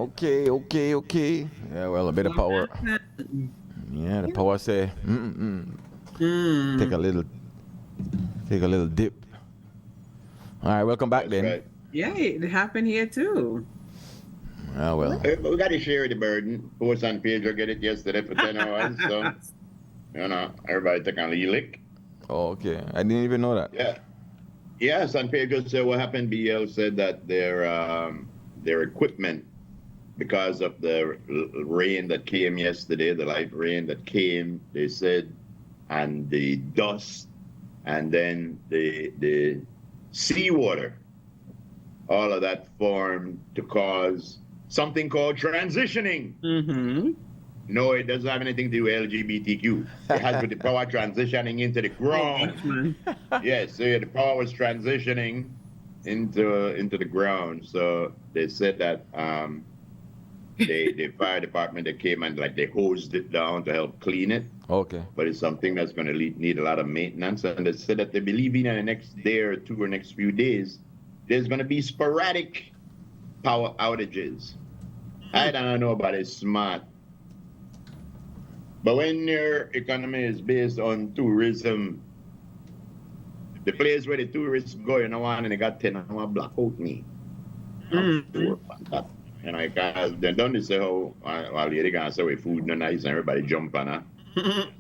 Okay. Yeah, well, a bit of What power. happened? Yeah, the power say, take Hmm. a little, take a little dip. All right, welcome back That's then. right. Yeah, it happened here too. Ah, well. We got to share the burden. Post and Pedro get it yesterday for 10 hours. So, everybody take a little lick. Oh, okay. I didn't even know that. Yeah. Yeah, San Pedro said what happened. BL said that their equipment, because of the rain that came yesterday, the light rain that came, they said, and the dust, and then the seawater, all of that formed to cause something called transitioning. Mm-hmm. No, it doesn't have anything to do with LGBTQ. It has with the power transitioning into the Oh, ground. Dutchman. Yes, so the power was transitioning into the ground. So they said that the fire department that came and like they hosed it down to help clean it. Okay. But it's something that's going to need a lot of maintenance. And they said that they believe in the next day or two or next few days, there's going to be sporadic power outages. I don't know about it smart. But when your economy is based on tourism, the place where the tourists go, you know, and they got 10 hour blackout me. Mm-hmm. That. Because they don't say how while the guys say we food no nice and everybody jump on her.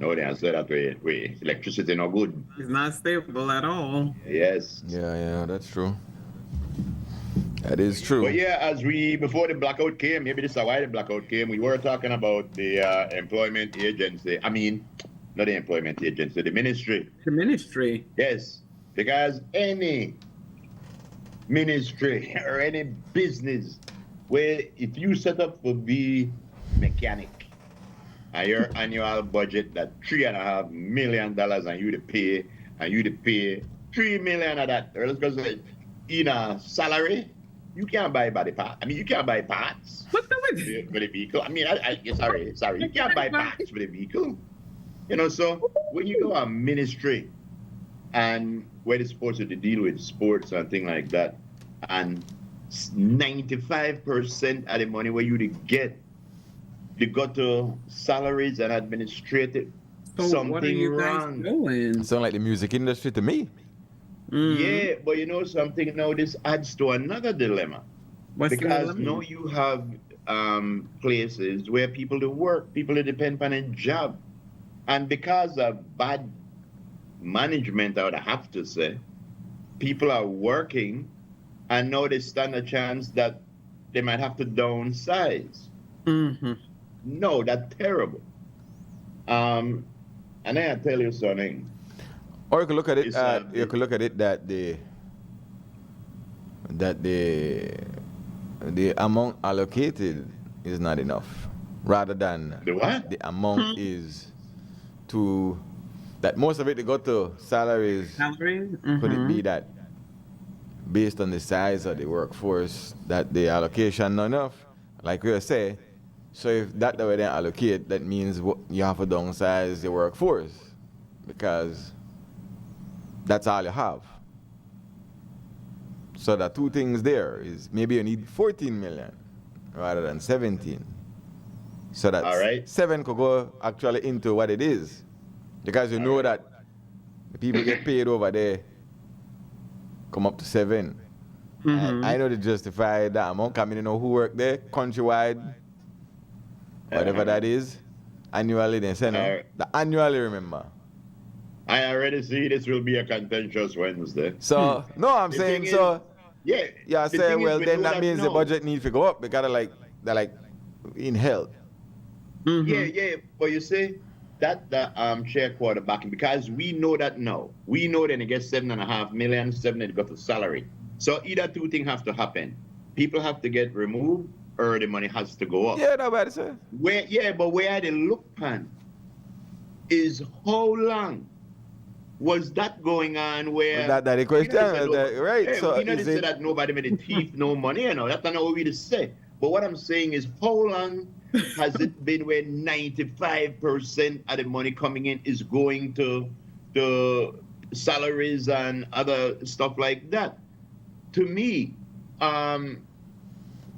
No, they say that we electricity no good. It's not stable at all. Yes. Yeah, that's true. That is But true. yeah, before the blackout came, maybe this is why the blackout came, we were talking about the employment agency. I mean, not the employment agency, the ministry. The ministry. Yes, because any ministry or any business where if you set up for the mechanic and your annual budget that $3.5 million and you to pay $3 million of that, or let's go say in a salary, you can't buy body parts. I mean, you can't buy parts What the for the vehicle. I mean, sorry, you can't buy parts for the vehicle. You know, so when you go a ministry and where they're supposed to deal with sports and things like that, and 95% of the money where you get, they go to salaries and administrative. So something what are you guys wrong. doing? Sound like the music industry to me. Yeah, but you know something now, this adds to another dilemma. What's the Because dilemma? now you have places where people do work, people that depend on a job. And because of bad management, I would have to say, people are working and now they stand a chance that they might have to downsize. Mm-hmm. No, that's terrible. And then I tell you something. Or you could look at it. It's, You could look at it that the amount allocated is not enough, rather than The what? the amount is to that most of it they go to salaries. Salaries? Could it be Mm-hmm. that based on the size of the workforce that the allocation not enough? Like we say, so if that the way they allocate, that means you have to downsize the workforce because that's all you have. So the two things there is maybe you need 14 million rather than 17. So that All right. 7 could go actually into what it is. Because you know that the people get paid over there come up to 7. Mm-hmm. I know to justify that amount coming, you know who work there, countrywide, whatever that is, annually they say no. The annually remember. I already see this will be a contentious Wednesday. So no, I'm The saying thing so. Yeah. Yeah, I the say thing is well we then know that means the now. budget need to go up. They gotta they're in hell. Mm-hmm. Yeah. But you see, that the chair quarterbacking, because we know that now. We know that they get 7.5 million, 7 they got the salary. So either two things have to happen. People have to get removed or the money has to go up. Yeah, nobody say. But where the look pan is how long was that going on where That the question, right? Hey, So we know is they say it that nobody made a thief no money, you know. That's not what we just say. But what I'm saying is how long has it been where 95% of the money coming in is going to salaries and other stuff like that? To me,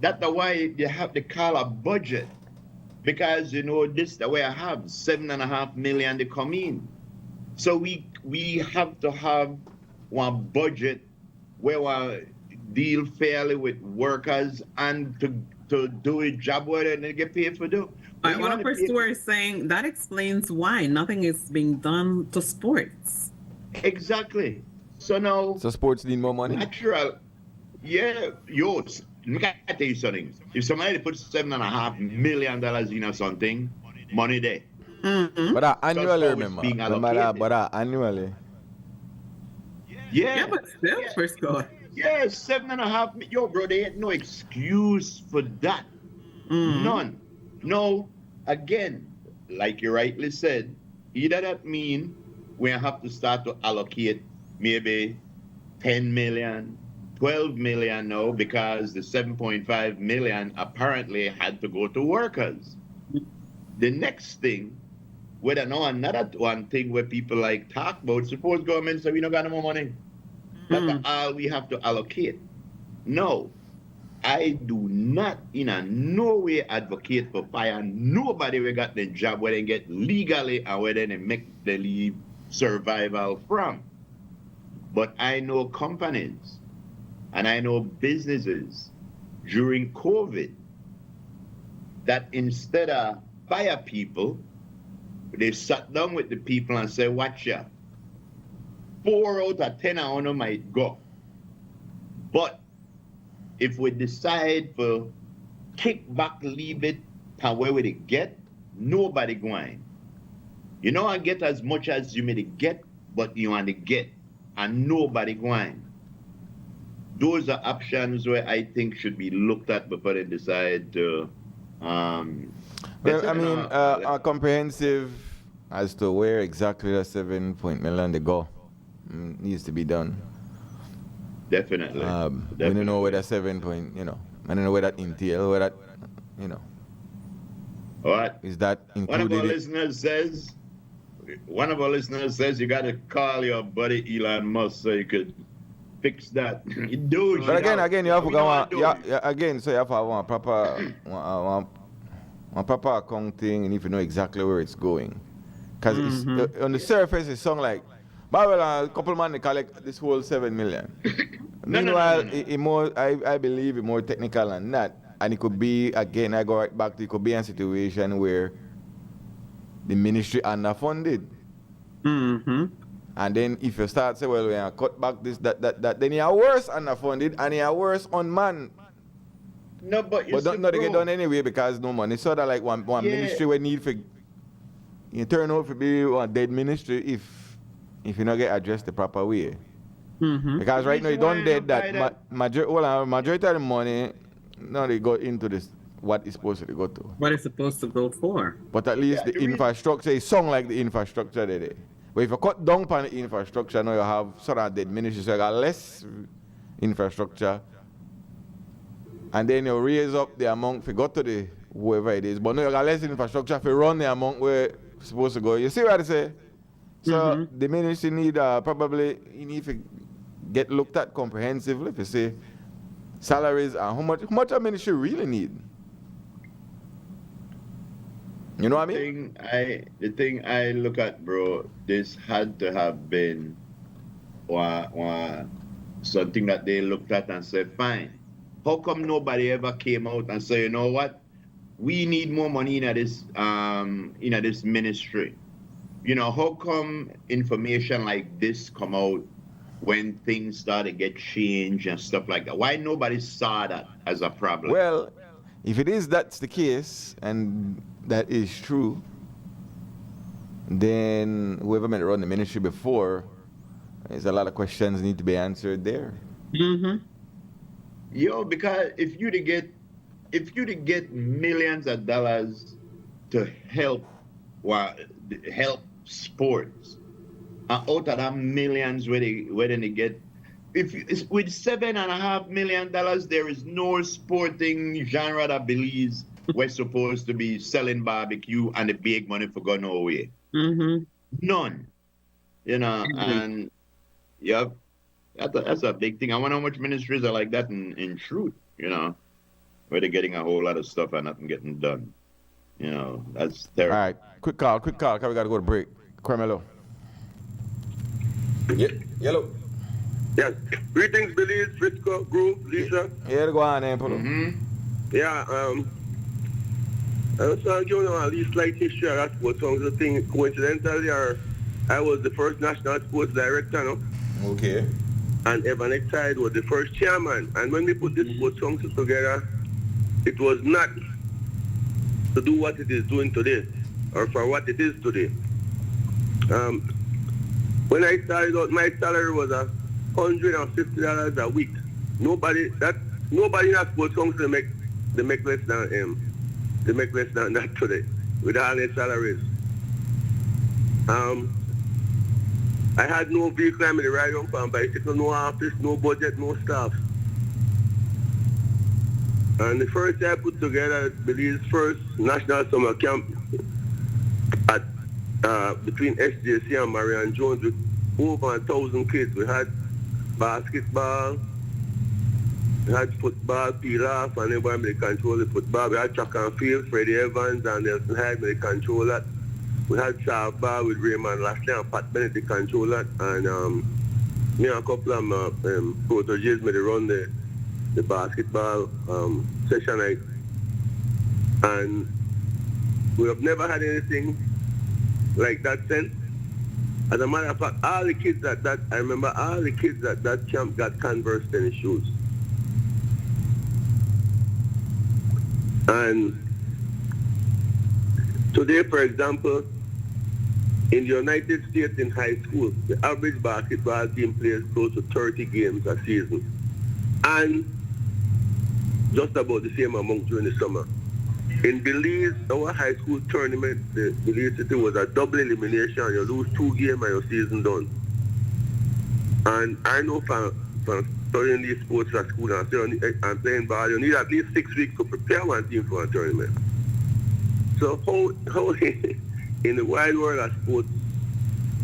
That's the why you have to call a budget. Because this the way I have 7.5 million to come in. So we have to have one budget where we deal fairly with workers and to do a job where they get paid for do. But one of our stewards saying that explains why nothing is being done to sports. Exactly. So now sports need more money. natural, yeah, yours. Let me tell you something. If somebody puts $7.5 million in or something, money there. Mm-hmm. But annually, how it's remember. being Remember that, allocated. but annually. Yeah, but still, Frisco. Yeah, 7.5. Yo, bro, there ain't no excuse for that. Mm-hmm. None. No, again, like you rightly said, either that mean we have to start to allocate maybe 10 million, 12 million now because the 7.5 million apparently had to go to workers. The next thing, whether no another one thing where people like talk about, suppose government say we don't got no more money. That's all we have to allocate. No, I do not in a no way advocate for fire nobody we got the job where they get legally and where they make the leave survival from. But I know companies and I know businesses during COVID that instead of fire people, they sat down with the people and said, watch ya, 4 out of 10 of them might go. But if we decide to kick back, leave it, and where would it get, nobody going. You know, I get as much as you may get, but you want to get, and nobody going. Those are options where I think should be looked at before they decide to. Well, I mean, a comprehensive as to where exactly the 7 million they go needs to be done. Definitely. We don't know where that 7 I don't know where that entail, where that, What? is that included? One of our listeners says you got to call your buddy Elon Musk so you could fix that. You do. But again, you have to go on. Again, so you have to have one proper accounting, and if you know exactly where it's going, because on the surface it sounds like, but well, a couple man they collect this whole 7 million. Meanwhile, no. I believe it's more technical than that, and it could be again. I go right back to it could be a situation where the ministry underfunded. Mm-hmm. And then if you start say, well, we are cut back this, that, then you are worse underfunded and you are worse unmanned. No, but not to get done anyway because no money. So that like one ministry we need for you turn out to be one dead ministry if you not get addressed the proper way. Mm-hmm. Because right now you don't dead that majority of the money now they go into this what it's supposed to go to. What it's supposed to go for. But at least the infrastructure is sung like the infrastructure they did. But if you cut down on the infrastructure, now you have sort of dead ministry, so you got less infrastructure. And then you raise up the amount for go to the whoever it is. But now you got less infrastructure for run the amount where it's supposed to go. You see what I say? So the ministry need probably you need to get looked at comprehensively if you say salaries and how much a ministry really need. You know what I mean? The thing I look at, bro, this had to have been something that they looked at and said, fine. How come nobody ever came out and said, you know what? We need more money in this ministry. You know, how come information like this come out when things start to get changed and stuff like that? Why nobody saw that as a problem? Well, if that's the case, and that is true, then whoever might run the ministry before, there's a lot of questions need to be answered there. Mm-hmm. Yo, because if you to get millions of dollars to help sports, and out of that millions where they get, if it's with $7.5 million, there is no sporting genre that believes we're supposed to be selling barbecue and the big money for going away. Mm-hmm. None. You know, and that's a big thing. I wonder how much ministries are like that in truth, you know. where they're getting a whole lot of stuff and nothing getting done. You know, that's All terrible. right, quick call, cause we gotta go to break. Carmelo. Yellow. Yes. Greetings, Belize, Frisco, Groove, Lisa. Yeah, go on then, Polo. Yeah, I was trying to give you at least slight history of that sports song. The thing, coincidentally, I was the first national sports director, no? Okay. And Evan Exide was the first chairman. And when we put this sports songs together, it was not to do what it is doing today, or for what it is today. When I started out, my salary was $150 a week. Nobody in that sports songs they make less than that today with all their salaries. I had no vehicle to ride on from bicycle, no office, no budget, no staff. And the first I put together Belize's first national summer camp at between SJC and Marion Jones with over 1,000 kids. We had basketball, we had football, peel off, and everybody may control the football. We had track and field, Freddie Evans and Nelson Hyde may control that. We had softball with Raymond Lashley and Pat Bennett to control that. And me and a couple of my proteges may run the basketball session night. And we have never had anything like that since. As a matter of fact, all the kids at that camp got Converse tennis shoes. And today, for example, in the United States in high school, the average basketball team plays close to 30 games a season. And just about the same amount during the summer. In Belize, our high school tournament, the Belize City was a double elimination. You lose 2 games and your season done. And I know from studying these sports at school and playing ball, you need at least 6 weeks to prepare one team for a tournament. So how in the wide world of sports,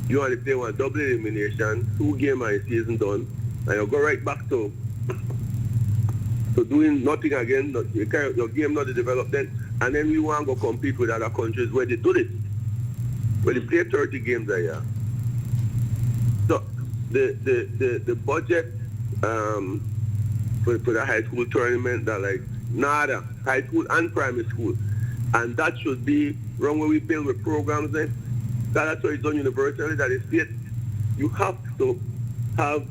you only play one double elimination, 2 games and your season done, and you go right back to doing nothing again, your game not developed then, and then we want to go compete with other countries where they do this, where they play 30 games a year. So the budget for the high school tournament, that like nada, high school and primary school, and that should be wrong when we build with programs then. That's why it's done universally, that is it. You have to have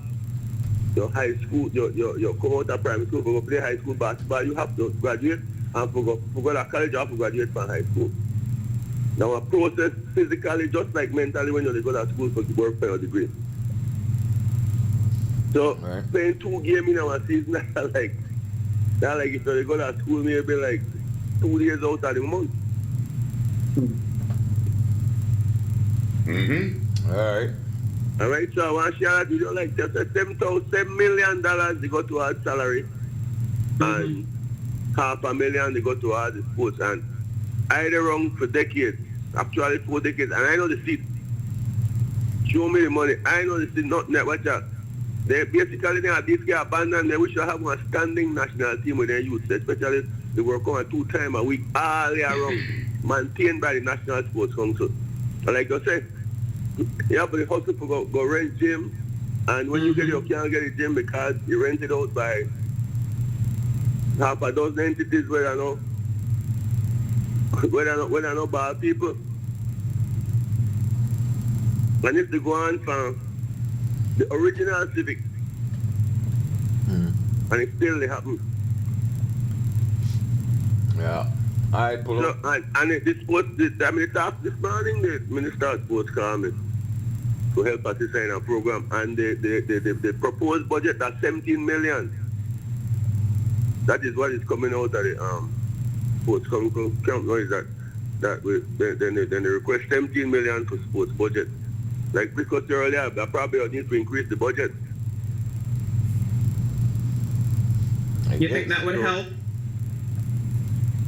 your high school, your come out of primary school, go play high school basketball, you have to graduate, and for go to college, you have to graduate from high school. Now a process physically, just like mentally when you go to school for work for your degree. So playing 2 games in our season, that's like if you go to school maybe like 2 days out of the month. All right, so I want to share that with you, like just $7 million they go towards salary, and $500,000 they go towards the sports. And I had it wrong for decades, actually 4 decades, and I know the seat. Show me the money. I know the seat, not net. Watch out. They basically have this guy abandoned. They wish to have one standing national team with their youth, especially they work on 2 times a week, all year round, maintained by the National Sports Council. And like I said, you have to hustle to go rent gym, and when you can't get a gym because you rent it out by half a dozen entities where I know bad people. And if they go on from the original civic, and it still happen. Yeah. All right, pull up. So, and this talk this morning, the Minister of Sports called me to help us design a program, and the proposed budget that's $17 million. That is what is coming out of the sports camp. Now is that then they request $17 million for sports budget. Like because earlier, I probably need to increase the budget. You think that would help?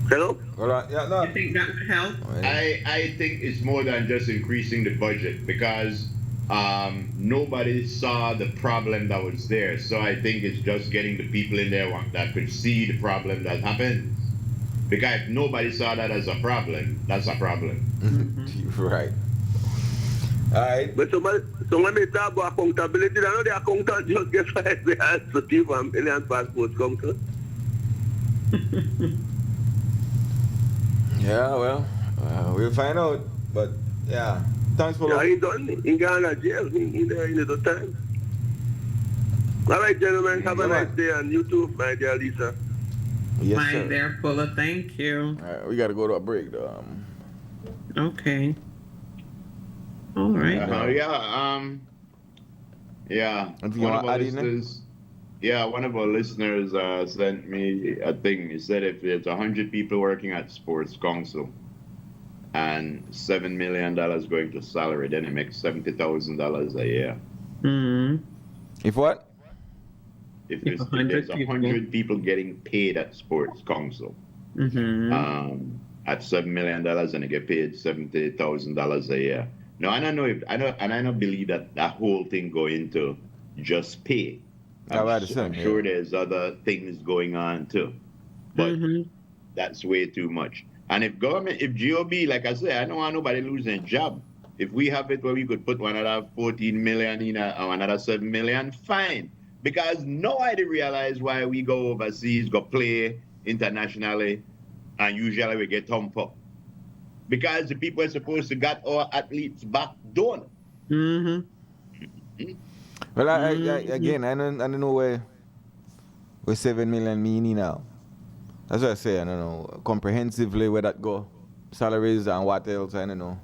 Hello? All right. Yeah, no. You think that would help? I think it's more than just increasing the budget, because nobody saw the problem that was there. So I think it's just getting the people in there that could see the problem that happened. Because if nobody saw that as a problem, that's a problem. Right. All right. But when they talk about accountability, I know the accountant just gets fired the answer to give a million passports come to. Yeah, well, we'll find out. But yeah, thanks for. Yeah, he done. He gone to jail. He there in the time. All right, gentlemen, have a nice day, and you too, my dear Lisa. Yes, My sir. dear Fuller, thank you. All right, we got to go to a break, though. Okay. All right. Yeah. Anything you want to add in there? One of our listeners sent me a thing. He said if there's 100 people working at Sports Council and $7 million going to salary, then it makes $70,000 a year. Mm-hmm. If what? If If there's 100 100 people getting paid at Sports Council Mm-hmm. at $7 million and they get paid $70,000 a year. No, I don't know if I don't believe that whole thing go into just pay. I'm sure there's other things going on too, but that's way too much. And if GOB, like I said, I don't want nobody losing a job. If we have it where we could put another 14 million in or another 7 million, fine. Because nobody realize why we go overseas, go play internationally, and usually we get thumped up. Because the people are supposed to get our athletes back don't. Well, again, I don't know where 7 million meaning now. That's what I say. I don't know comprehensively where that go, salaries and what else. I don't know.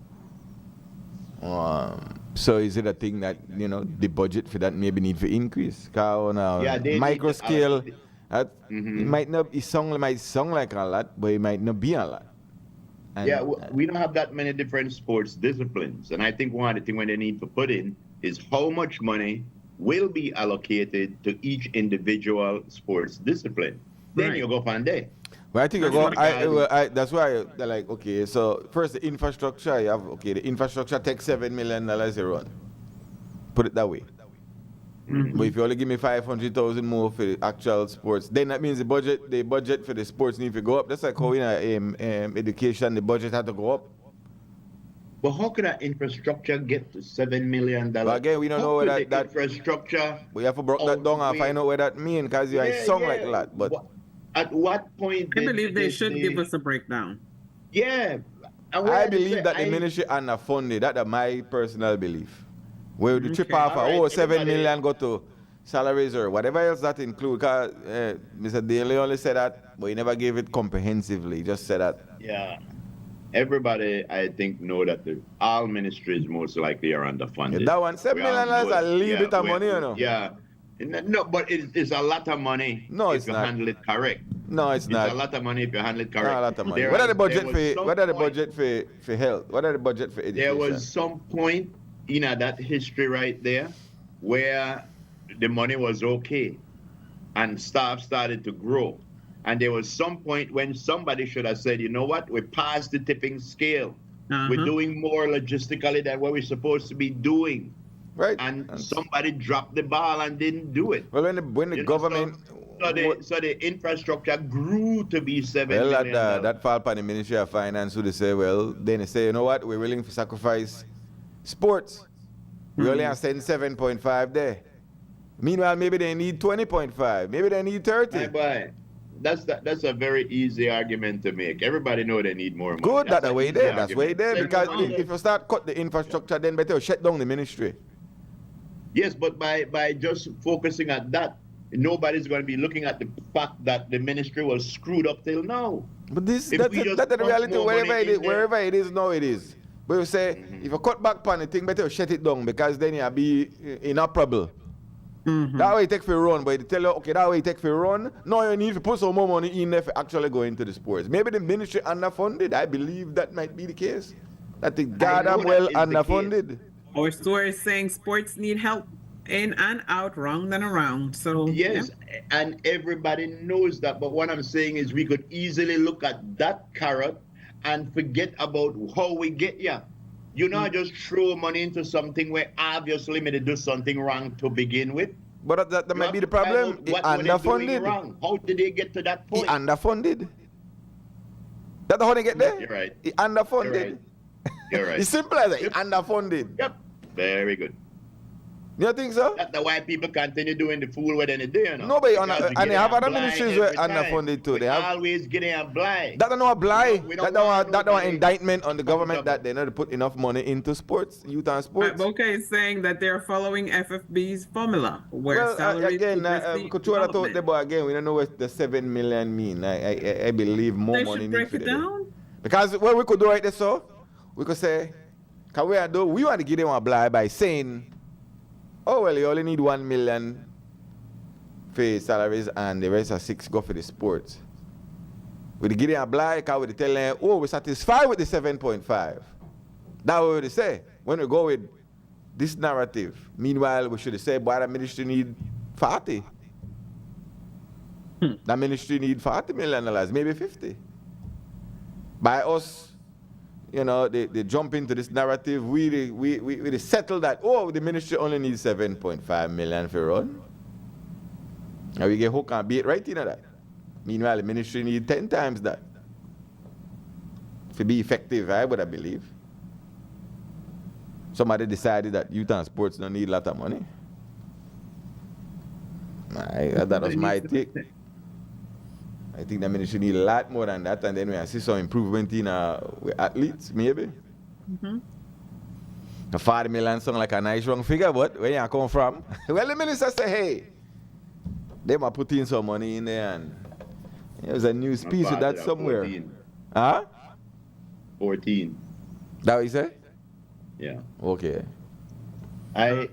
So is it a thing that the budget for that maybe need to increase? Cause now micro scale, it might not be might sound like a lot, but it might not be a lot. And, we don't have that many different sports disciplines, and I think one of the things when they need to put in is how much money will be allocated to each individual sports discipline. Then you go from there. Well, I think that's why they're like, okay, so first the infrastructure, you have, the infrastructure takes $7 million a run. Put it that way. But if you only give me 500,000 more for the actual sports, then that means the budget for the sports need to go up. That's like how in education, the budget had to go up. But how could that infrastructure get to $7 million? But again, we don't know where that infrastructure. We have to break that down and find out where that means, because you sound like a lot. But at what point? I believe they should give us a breakdown. Yeah. I believe that the ministry underfunded. That's my personal belief. Where the trip off, 7 million go to salaries or whatever else that include. Because Mr. Daly only said that, but he never gave it comprehensively. He just said that. Yeah. Everybody, I think, know that all ministries most likely are underfunded. Yeah, that one, $7 million is a little bit of money, Yeah. No, but it's a lot of money. No, if it's you not. handle it correct. No, it's not. It's a lot of money if you handle it correct. Not a lot of money. What are the budget for health? What are the budget for education? There was some point in that history right there where the money was okay and staff started to grow. And there was some point when somebody should have said, you know what, we're past the tipping scale. We're doing more logistically than what we're supposed to be doing. Right. And somebody dropped the ball and didn't do it. Well, when the government... So the infrastructure grew to be $7 million. That fall upon the Ministry of Finance, who they say, then they say, you know what, we're willing to sacrifice sports. We only have 7.5 there. Meanwhile, maybe they need 20.5. Maybe they need 30. But that's a very easy argument to make. Everybody know they need more money. Good, that's the way there. That's way there. Because if you start cut the infrastructure, then better shut down the ministry. Yes, but by just focusing at that, nobody's going to be looking at the fact that the ministry was screwed up till now. But that's the reality. Wherever it is now, it is. But you say, if you cut back on the thing, better shut it down, because then you'll be inoperable. That way you take for run, but they tell you, okay, that way you take for run. No, you need to put some more money in there for actually going into the sports. Maybe the ministry underfunded. I believe that might be the case. That the goddamn well underfunded. Our story is saying sports need help in and out, round and around. So yes, and everybody knows that. But what I'm saying is we could easily look at that carrot and forget about how we get here. You not just throw money into something where obviously they do something wrong to begin with. But that You might have be the to find problem. out He what were they doing underfunded. wrong? How did they get to that He point? underfunded. That's how they get there. You're right. He underfunded. You're right. You're right. It's simple as that. He Yep. underfunded. Yep. Very good. You don't think so? That's why people continue doing the fool with any day, you know. No, but Because we and they get have a other blind ministries where every time. underfunded too. We They have always getting a blind. that don't know a blind. We don't That want don't nobody- indictment on the government that they not put enough money into sports, youth and sports. Boke is saying that they're following FFB's formula, where Well, salaries again, should receive could throw that out development. there, but again, we don't know what the 7 million mean. I believe more They money should needs break to it be there. down. Because what we could do right there, so we could say, can we want to give them a blind by saying, oh well, you only need 1 million for salaries and the rest of 6 go for the sports. We give them a blind because we tell them, oh, we're satisfied with the 7.5. That's what we say. When we go with this narrative, meanwhile, we should say, boy, the ministry need 40. The ministry need $40 million, maybe 50. By us, you know, they jump into this narrative, we settle that, oh, the ministry only needs 7.5 million for run. And we get hook and bait right into that. Meanwhile, the ministry need 10 times that. To be effective, I would believe. Somebody decided that youth and sports don't need a lot of money. That was my take. I think the ministry need a lot more than that, and then we see some improvement in with athletes, maybe. The 40 million sound like a nice wrong figure, but where you come from? Well, the minister say, hey, they might put in some money in there, and there's a new speech with that somewhere. 14. Huh? 14. That what you say? Yeah. Okay. I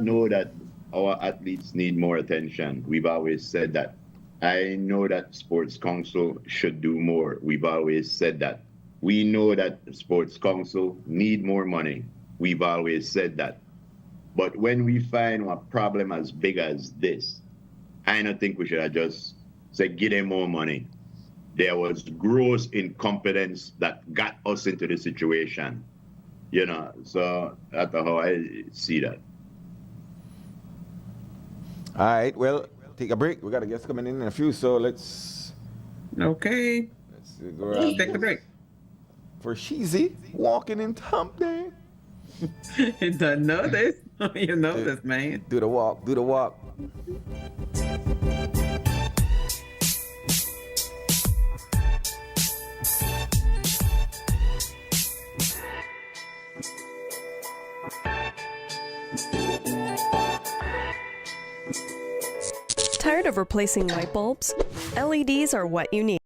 know that our athletes need more attention. We've always said that. I know that Sports Council should do more. We've always said that. We know that the Sports Council need more money. We've always said that. But when we find a problem as big as this, I don't think we should have just said, give them more money. There was gross incompetence that got us into the situation. You know, so that's how I see that. All right, well, take a break. We got a guest coming in a few, so let's Okay, go let's around take the break. for Sheezy walking in Hump Day. You don't know this. You know this, man. Do the walk, do the walk. Tired of replacing light bulbs? LEDs are what you need.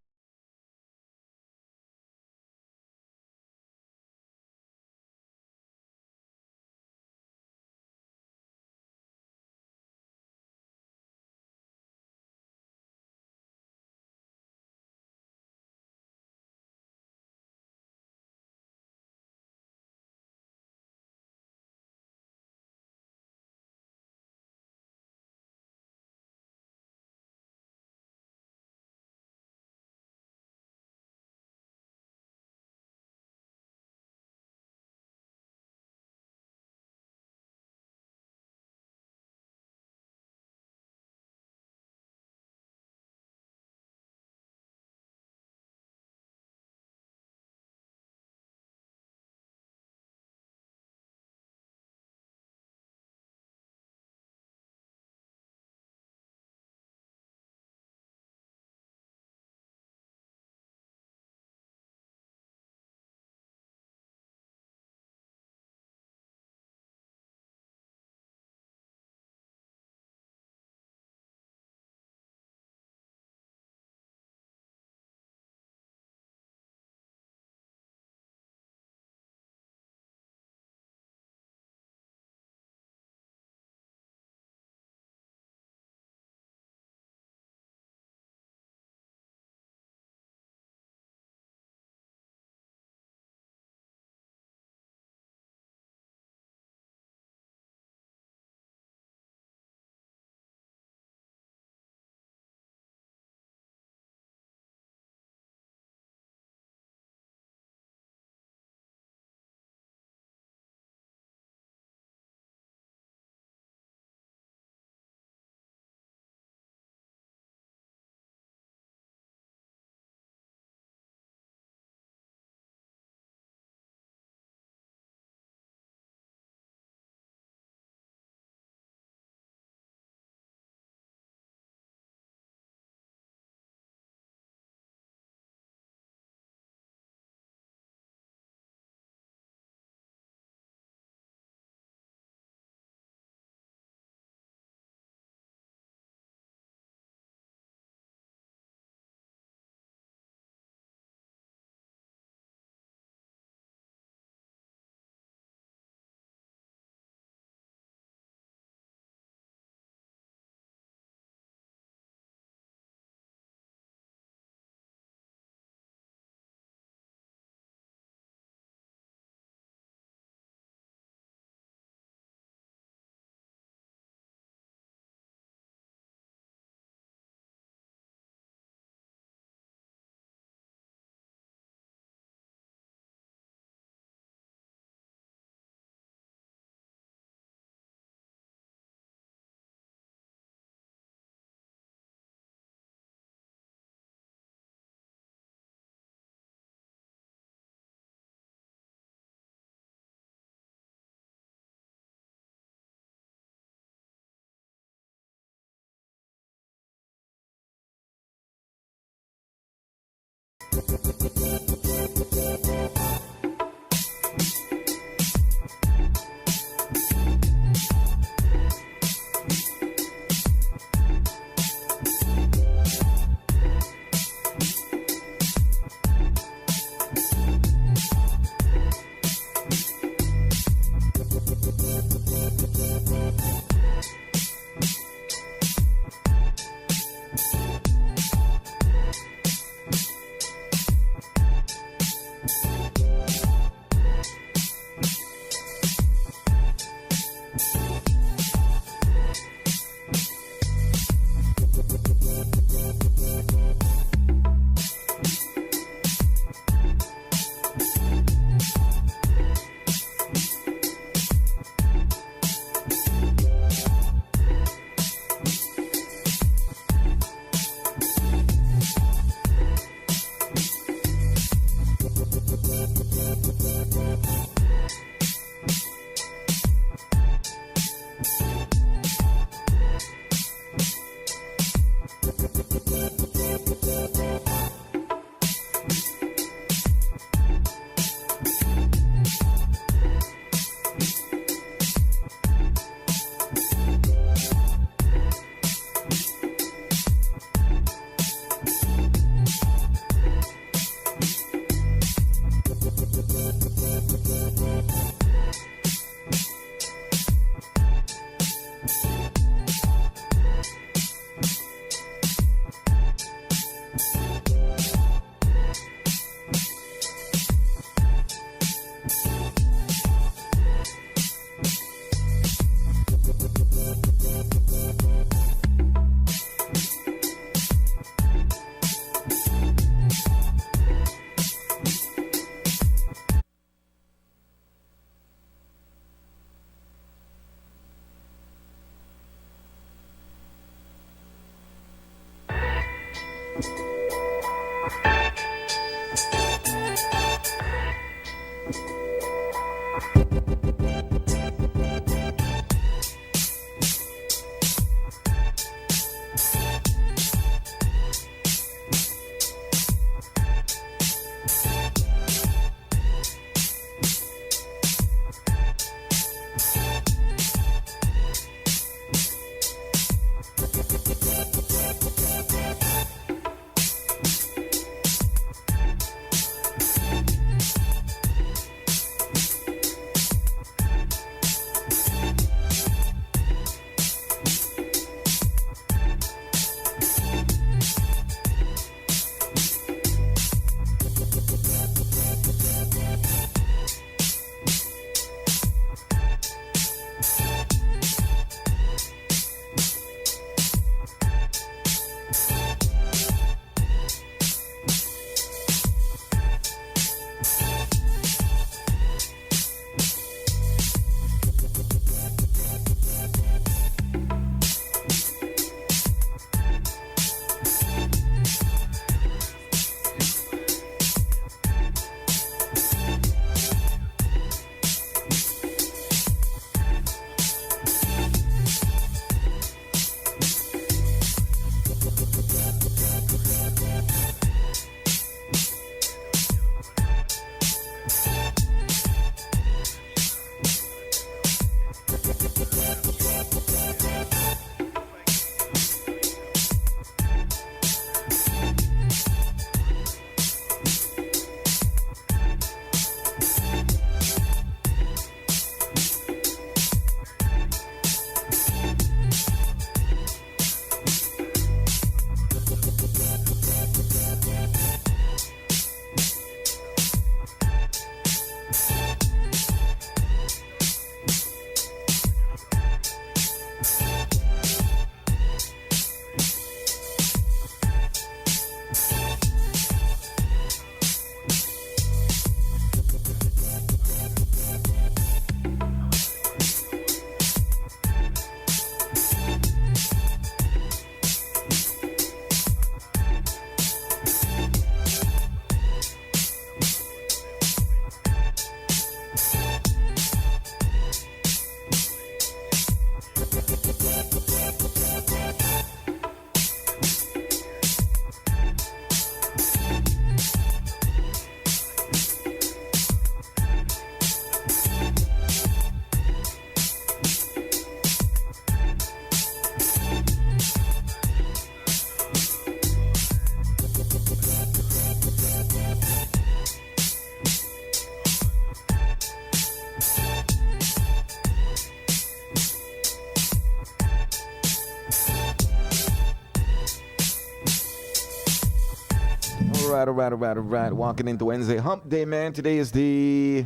all right. Walking into Wednesday hump day, man. Today is the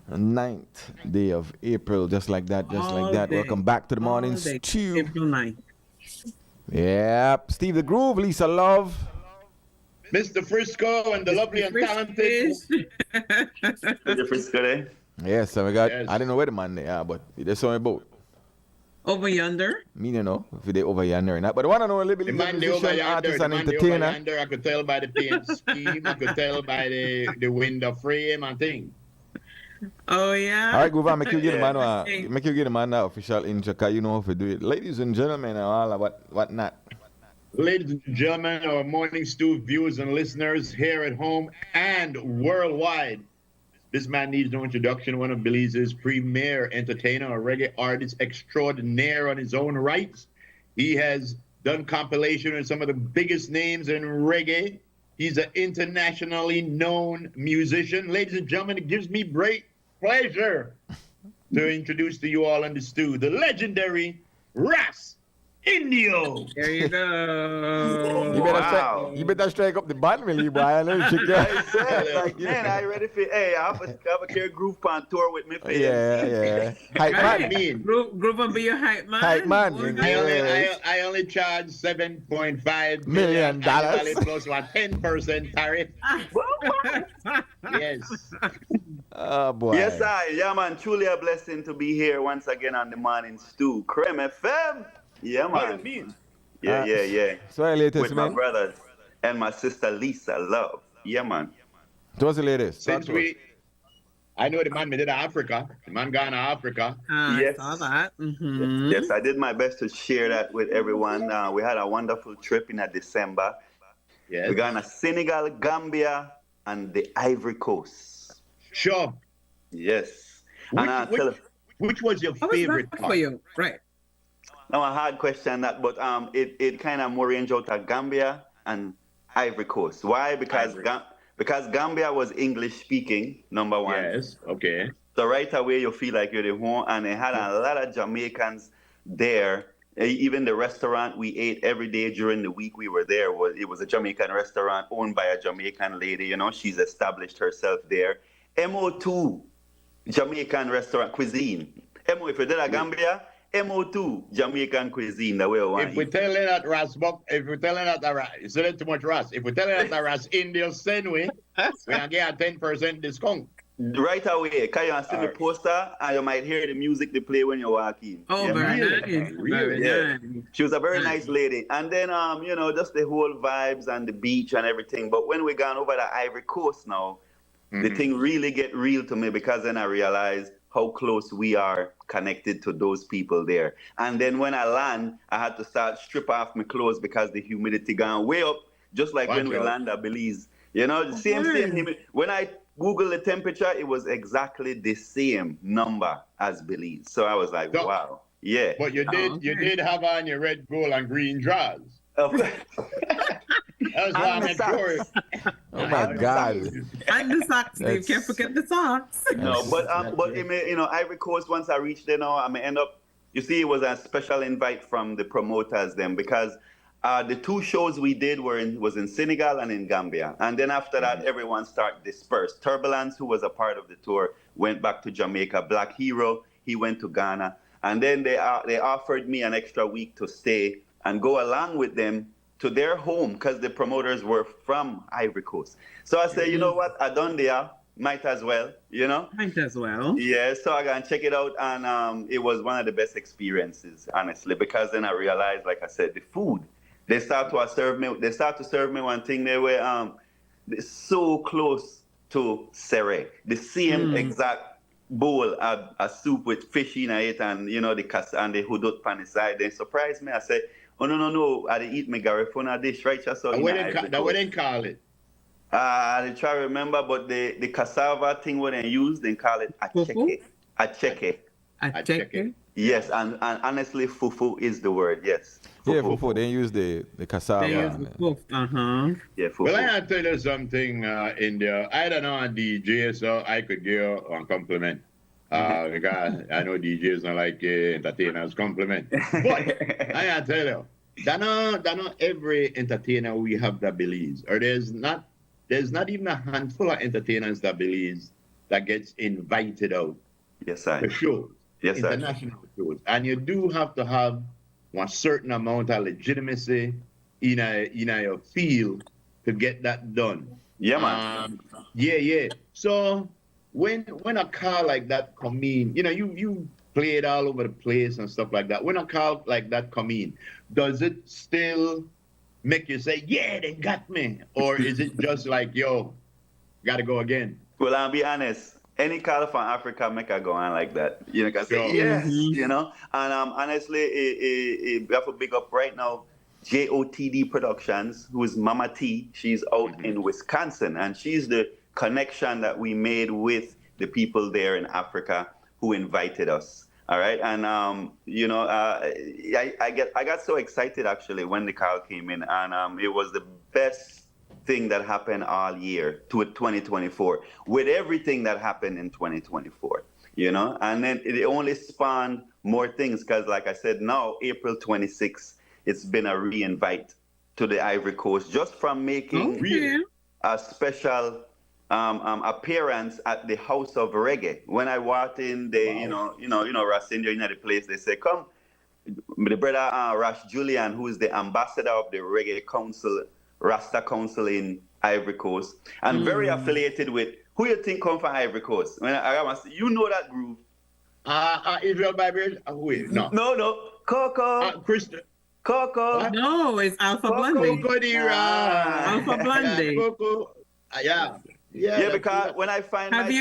9th day of April. Just like that. All day. Welcome back to the morning All day. stew. April 9th. Yep. Steve the Groove, Lisa Love. Mr. Frisco and the lovely and talented. Mr. Frisco there. Yes, so we got, Yes. I don't know where the man they are, but there's something about. Over yonder. Me, you know, if they over yonder or not. But I want to know a little bit The about man they over musician, yonder, artist, the and man they over entertainer. yonder, I could tell by the paint scheme, I could tell by the window frame and thing. Oh, yeah. All right, Groove, make you get the man, Okay. make you get the man the official intro, because you know how to do it. Ladies and gentlemen, and all of what not. Ladies and gentlemen, our Morning Stew viewers and listeners here at home and worldwide. This man needs no introduction, one of Belize's premier entertainer, a reggae artist extraordinaire on his own rights. He has done compilation with some of the biggest names in reggae. He's an internationally known musician. Ladies and gentlemen, it gives me great pleasure to introduce to you all on the stew, the legendary Ras Indio. There you go. You better strike up the band, really, boy. I know you Like, man, I ready for, hey, I have a care Groove on tour with me. Yeah. Hype I man. mean, Groove and be your hype man. Hype man. Oh, I only charge $7.5 Million annually plus 10% tariff. Yes. Oh, boy. Yes, yeah, man. Truly a blessing to be here once again on the morning stew. Creme FM. Yeah, man. Yeah. So, latest, With my man. brothers and my sister Lisa Love. Yeah, man. So what's the latest? Since I know the man did Africa. The man gone to Africa. Yes. I saw that. Mm-hmm. Yes, I did my best to share that with everyone. We had a wonderful trip in December. Yes. We gone to Senegal, Gambia, and the Ivory Coast. Sure. Yes. And I'll tell you. Which was your How was favorite that part? for you? Right. Now a hard question that, but it kind of more range out of Gambia and Ivory Coast. Why? Because because Gambia was English speaking, number one. Yes. Okay. So right away you feel like you're at home, and they had a lot of Jamaicans there. Even the restaurant we ate every day during the week we were there was a Jamaican restaurant owned by a Jamaican lady. You know, she's established herself there. MO2 Jamaican restaurant cuisine. MO, if you did a Gambia. MO2 Jamaican cuisine the way I want. If we're telling that you said too much Ras. If we're telling that Ras India send we can get a 10% discount. Right away, can you see the poster and you might hear the music they play when you walk in. Oh, Yeah, very man. nice. Really? Very Yeah. nice. She was a very nice lady. And then you know, just the whole vibes and the beach and everything. But when we gone over the Ivory Coast now, the thing really get real to me, because then I realized how close we are connected to those people there. And then when I land, I had to start strip off my clothes because the humidity gone way up, just like when we land at Belize. You know, the same humidity. When I Google the temperature, it was exactly the same number as Belize. So I was like, So- wow. Yeah. But you did have on your red, gold, and green drawers. That's why I'm And the curious. Oh, my God. And the socks, Steve. That's- Can't forget the socks. No, but you know, Ivory Coast, once I reached there now, I may end up, you see, it was a special invite from the promoters then, because the two shows we did was in Senegal and in Gambia. And then after that, everyone started dispersed. Turbulence, who was a part of the tour, went back to Jamaica. Black Hero, he went to Ghana. And then they offered me an extra week to stay and go along with them to their home, because the promoters were from Ivory Coast. So I said, you know what, I done there, might as well, you know? Might as well. Yeah, so I got to check it out, and it was one of the best experiences, honestly, because then I realized, like I said, the food. They start to serve me one thing. They were so close to Sere, the same exact bowl of a soup with fish in it, and you know the and the hudut pan the side. They surprised me. I said, oh no, I didn't eat my garifuna dish, right? So That what they call it. I try to remember, but the cassava thing what they use, they call it acheke. Acheke. I check it. Yes, and honestly, fufu is the word. Yes. Yeah, for they use the cassava. They use the poof. Yeah, fufu. Well, I tell you something, India. I don't know a DJ, so I could give you a compliment. Because I know DJs don't like entertainers compliment. But I tell you, that not every entertainer we have that believes, or there's not even a handful of entertainers that believes that gets invited out Yes, I. for shows, Yes, sir. international shows, and you do have to have one certain amount of legitimacy in your field to get that done. Yeah, man. Yeah. So when a car like that come in, you play it all over the place and stuff like that. When a car like that come in, does it still make you say, yeah, they got me? Or is it just like, yo, gotta go again? Well, I'll be honest. Any call from Africa make I go on like that. Can say Sure. yes, And honestly, we have to big up right now JOTD Productions, who is Mama T. She's out in Wisconsin, and she's the connection that we made with the people there in Africa who invited us. All right, and I got so excited actually when the call came in, and it was the best thing that happened all year to 2024 with everything that happened in 2024, and then it only spawned more things because, like I said, now April 26th, it's been a re-invite to the Ivory Coast just from making a special appearance at the House of Reggae. When I walked in, they, Racindio, the place, they say, come, the brother Rash Julian, who is the ambassador of the Reggae Council, Rasta Council in Ivory Coast, and very affiliated with, who you think come from Ivory Coast? When you know that group. Israel Bible? Wait, no. No. Coco. Christian. Coco. What? No, it's Alpha Blondie. Coco Alpha Blondie. Coco. Yeah, because when I find Have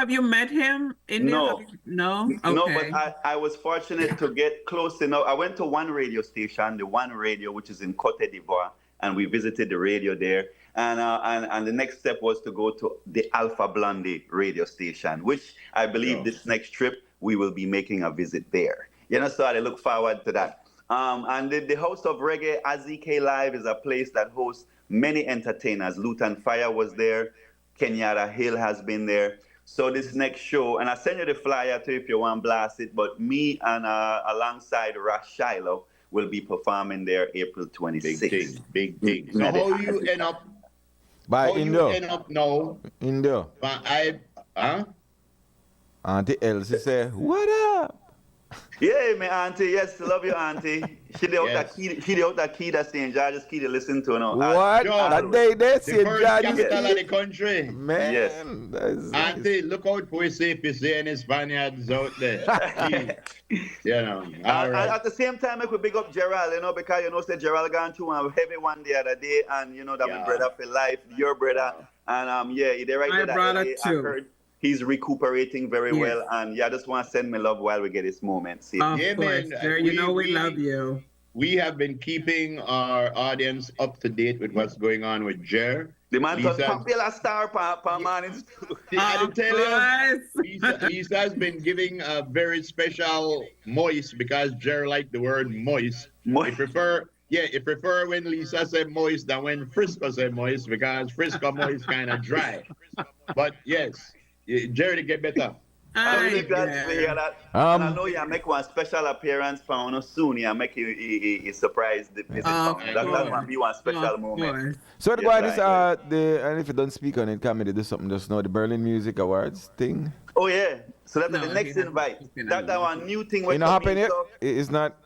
you met him? No. No? Okay. No, but I was fortunate to get close enough. I went to one radio station, the One Radio, which is in Cote d'Ivoire, and we visited the radio there. And the next step was to go to the Alpha Blondie radio station, which I believe this next trip we will be making a visit there. So I look forward to that. And the House of Reggae, AZK Live, is a place that hosts many entertainers. Lutan Fire was there. Kenyatta Hill has been there. So this next show, and I send you the flyer too if you want to blast it, but me and alongside Rash Shiloh will be performing there April 26th. Big thing. So how you end up? By Indo. You end up now? Indo. Auntie Elsie say, what up? Yeah, my auntie. Yes, love you, auntie. She the out that key that St. George's key to listen to. No. What? That day they St. First George's capital of the country. Man. Yes. Auntie, look out for if you see any Spaniards out there. All right. At the same time, I could big up Gerald, because say Gerald gone through a heavy one the other day, and that my brother for life, your brother, and he right my there. brother I too. heard he's recuperating very well, and I just want to send me love while we get this moment. See? Of Yeah, course, man, Jerry, we love you. We have been keeping our audience up to date with what's going on with Jer. The man Lisa's- got popular star per man. I tell you, Of Lisa has been giving a very special moist because Jer liked the word moist. Moist. He prefer when Lisa said moist than when Frisco said moist because Frisco moist kind of dry. But yes, Jerry to get better. I'm really glad to hear that. And I know you make one special appearance from us soon. You make a surprise visit. That will be one special moment. So the Yes, boy, this and if you don't speak on it, come do something just now, the Berlin Music Awards thing. Oh yeah. So that's the next he invite. hasn't That's our new thing. You know happen yet? It's not.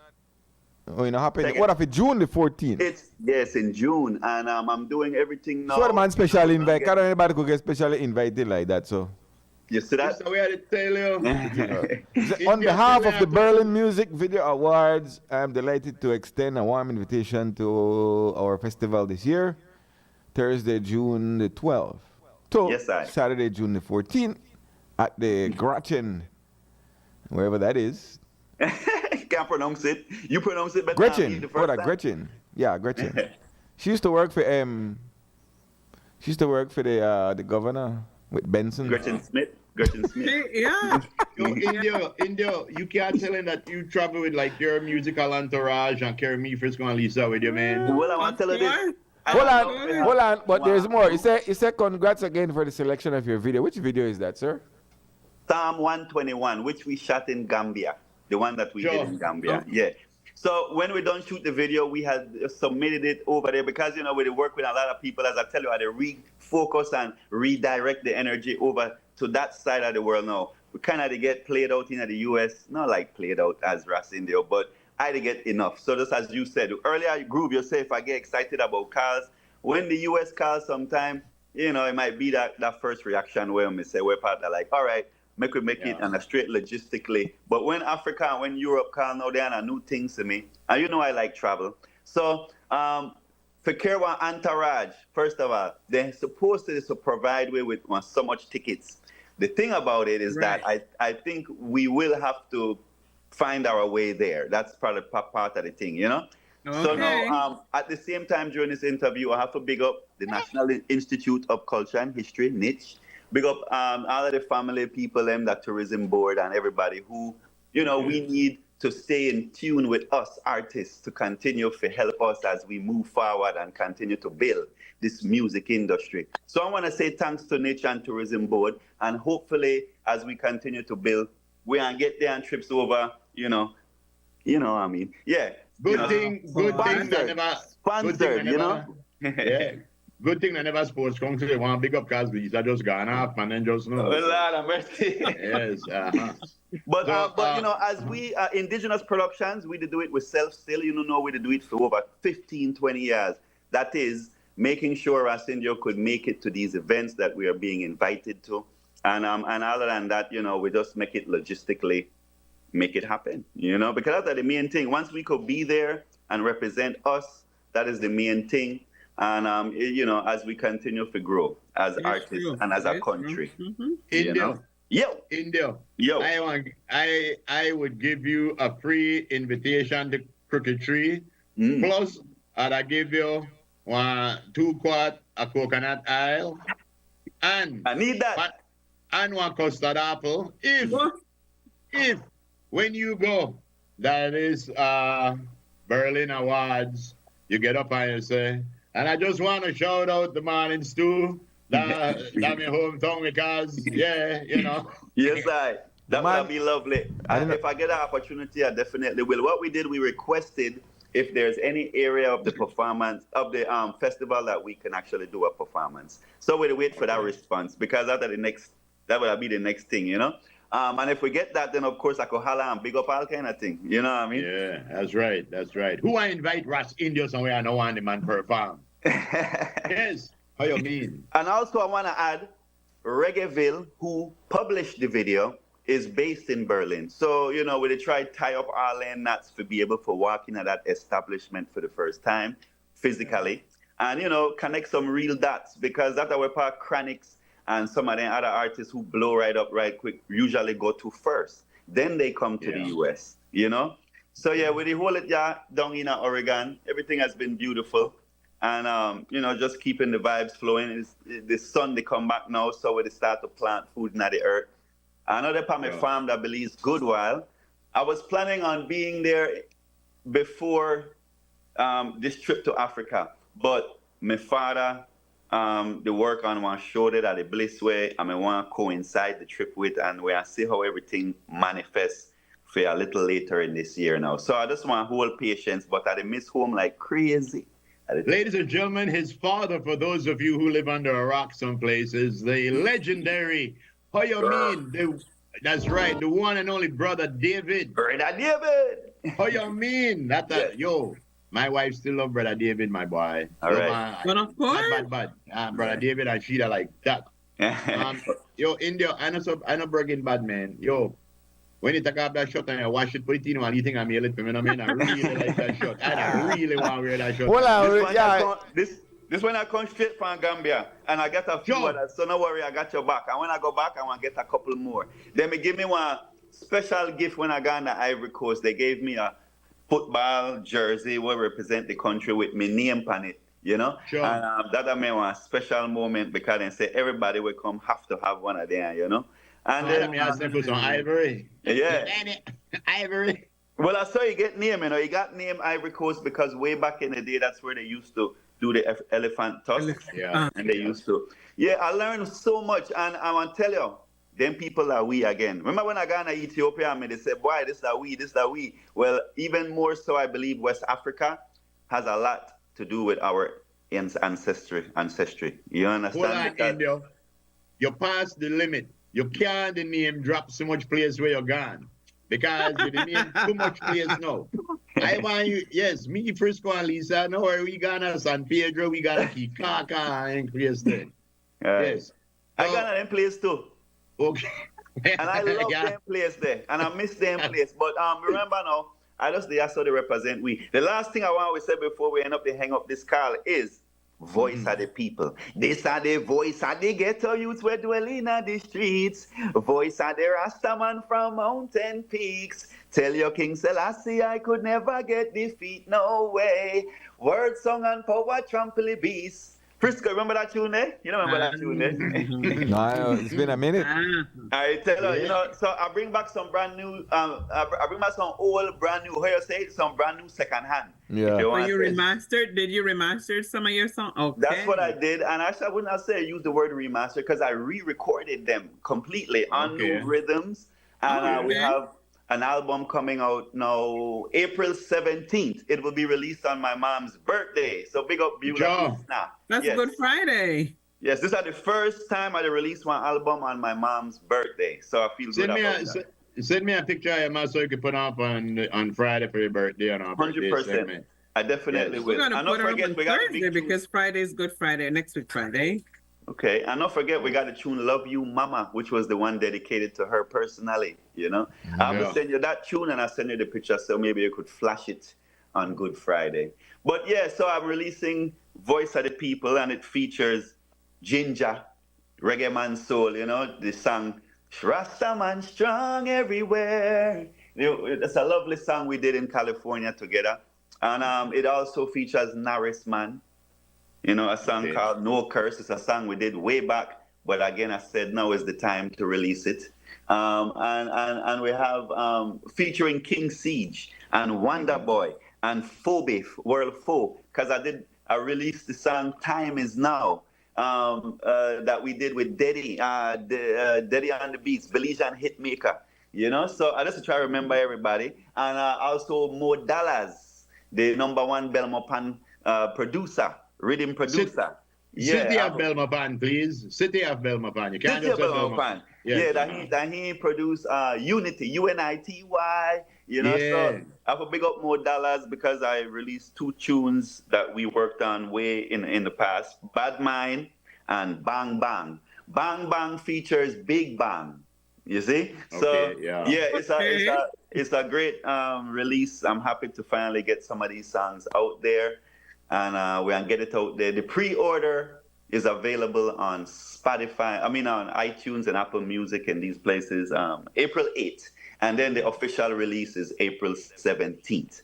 Oh, you know happen. Second. What if it June the 14th? It's in June, and I'm doing everything now. So the man special invite. Can't anybody could get specially invited like that. So. You see that? That's the way I tell you. On behalf of the Berlin Music Video Awards, I'm delighted to extend a warm invitation to our festival this year, Thursday, June the 12th, to Yes, sir. Saturday, June the 14th, at the Gretchen, wherever that is. Can't pronounce it. You pronounce it better. Gretchen. The What first a time. Gretchen. Yeah, Gretchen. She used to work for the governor with Benson. Gretchen Smith. Yeah. Indio, you can't tell him that you travel with like your musical entourage and carry me, Frisco and Lisa with you, man. Well, I want to tell you this. Hold on, but there's more. You say congrats again for the selection of your video. Which video is that, sir? Psalm 121, which we shot in Gambia. The one that we did in Gambia. Yeah. So when we done shoot the video, we had submitted it over there because, we work with a lot of people, as I tell you, I refocus and redirect the energy over to that side of the world now. We kind of get played out in the US, not like played out as Ras India, but I get enough. So just as you said, earlier, Groove, you say if I get excited about cars, when the US calls sometime, it might be that first reaction where we say, we're part of like, all right, make it and straight logistically. But when Africa and when Europe call now, they are new things to me. And I like travel. So for Kerwa Entourage, first of all, they're supposed to provide with so much tickets. The thing about it is that I think we will have to find our way there. That's probably part of the thing, Okay. So now, at the same time during this interview, I have to big up the National Institute of Culture and History, NICH. Big up all of the family people, the tourism board and everybody who, we need to stay in tune with us artists to continue to help us as we move forward and continue to build this music industry. So I want to say thanks to NICH and tourism board, and hopefully as we continue to build, we can get there and trips over, what I mean. Yeah. Good thing that never sponsored, Yeah. Good thing that never sports council they want big up cause these are just gone off and then just know. Well, Lord have mercy. Yes. But as we indigenous productions, we do it with self-still, we do it for over 15, 20 years. That is making sure Rasindio could make it to these events that we are being invited to. And other than that, we just make it logistically make it happen, because that's the main thing. Once we could be there and represent us, that is the main thing. And, as we continue to grow as artists and as a country. India. Yo. I would give you a free invitation to Crooked Tree. Plus, I'd give you 2 quart of coconut oil. And I need that. And 1 custard apple. If when you go, that is Berlin Awards, you get up and you say, and I just want to shout out the Morning Stew, that my hometown, because, Yes, that would be lovely. And if I get an opportunity, I definitely will. What we did, we requested if there's any area of the performance, of the festival that we can actually do a performance. So we'll wait for that response, because that will be the next thing, And if we get that, then of course I could holler and big up all kind of thing. You know what I mean? Yeah, that's right. Who I invite Ras India somewhere and I want the man perform? Yes. How you mean? And also I want to add, Reggaeville, who published the video, is based in Berlin. So, we try to tie up our land nuts to be able to walk into that establishment for the first time, physically, and, connect some real dots, because that's our part Chronics and some of the other artists who blow right up right quick usually go to first. Then they come to the US, So, with the whole down in Oregon, everything has been beautiful. And, just keeping the vibes flowing. The sun, they come back now, so we start to plant food in the earth. Another part of my farm that believes good while. I was planning on being there before this trip to Africa, but my father, the work on one showed it at the Bliss way, and I want to coincide the trip with, and we see how everything manifests for a little later in this year now. So I just want to hold patience, but I miss home like crazy. Ladies and gentlemen, his father, for those of you who live under a rock some places, the legendary, how you mean? That's right, the one and only brother David. Brother David! How you mean? Yo, my wife still love Brother David, my boy. All right. But of course. Bad. Brother David, I treat her like that. Yo, India, I know bragging bad, man. Yo, when you take off that shot and you wash it, put it in, and you think I'm yelling for me, I really like that shot. I really want to wear that shot. Well, this one I come straight from Gambia, and I get a few others, so no worry, I got your back. And when I go back, I want to get a couple more. Then they give me one special gift when I got on the Ivory Coast. They gave me a football jersey will represent the country with my name on it, Sure. And that I made one special moment, because they say everybody will come have to have one of them, And then me ask them for some ivory. Yeah. Ivory. Well, I saw you get name, you got name Ivory Coast because way back in the day, that's where they used to do the elephant tusk. Yeah. And they used to. Yeah, I learned so much, and I want to tell you, them people are we again. Remember when I got to Ethiopia, I mean, they said, boy, this are we, this are we. Well, even more so, I believe West Africa has a lot to do with our ancestry. You understand? Hold on, Indio. You passed the limit. You can't name drop so much place where you're gone. Because you name too much place now. I want you, yes, me, Frisco and Lisa, know where we gonna San Pedro, we gonna keep Kaka and place there. Yes. I got them place too. Okay. And I love them place there. And I miss them place. But remember now, I saw they represent we. The last thing I want to say before we end up to hang up this call is voice of the people. This are the voice of the ghetto youths were dwelling on the streets. Voice of the Rastaman from mountain peaks. Tell your King Selassie I could never get defeat, no way. Word song and power trample the beast. Frisco, remember that tune there? You don't remember that tune there? No, it's been a minute. I tell you, so I bring back some brand new, I bring back some old, brand new, how you say it, some brand new second hand. Yeah. Did you remaster some of your songs? Okay. That's what I did. And actually, I would not say I use the word remaster because I re-recorded them completely on new rhythms. And we have an album coming out now, April 17th. It will be released on my mom's birthday. So big up, Beulah. That's Good Friday. Yes, this is the first time I released one album on my mom's birthday. So I feel good about that. Send me a picture of your mom so you can put up on Friday for your birthday on our 100%. I definitely will. We're going to put it up on Thursday because Friday is Good Friday, next week Friday. Okay, and don't forget we got the tune "Love You Mama," which was the one dedicated to her personally. I'm gonna send you that tune and I'll send you the picture so maybe you could flash it on Good Friday. But yeah, so I'm releasing Voice of the People and it features Ginger, Reggae Man Soul. The song "Rasta Man Strong Everywhere." It's a lovely song we did in California together, and it also features Naris Man. A song called No Curse. It's a song we did way back, but again, I said now is the time to release it. And we have featuring King Siege and Wonder Boy and Phobe, World Foe, because I released the song Time Is Now that we did with Deddy, Deddy on the Beats, Belizean Hitmaker. So I just try to remember everybody. And also Mo Dallas, the #1 Belmopan producer. Rhythm producer. City of Belmopan, please. City of Belmopan. You can't City of Belmopan. That he produced Unity, UNITY. So I have a big up more dollars because I released 2 tunes that we worked on way in the past. Bad Mind and Bang Bang. Bang Bang features Big Bang. You see? It's a great release. I'm happy to finally get some of these songs out there. And we're going to get it out there. The pre-order is available on Spotify, on iTunes and Apple Music and these places, April 8th. And then the official release is April 17th.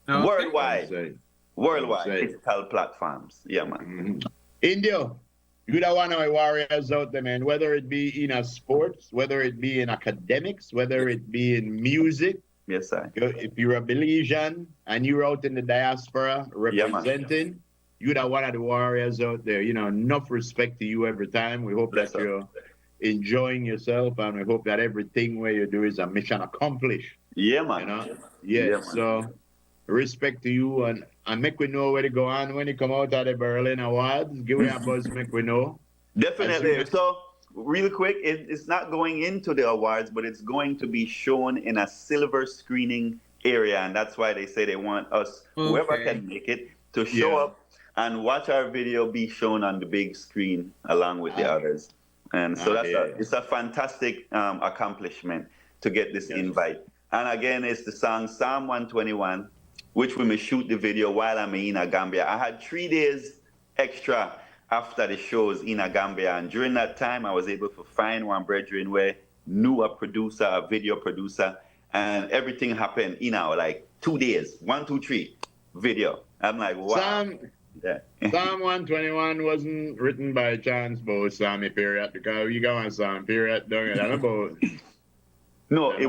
Okay. Worldwide digital platforms. Yeah, man. Mm-hmm. Indio, you don't want our warriors out there, man, whether it be in sports, whether it be in academics, whether it be in music. Yes, sir. If you're a Belizean and you're out in the diaspora representing, you're one of the warriors out there. Enough respect to you every time. We hope that you're enjoying yourself, and we hope that everything where you do is a mission accomplished. Yeah, man. So respect to you, and make we know where to go on when you come out of the Berlin Awards. Give me a buzz, make we know. Definitely. So real quick, it's not going into the awards, but it's going to be shown in a silver screening area, and that's why they say they want us, whoever can make it, to show up and watch our video be shown on the big screen along with the others. And so it's a fantastic accomplishment to get this invite. And again, it's the song Psalm 121, which we may shoot the video while I'm in Gambia. I had 3 days extra after the shows in Gambia, and during that time I was able to find one brethren where knew a video producer, and everything happened in like 2 days, 1, 2, 3 video. I'm like, wow. Psalm 121 wasn't written by chance, but Sammy period, because you go on Psalm period, don't you? No, it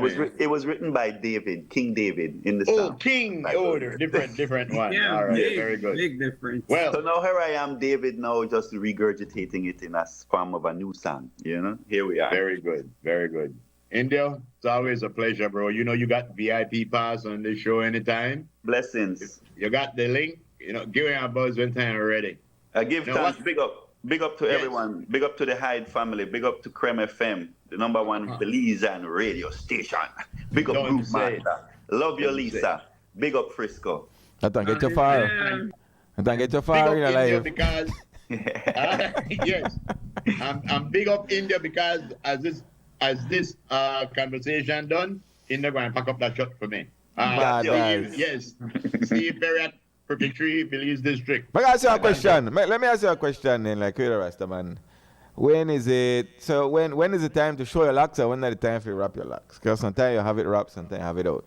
was written by David, King David, in the Oh, Psalm. King. Oh, different one. Yeah, All right, big, very good. big difference. So Well, now here I am, David, now just regurgitating it in a form of a new song. You know, here we are. very good, very good. India, it's always a pleasure, bro. You know you got VIP pass on this show anytime. Blessings. You got the link. You know, give me a buzz when time you're ready. I give You know thanks. what? Big up to Yes. everyone. Big up to the Hyde family. Big up to Creme FM, the number one Belizean radio station. Big up Don't Group say it. Master. Love you, Don't say Lisa. Big up Frisco. I don't get you far. Yeah. I don't get you Big far up in India life. because yes, I'm big up India because as this conversation done, India going to pack up that shot for me. Bad guys. Yes, Steve Perry at 53 Belize District. But I ask you a question. Let me ask you a question then, like you're a Rasta man. When is it? So when is the time to show your locks, or when is the time for you wrap your locks? Because sometimes you have it wrapped, sometimes you have it out.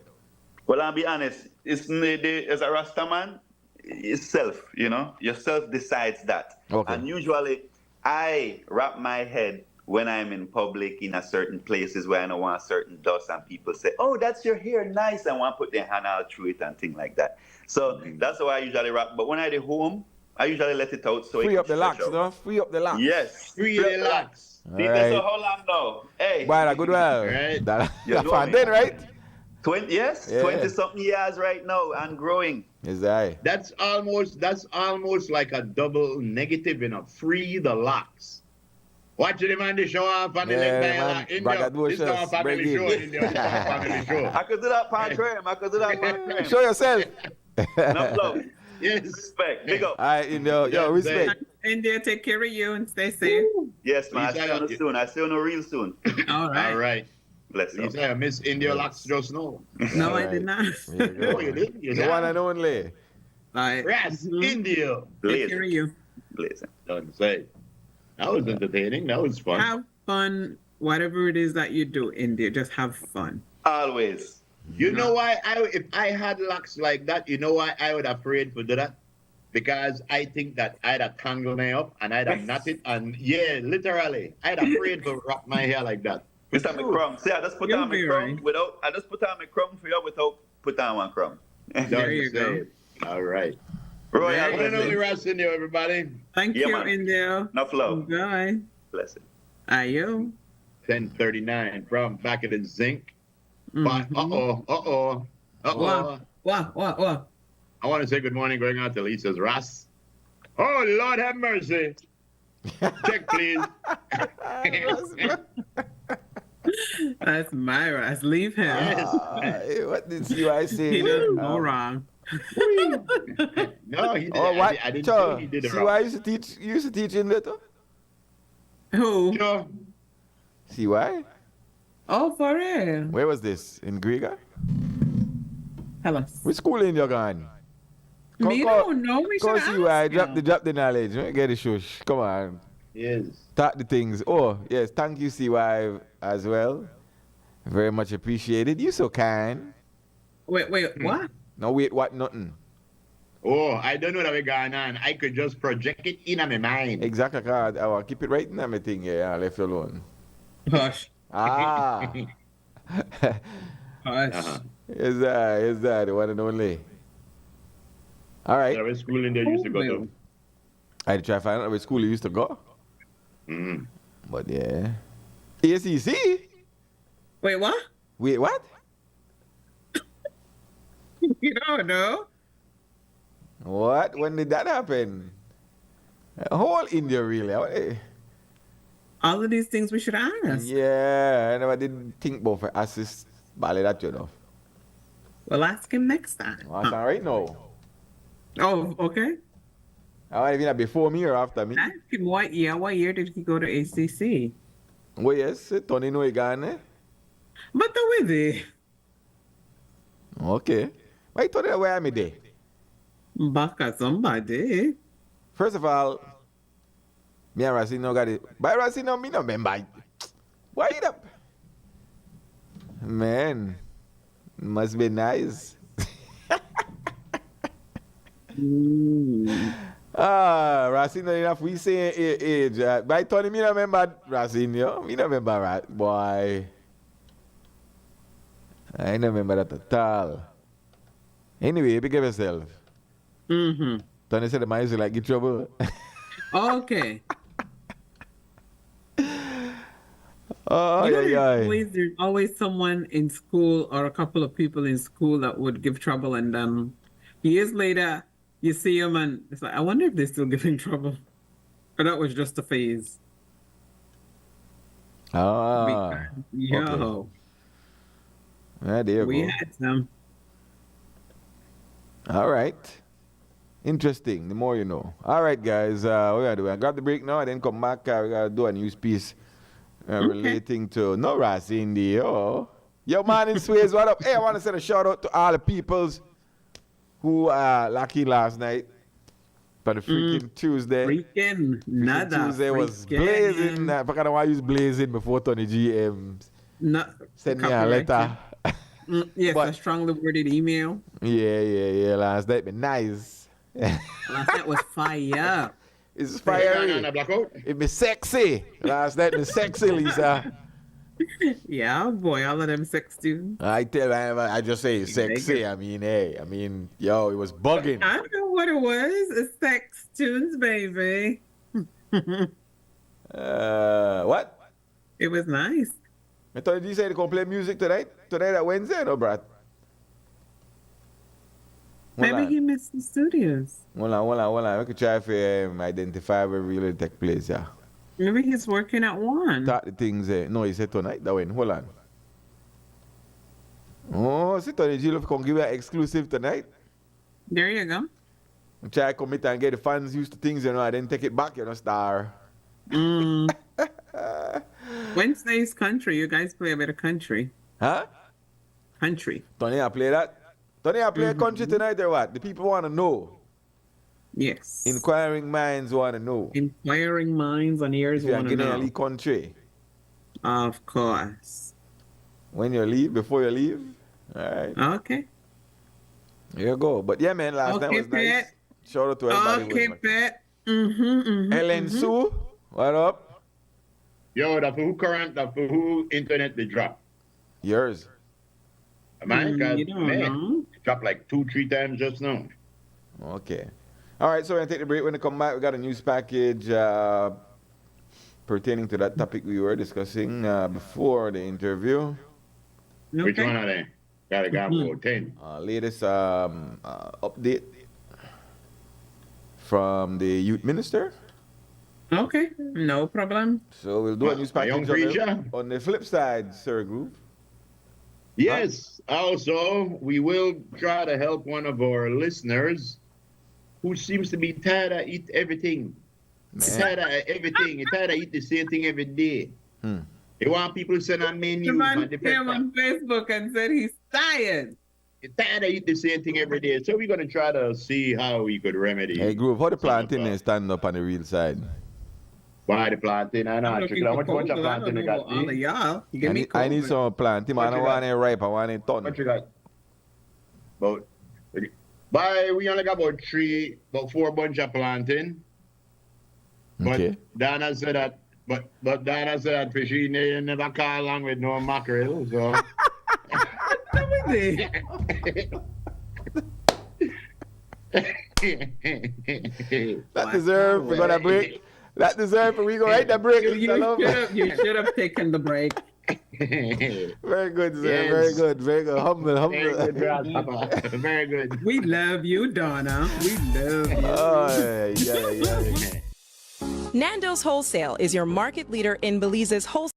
Well, I'll be honest. As a Rasta man, it's self. You know, yourself decides that. Okay. And usually, I wrap my head when I'm in public in a certain places where I don't want certain dust, and people say, "Oh, that's your hair, nice," and want to put their hand out through it and things like that. So that's how I usually wrap. But when I do home, I usually let it out so Free it up the can locks, stretch out. no? Free up the locks. Yes. Free the locks. People Alright. so how long now? Hey. Well, a good well. Right. That You know fun me. then, right? 20 yes, Yeah. 20 something years right now and growing. Is that? That's almost like a double negative, you know. Free the locks. Watch the man the show off on the Yeah, leg man. dial. India, this is our Braggadocious. family Bring show. it. India, this is our family show. I could do that pan cream. I could do that pan cream. Show yourself. Enough love. Yes. Respect. Big up. All right, yo, Yeah, respect. India, take care of you and stay safe. Yes, man. I Lisa, see you yeah. soon. I see you real soon. All right. All right. Bless you. Lisa, I miss India locks just now. No, All I right. did not. There you go. Oh, you did? You The did? one and only. Like, Ras, India. take care of Blazing. you. Blazing. Don't say. That was entertaining. That was fun. Have fun, whatever it is that you do, India. Just have fun. Always. You know why if I had locks like that, you know why I would afraid to do that? Because I think that I'd have tangled me up and I'd have knot it, and yeah, literally, I'd afraid to wrap my hair like that. Mr. McCrum. See, I just put You'll on my be crumb right. without. I just put on my crumb for you without put on one crumb. There you Don't say go. it. All right. Royal There One and you only blessing. Ras India, everybody. Thank Yeah, you, man. India. Enough love. Bye. Blessing. Ayo. 10:39 from back at the zinc. But What? What? I want to say good morning going out to Lisa's Ras. Oh, Lord have mercy. Check, please. That's Myra's. Leave him. What did CY say? He doesn't go wrong. No, he didn't. Oh, what? I didn't Cho, say he did it CY wrong. used to teach in there too? Who? Cho, CY? Oh, for real. Where was this? In Griega? Tell us. Which school in you gone? Me don't know. We should Come ask CY, him. drop the knowledge. Get the shush. Come on. yes. Talk the things. Oh, yes. Thank you, CY, as well. Very much appreciated. You so kind. Wait, what? No, wait, what? Nothing. Oh, I don't know what going on. I could just project it in my mind. Exactly, cause I will keep it right in my thing here. I left you alone. Hush. Ah. Hush. Is that the one and only? All right. Which school in there used to go to? I had to try to find out which school you used to go. Mm. But yeah. ACC? Wait, what? Wait, what? You don't know? What? When did that happen? Whole India, really? All of these things we should ask. Yeah, I never did think about for assist ballet that, you know. We'll ask him next time. That's all right now. Oh, okay. I want to be before me or after me. Ask him what year did he go to ACC? Well, yes, Tony no gone, eh? But the with it. Okay. Why Tony where am I there? Back at somebody. First of all, me and Racino got it. By Racino, me no remember. Why it up? Man, must be nice. Racino enough we say age. By Tony, me no remember Racino. Me no remember boy. I don't remember that at all. Anyway, big up yourself. Mm-hmm. Tony said the man used to like get trouble. Okay. Oh, You know, yeah, yeah. there's always someone in school or a couple of people in school that would give trouble, and years later you see them and it's like, I wonder if they're still giving trouble. Or that was just a phase. Ah, Because, okay. yo, Ah, there you we go. had some. All right. Interesting. The more you know. All right, guys. What we gotta do? I grab the break now and then come back. We gotta do a news piece relating to no Cindy. Oh, yo, man in Sways, what up? Hey, I want to send a shout out to all the peoples who lucky last night for the freaking Tuesday. Freaking nada. Tuesday was blazing. I forgot why I use blazing before Tony GM send me a letter. Yes, But- a strongly worded email. Yeah. Last night been nice. Last night was fire. It's Hey, fiery. no, blackout. It be sexy. Last night be sexy, Lisa. Yeah, boy, all of them sex students. I tell you, I just say it's sexy. I mean, hey, yo, it was bugging. I know what it was. It's sex tunes, baby. What? It was nice. I thought you said you gonna play music tonight? Tonight at Wednesday, no, Brad? Maybe he missed the studios. Hold on. We could try to identify where really take place, yeah. Maybe he's working at 1. Start the things there. No, he said tonight. That went. Hold on. Oh, see, Tony G, can give you an exclusive tonight. There you go. Try to commit and get the fans used to things, you know, and then take it back, you know, star. Wednesday's country. You guys play a bit of country. Huh? Country. Tony, I play that? Tony, I play country tonight or what? The people want to know. Yes. Inquiring minds want to know. Inquiring minds and ears If you're want to know. Guinea country. Of course. When you leave, before you leave. All right. Okay. Here you go. But yeah, man, last night was nice. Pat. Shout out to everybody. Okay, Pat. Ellen Sue, what up? Yo, who internet they drop? Yours. Man, You don't know. dropped like 2-3 times just now. Okay. All right, so we're going to take the break. When we come back, we got a news package pertaining to that topic we were discussing before the interview. Which one are they? Gotta go for 10. Latest update from the youth minister. Okay, no problem. So we'll do a news A young package preacher? on the flip side, Sir Groove. Yes. Also, we will try to help one of our listeners who seems to be tired of eat everything. Tired of everything. He's tired of eat the same thing every day. He want people to send on The menus man and came different. on Facebook and said he's tired. He's tired of eat the same thing every day. So we're gonna try to see how we could remedy. Hey, Groove, how the some of planting that. is stand up on the real side? Why the planting? I know. I'm Check looking it out. for How much cocoa. I planting don't you know got? all of y'all. Give I me need, I need cocoa. some planting. I What don't you want got? it ripe. I want it done. What you got? We only got about 4 bunch of planting. But Okay. Dana said that. But Dana said that fishy never call along with no mackerel. So. That deserve. We're gonna break. That deserve. We go right the break. You should have taken the break. Very good, sir. Yes. Very good. Very good. Humble. Very good, Grasshopper. Very good. We love you, Donna. We love you. Oh, yeah. Nando's Wholesale is your market leader in Belize's wholesale.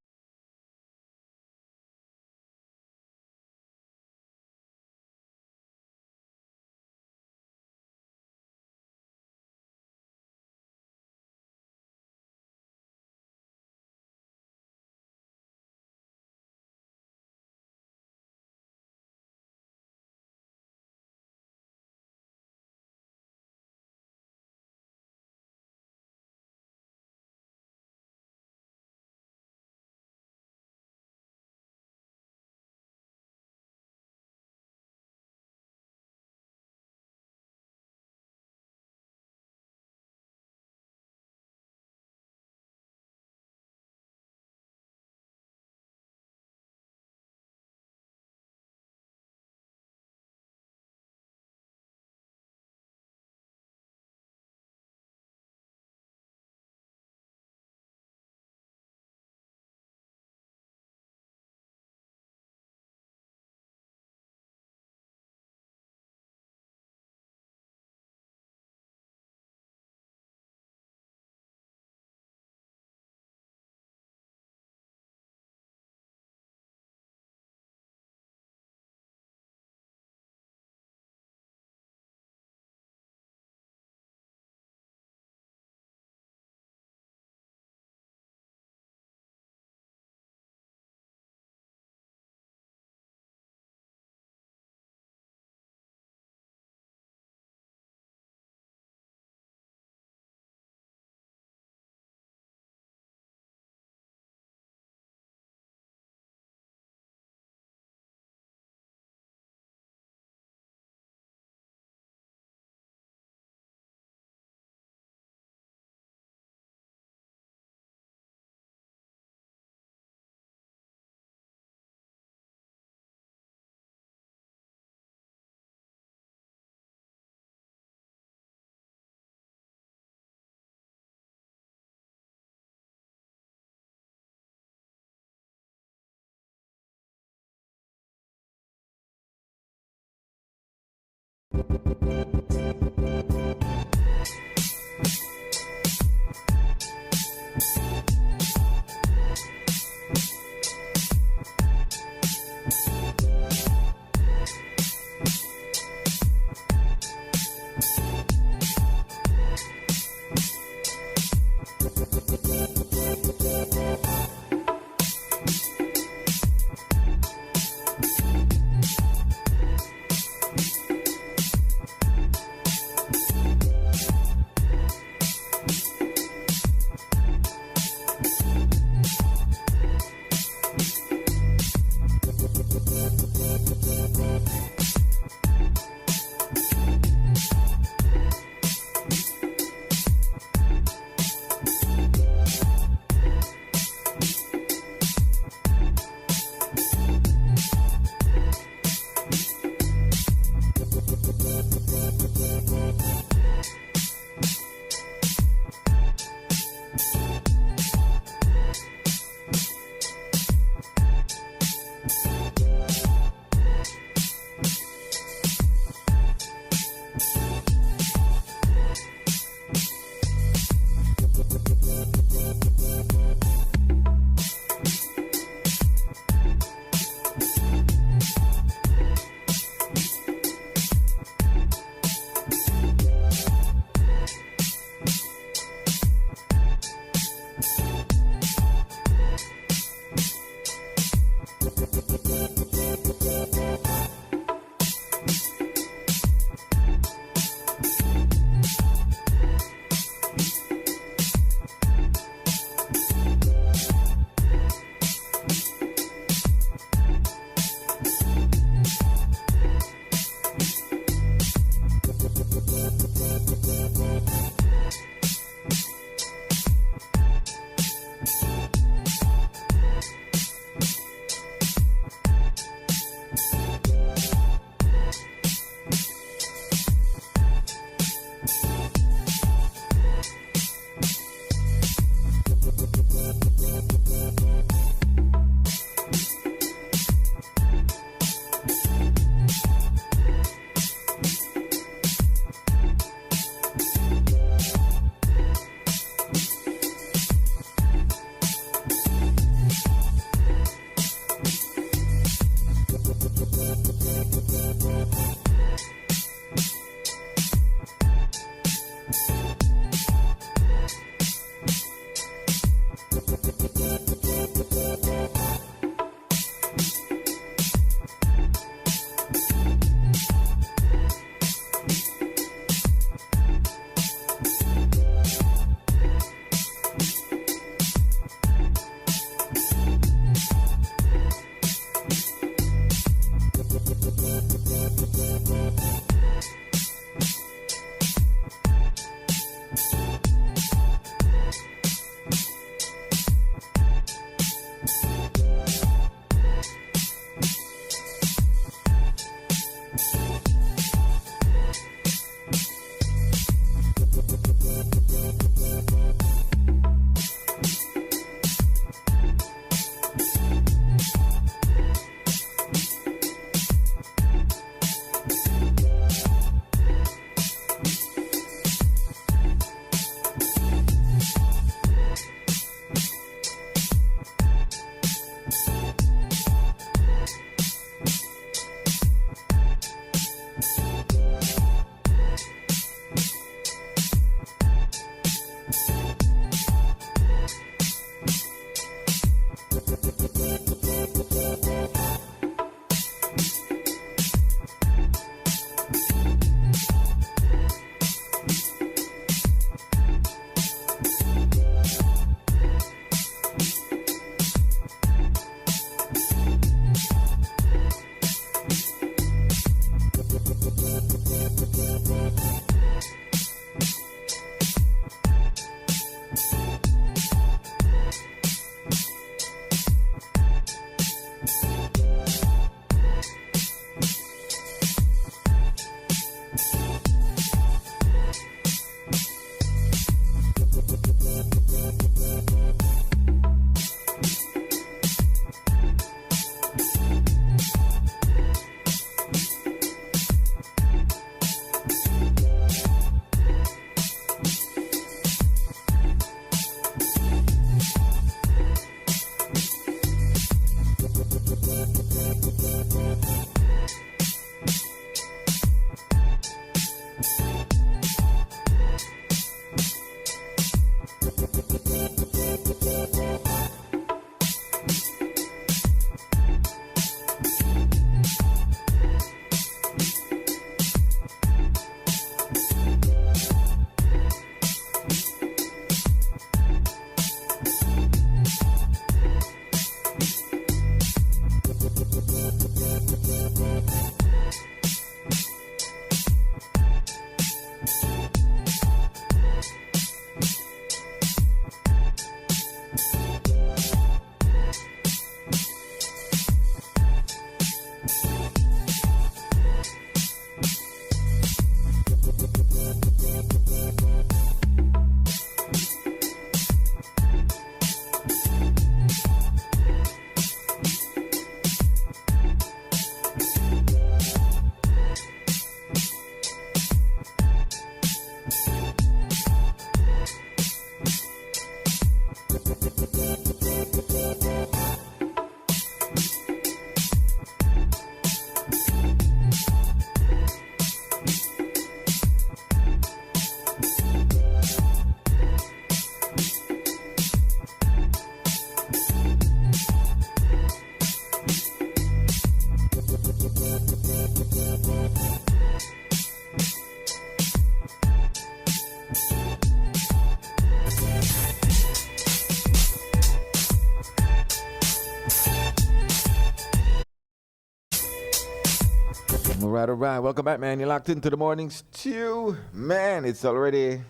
All right. Welcome back, man. You're locked into the morning stew. Man, it's already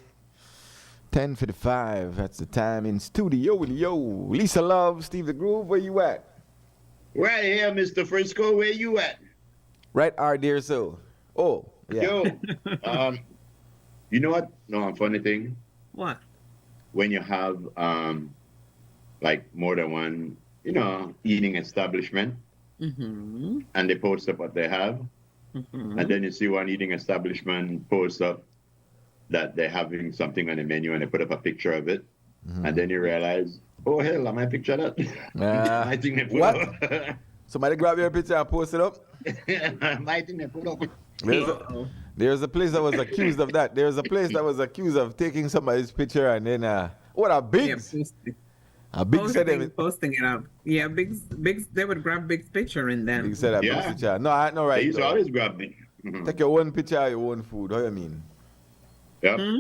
10:55. That's the time in studio. Yo, Lisa Love, Steve the Groove, where you at? Right here, Mr. Frisco. Where you at? Right, our dear soul. Oh, yeah. Yo, you know what? No, funny thing. What? When you have like more than one, eating establishment, Mm-hmm. and they post up what they have, Mm-hmm. and then you see one eating establishment post up that they're having something on the menu, and they put up a picture of it, and then you realize, oh hell, am I picture that? I think they put what? up. Somebody grab your picture and post it up? I think they put up. There's a place that was accused of that. There's a place that was accused of taking somebody's picture and then what a big Posting it up. Yeah, Big's they would grab Big's picture and then Big said a Yeah. picture. No, I know right. They used to though. always grab me. Take your own picture of your own food. How you mean? Yeah. Hmm?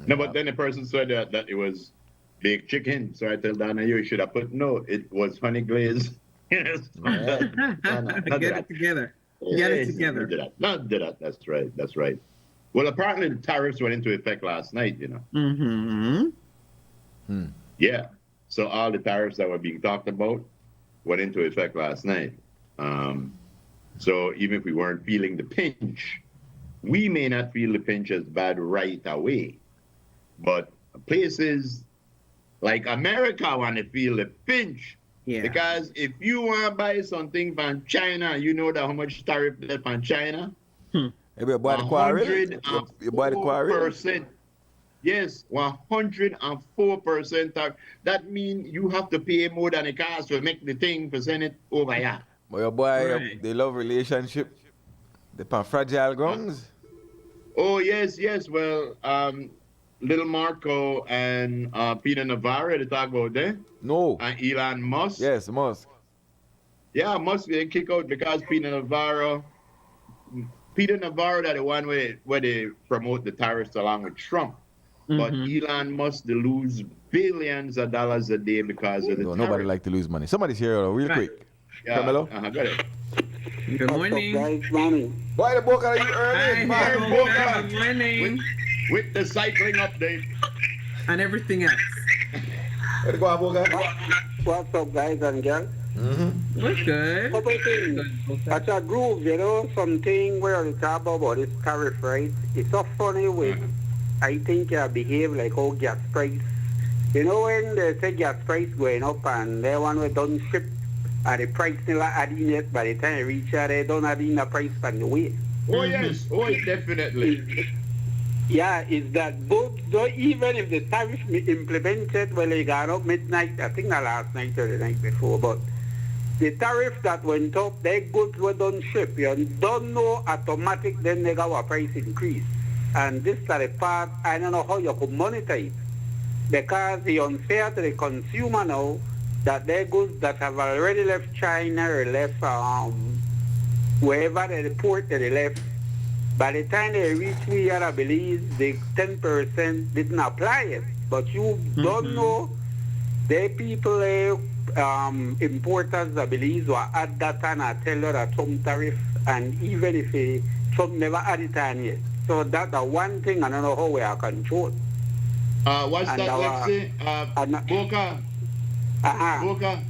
No, but then the person said that it was baked chicken. So I tell Donna, you should have put, no, it was honey glazed. Yes. Get it together. Get it together. Not do that. That's right. That's right. Well, apparently the tariffs went into effect last night, Mm-hmm. Yeah. So all the tariffs that were being talked about went into effect last night. So even if we weren't feeling the pinch, we may not feel the pinch as bad right away. But places like America want to feel the pinch. Yeah. Because if you want to buy something from China, you know that how much tariff left from China? Hey, you buy the quarry? You buy the quarry? 104%. Yes, 104% tariff. That means you have to pay more than it costs to make the thing for send it over here. But your boy, Right. they love relationship. They on fragile grounds. Oh, yes. Well, Little Marco and Peter Navarro, they talk about that. No. And Elon Musk. Yes, Musk. Yeah, Musk they kick out because Peter Navarro, that the one where they promote the tariffs along with Trump. But Elon Musk, they lose billions of dollars a day because of the No, tariff. nobody like to lose money. Somebody's here real quick. Yeah, Carmelo? got it. Good morning. Boy, the book are you early? Hi, man? Boca. Good morning. With the cycling update. And everything else. Where to go, Boca? What's up, guys and girls? We're good. Couple things. Good, Boca. That's a groove, something where you talk about this tariff, right? It's so funny when I think you behave like how gas price. You know when they say gas price going up and they one way done ship and the price never adding yet, by the time you reach there, they don't add in the price from the way. Oh, yes. Oh, definitely. Yeah, is that both, so even if the tariff be implemented, well, they got up midnight, I think not last night or the night before, but the tariff that went up, their goods were done ship. You don't know automatic, then they got a price increase. And this is the part, I don't know how you could monitor it. Because it's unfair to the consumer now that their goods that have already left China or left wherever they report that they left, by the time they reach we here, I believe the 10% didn't apply it. But you don't know the people, importers, I believe, will add that and I tell you that some tariff, and even if some never add it on yet. So that's the one thing I don't know how we are controlled. What's And that, Lexi? Boca, Boca,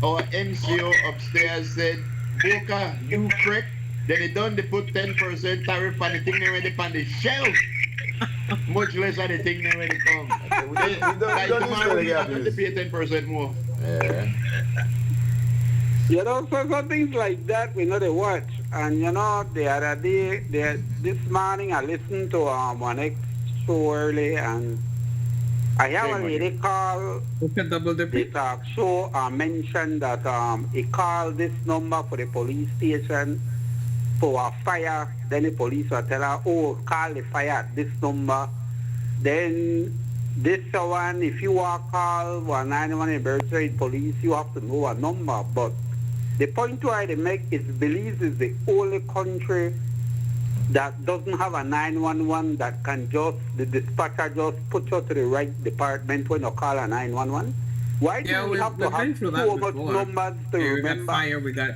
our MCO upstairs said, Boca, you correct. Then they done, they put 10% tariff on the thing they already on the shelf. Much less on the thing they already come. Like tomorrow, you have to pay 10% more. Yeah. You know, so some things like that we know they watch. And you know, the other day, this morning I listened to one X show early, and I have a lady call the talk show mentioned that he called this number for the police station for a fire. Then the police will tell her, oh, call the fire at this number. Then this one, if you are called 191 emergency police, you have to know a number. But the point why they make is Belize is the only country that doesn't have a 911 that can just, the dispatcher just put you to the right department when you call a 911. Why do we have to have so much numbers to remember? We got fire, we got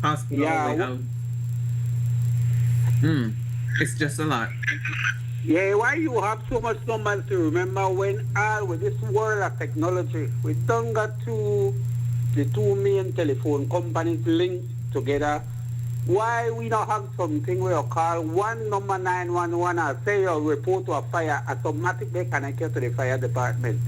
hospital, we have... It's just a lot. Yeah, why you have so much numbers to remember when all with this world of technology, we don't got the two main telephone companies linked together. Why we not have something where you call one number 911 and say you report to a fire, automatically connect you to the fire department.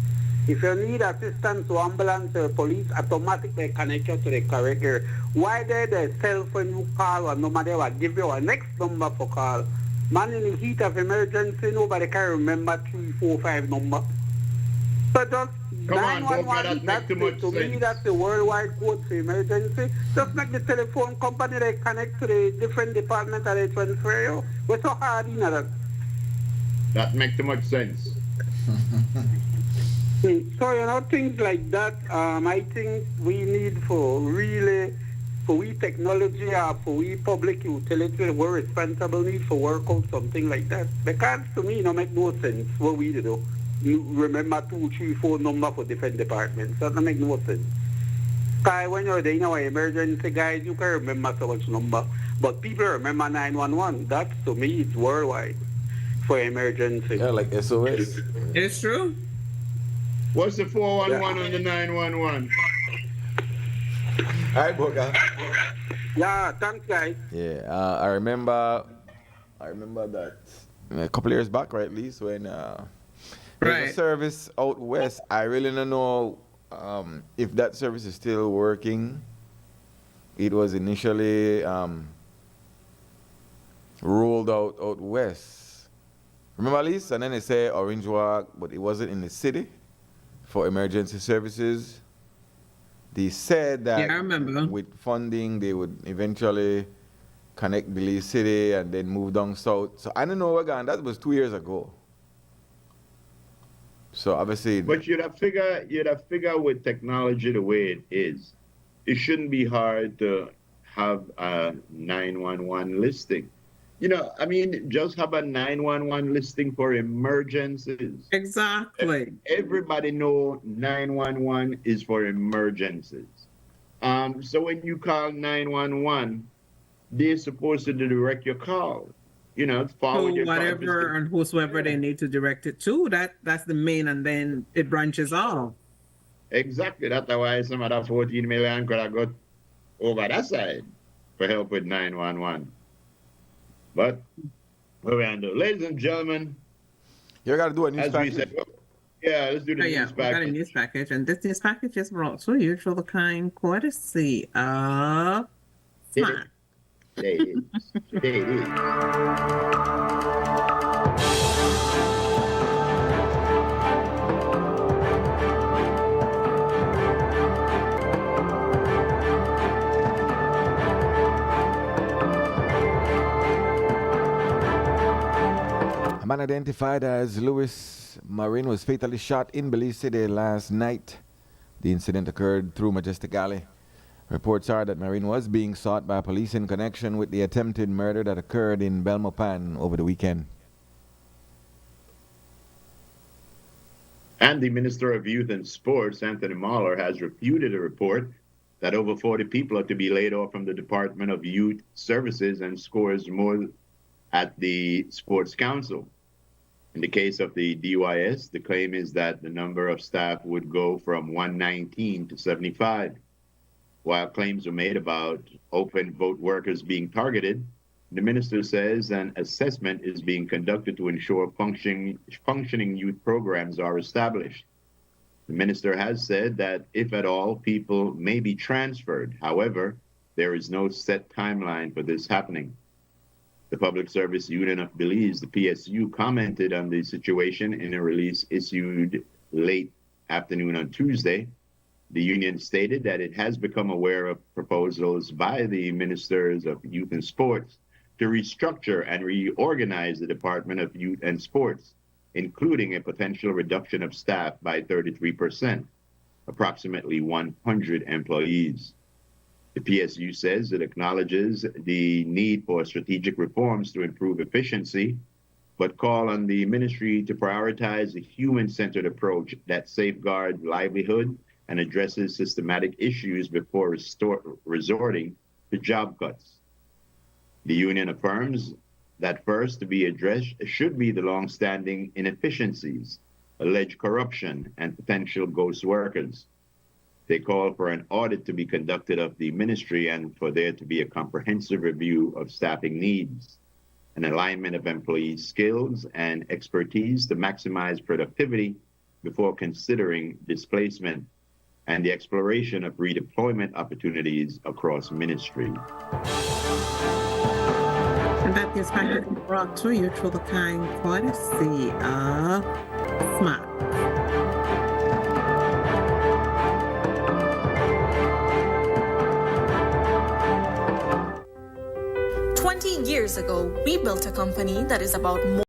If you need assistance to ambulance or police, automatically connect you to the correct area. Why the cell phone you call or number they will give you a next number for call? Man, in the heat of emergency, nobody can remember 3, 4, 5 number. So just 911, that's to me, that's the worldwide code for emergency. Just make the telephone company, they connect to the different departments and they transfer you. We're so hard in that. That makes too much sense. So, you know, things like that, I think we need for really, for we technology or for we public utility, we're responsible need for work out something like that. Because to me, it make no sense what we do. You remember 2, 3, 4 number for different departments. That don't make no sense. Because when you're doing our emergency guys, you can remember so much number. But people remember 911. That to me is worldwide for emergency. Yeah, like SOS. It's true. What's the 411 on the 911? All right, Boca. Yeah, thanks, guys. Yeah, I remember that a couple of years back, right, Lise, when there's a service out west. I really don't know if that service is still working. It was initially rolled out west. Remember, Lise? And then they say Orange Walk, but it wasn't in the city for emergency services. They said that with funding, they would eventually connect Belize City and then move down south. So I don't know again. That was 2 years ago. So obviously, but you'd have figure with technology the way it is, it shouldn't be hard to have a 911 listing. You know, I mean, just have a 911 listing for emergencies. Exactly. Everybody know 911 is for emergencies. So when you call 911, they're supposed to direct your call. You know, forward your whatever and whosoever they need to direct it to. That's the main, and then it branches off. Exactly. That's why some of that 14 million could have got over that side for help with 911. But what we're going to do, ladies and gentlemen, you got to do a news package. Let's do the news package. We got a news package, and this news package is brought to you for the kind courtesy of Smart. There it is. There it is. man identified as Louis Marin was fatally shot in Belize City last night. The incident occurred through Majestic Alley. Reports are that Marin was being sought by police in connection with the attempted murder that occurred in Belmopan over the weekend. And the Minister of Youth and Sports, Anthony Mahler, has refuted a report that over 40 people are to be laid off from the Department of Youth Services and scores more at the Sports Council. In the case of the DYS, the claim is that the number of staff would go from 119 to 75. While claims were made about open vote workers being targeted, the minister says an assessment is being conducted to ensure functioning youth programs are established. The minister has said that if at all, people may be transferred. However, there is no set timeline for this happening. The Public Service Union of Belize, the PSU, commented on the situation in a release issued late afternoon on Tuesday. The union stated that it has become aware of proposals by the Ministers of Youth and Sports to restructure and reorganize the Department of Youth and Sports, including a potential reduction of staff by 33%, approximately 100 employees. The PSU says it acknowledges the need for strategic reforms to improve efficiency, but call on the ministry to prioritize a human-centered approach that safeguards livelihood and addresses systematic issues before resorting to job cuts. The union affirms that first to be addressed should be the long-standing inefficiencies, alleged corruption, and potential ghost workers. They call for an audit to be conducted of the ministry and for there to be a comprehensive review of staffing needs, an alignment of employee skills and expertise to maximize productivity before considering displacement, and the exploration of redeployment opportunities across ministry. And that is finally brought to you through the kind courtesy of SMART. Years ago, we built a company that is about more.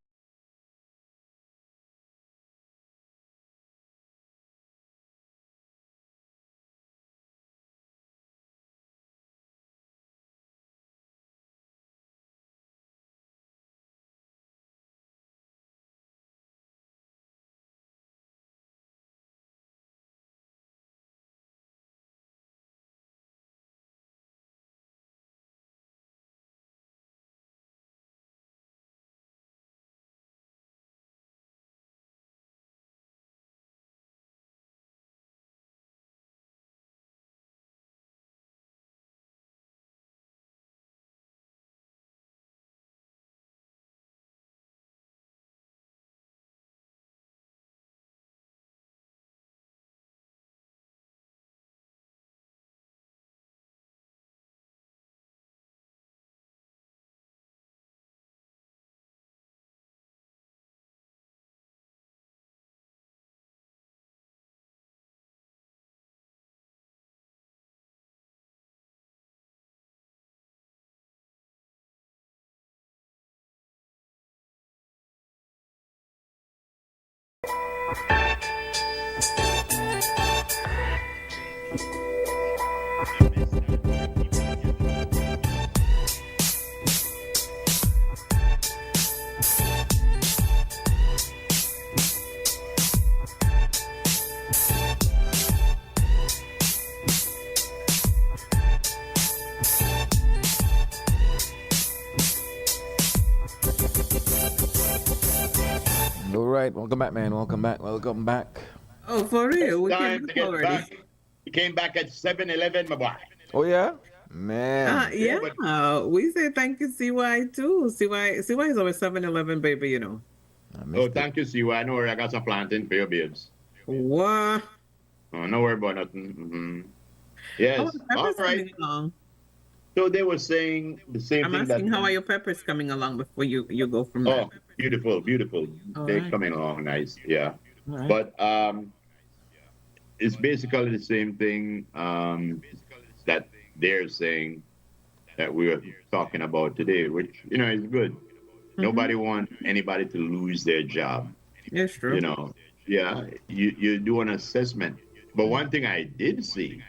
All right, welcome back, man. Welcome back. Welcome back. Oh, for real? We Time came to get already. back. He came back at 7-Eleven, my boy. Oh yeah, man. Yeah, Yeah, we say thank you, CY too. CY is our 7-Eleven baby, you know. I missed Oh, it. thank you, Siwa. I know I got some planting for your babes. What? Oh, no worry about nothing. Oh, Yes. the All peppers right. coming along. So they were saying the same I'm thing asking that. how are your peppers coming along before you go from there. Oh, beautiful, beautiful. All They're right. coming along nice. Yeah. All right. But it's basically the same thing that they're saying that we were talking about today, which is good. Nobody want anybody to lose their job. Yes, true. You know, yeah, you do an assessment. But one thing I did see,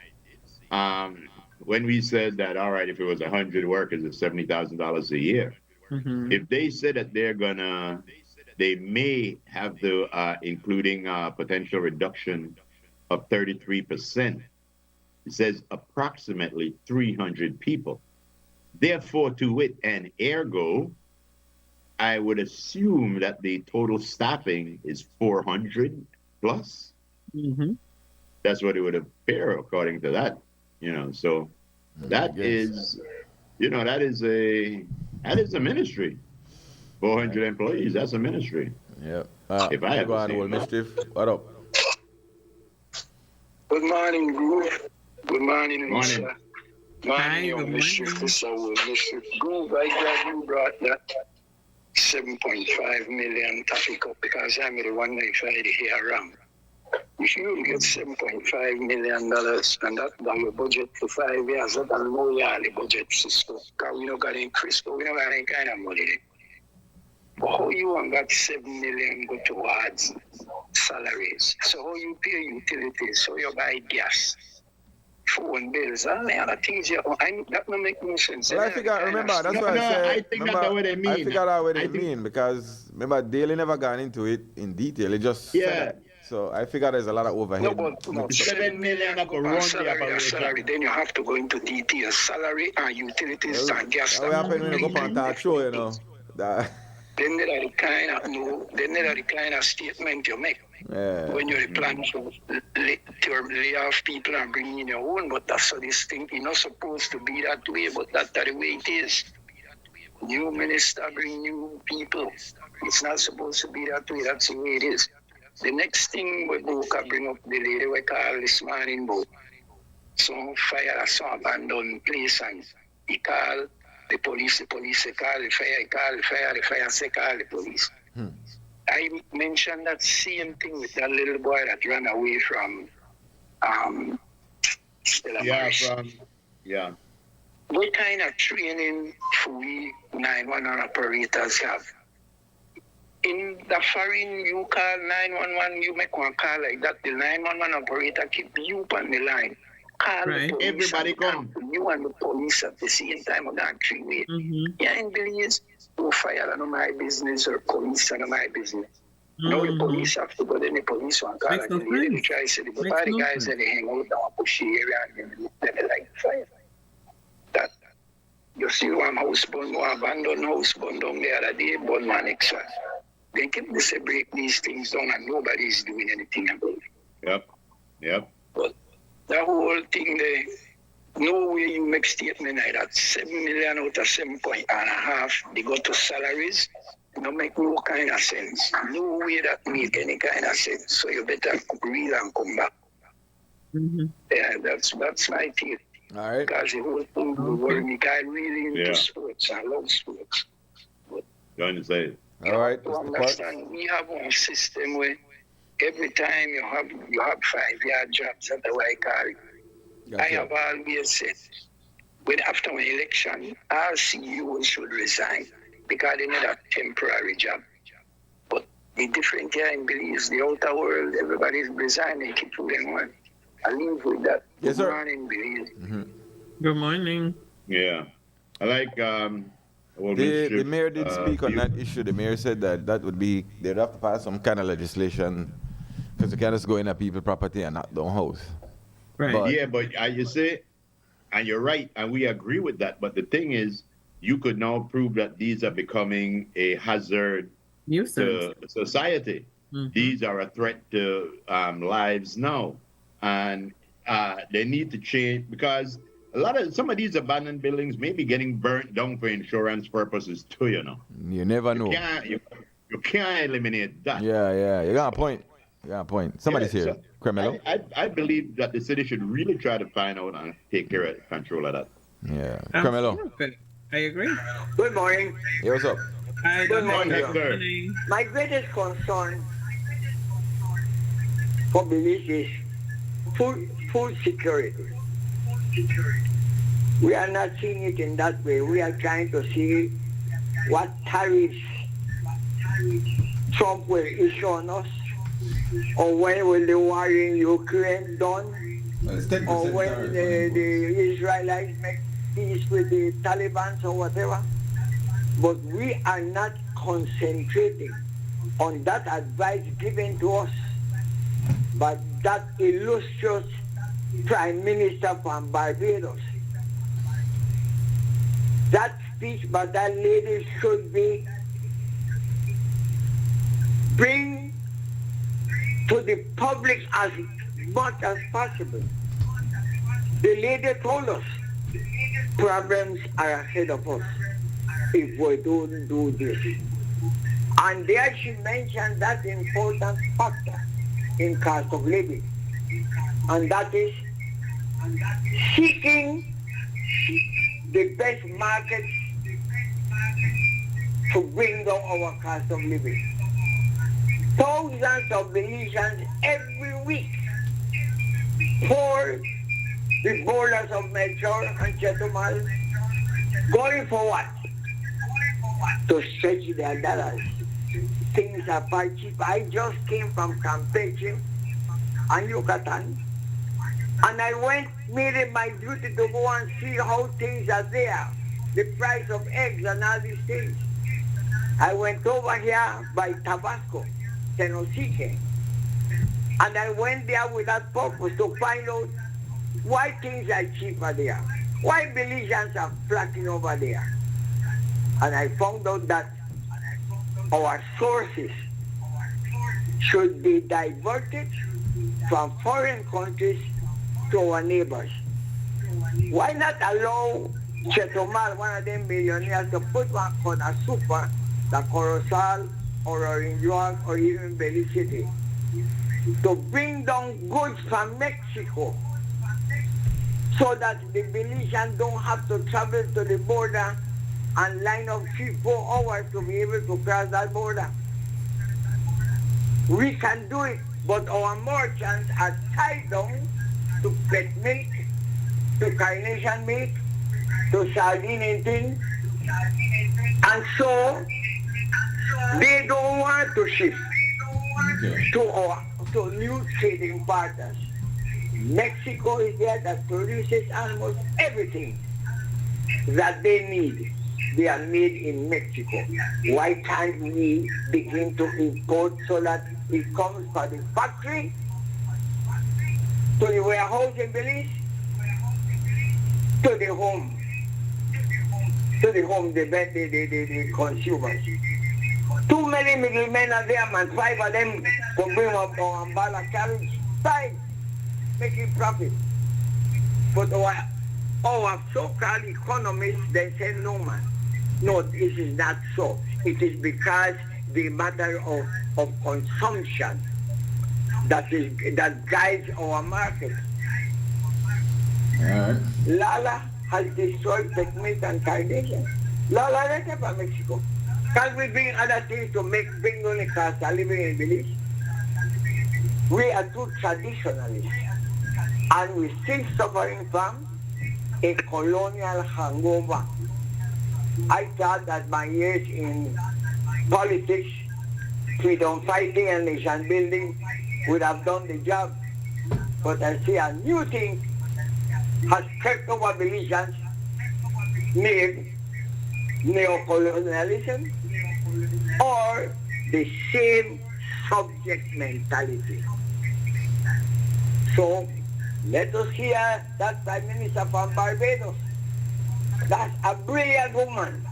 when we said that, all right, if it was 100 workers, it's $70,000 a year. If they said that they may have to, including potential reduction of 33%, it says approximately 300 people. Therefore, to it, and ergo, I would assume that the total staffing is 400 plus. That's what it would appear according to that, you know. So that is, you know, that is a ministry. 400 employees, that's a ministry. Yeah. If I go on, Old Mischief. What up? Good morning, Groove. Good morning, Morning. Lisa. Morning, young Mischief. This is our Mischief. Groove, I glad you brought that 7.5 million topic up because I'm the one that tried to hear around. If you get $7.5 million and that your budget for 5 years, that's a low yearly budget, Frisco. Because we don't got any Frisco, we don't got any kind of money there. But how you want that 7 million go towards salaries? So how you pay utilities? So you buy gas, phone bills, all the other things that don't make no sense. Well, I figure, remember, that's what I said. I think remember, that's what they mean. I figured out what they mean because, remember, Daly never gone into it in detail. It just said that. So I figured there's a lot of overhead. No, 7 million go run salary, then you have to go into details. Salary and utilities and gas. What happened when you go on talk show, you know? Then there are the kind of statement you make. Yeah. When you plan to lay off people and bring in your own, but that's how this thing is not supposed to be that way, but that's the way it is. New minister bring new people. It's not supposed to be that way, that's the way it is. The next thing we can bring up the lady we call this morning about some fire, some abandoned place, and he call the police call the fire, the fire say call the police. I mentioned that same thing with that little boy that ran away from Stella Maris. What kind of training we 911 operators have? In the foreign, you call 911, you make one call like that. The 911 operator keep you on the line. Call the police. Everybody come. You and the police at the same time of that three-way. Yeah, in Belize, no fire on my business or police on my business. No, the police have to go, then the police one call and they try to say, but all the guys that they hang out down a pushy area and then they like fire. That, you see one house burn, one abandoned house burn down the other day, burn one next one. They keep to break these things down and nobody's doing anything about it. Yep. But the whole thing, no way you make statement like that. 7 million out of 7.5, they go to salaries. Don't make no kind of sense. No way that make any kind of sense. So you better read and come back. Yeah, that's my theory. All right. Because the whole thing will worry me. I really into sports. I love sports. Going to say it. All right. To understand, we have one system where every time you have 5-year jobs, that's the way I call it. Gotcha. I have always said, when after an election, our CEOs should resign because they need a temporary job. But the different here in Belize, the outer world, everybody's resigning, keep doing one. I live with that. Yes, sir. Good morning, Belize. Good morning. Yeah. I like the mayor did speak on that issue. The mayor said that would be, they'd have to pass some kind of legislation because you can't just go in a people's property and knock down house. Right. But you say, and you're right, and we agree with that. But the thing is, you could now prove that these are becoming a hazard to society. These are a threat to lives now. And they need to change because some of these abandoned buildings may be getting burnt down for insurance purposes too, you know. You never know. You can't eliminate that. Yeah. You got a point. Somebody's here. Cremelo. I believe that the city should really try to find out and take care of control of that. Yeah. Cremelo. I agree. Good morning. Hey, what's up? Hi, Good morning, sir. My greatest concern for Belize is food security. We are not seeing it in that way. We are trying to see what tariffs Trump will issue on us? Or when will the war in Ukraine done? Or when the Israelites make peace with the Taliban or whatever? But we are not concentrating on that advice given to us by that illustrious Prime Minister from Barbados. That speech by that lady should be bring to the public as much as possible. The lady told us problems are ahead of us if we don't do this. And there she mentioned that important factor in cost of living. And that is seeking the best market to bring down our cost of living. Thousands of Belizeans every week pour the borders of Melchor and Chetumal, going for what? To stretch their dollars. Things are quite cheap. I just came from Campeche and Yucatan, and I went, made it my duty to go and see how things are there, the price of eggs and all these things. I went over here by Tabasco, Tenosique, and I went there with that purpose to find out why things are cheaper there, why Belizeans are flocking over there. And I found out that our sources should be diverted from foreign countries to our neighbors. Why not allow Chetumal, one of them millionaires, to put one on a super, the Corozal or Orange Walk or even Belize City, to bring down goods from Mexico so that the Belizeans don't have to travel to the border and line up 3-4 hours to be able to cross that border. We can do it, but our merchants are tied down to pet milk, to carnation milk, to sardine and things. And so they don't want to shift to new trading partners. Mexico is there that produces almost everything that they need. They are made in Mexico. Why can't we begin to import so that it comes from the factory to the warehouse in Belize, to the home, the consumers. Too many middlemen are there, man. 5 of them will bring up our umbrella carriage. 5 making profit. But our so-called economists, they say, no, man. No, this is not so. It is because the matter of consumption that guides our market. Lala has destroyed pigment and carnation. Lala, that's from Mexico. Can we bring other things to bring only cost of living in Belize? We are too traditionalists, and we're still suffering from a colonial hangover. I thought that my years in politics, freedom fighting and nation building would have done the job. But I see a new thing has crept over Belizeans, named neocolonialism or the same subject mentality. So let us hear that Prime Minister from Barbados. That's a brilliant woman.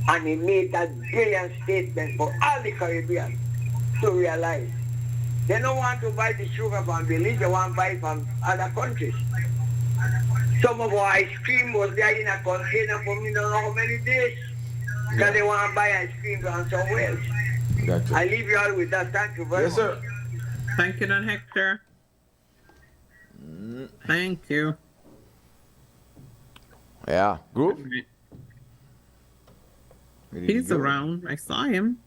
And he made that brilliant statement for all the Caribbean to realize they don't want to buy the sugar from Belize, they want to buy it from other countries. Some of our ice cream was there in a container for me, don't know how many days, because they want to buy ice cream from somewhere else. Gotcha. I leave you all with that. Thank you very much. Yes, sir. Thank you, Don Hector. Thank you. Yeah, Groove? He's around. I saw him.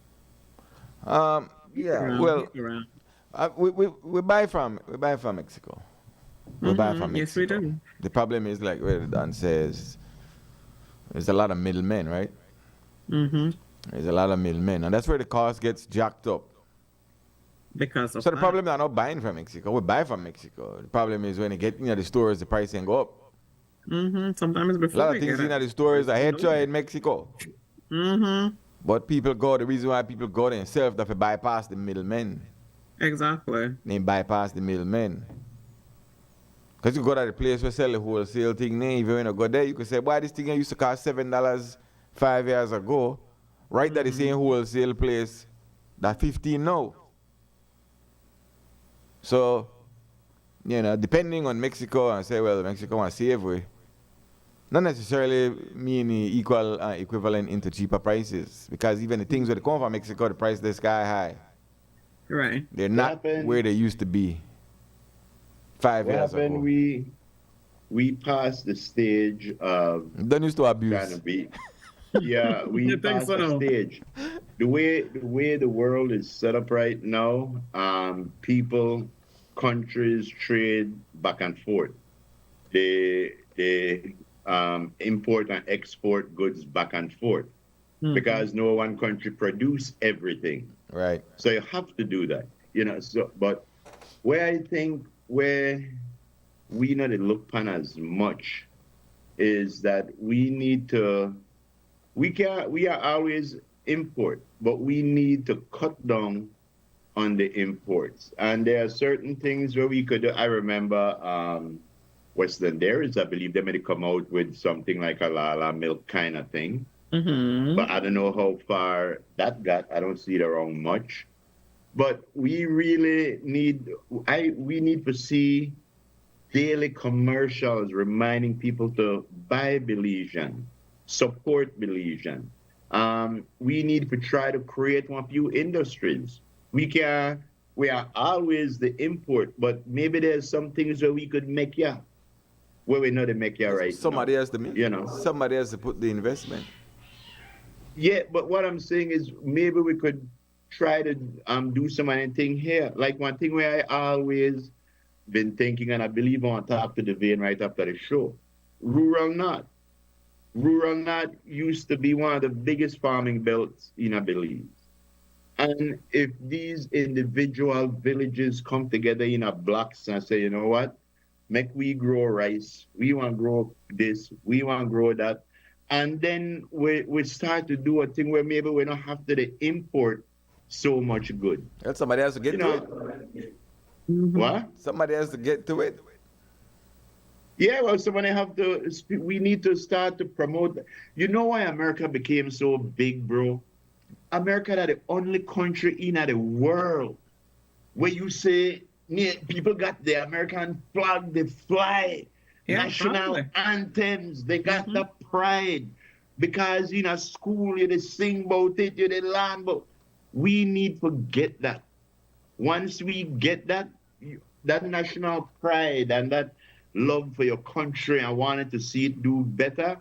Yeah, well, He's around. we buy from Mexico. We buy from Mexico. Yes, we do. The problem is, like where Don says, there's a lot of middlemen, right? There's a lot of middlemen, and that's where the cost gets jacked up. Because of So the that. problem is not buying from Mexico. We buy from Mexico. The problem is when you get the stores, the price ain't go up. Sometimes A before lot of we things get in it. the stores are head in Mexico. But people go, the reason why people go themselves, that they bypass the middlemen. Exactly. They bypass the middlemen. Because you go to the place where sell the wholesale thing, now, if you want to go there, you can say, why this thing used to cost $7 5 years ago, right at the same wholesale place, that 15 now. So, depending on Mexico, and say, well, Mexico wants to save we. Not necessarily mean equal equivalent into cheaper prices, because even the things that come from Mexico, the price is sky high. Right. They're not where they used to be 5 years ago. We passed the stage of don't used to abuse. Trying to be. Yeah, we passed the so? stage. The way the world is set up right now, people, countries trade back and forth. They import and export goods back and forth because no one country produce everything. Right. So you have to do that, So, but where I think where we not look upon as much is that we are always import, but we need to cut down on the imports. And there are certain things where we could do. I remember Western Dairies, I believe they may come out with something like a Lala milk kind of thing. But I don't know how far that got. I don't see it around much. But we really need to see daily commercials reminding people to buy Belizean, support Belizean. We need to try to create one few industries. We are always the import, but maybe there's some things where we could make where we know to make right somebody now. has to somebody has to put the investment. Yeah, but what I'm saying is maybe we could try to do some anything here. Like one thing where I always been thinking, and I believe I want to talk to Devane right after the show. Rural North. Rural North used to be one of the biggest farming belts in Belize. And if these individual villages come together in a blocks and say, you know what, make we grow rice, we want to grow this, we want to grow that. And then we start to do a thing where maybe we don't have to import so much good. Well, somebody has to get to it. What? Somebody has to get to it. Yeah, well, we need to start to promote. You know why America became so big, bro? America is the only country in the world where you say, people got the American flag, they fly, national anthems, they got the pride. Because in a school, you sing about it, you learn about. We need to get that. Once we get that national pride and that love for your country and wanting to see it do better,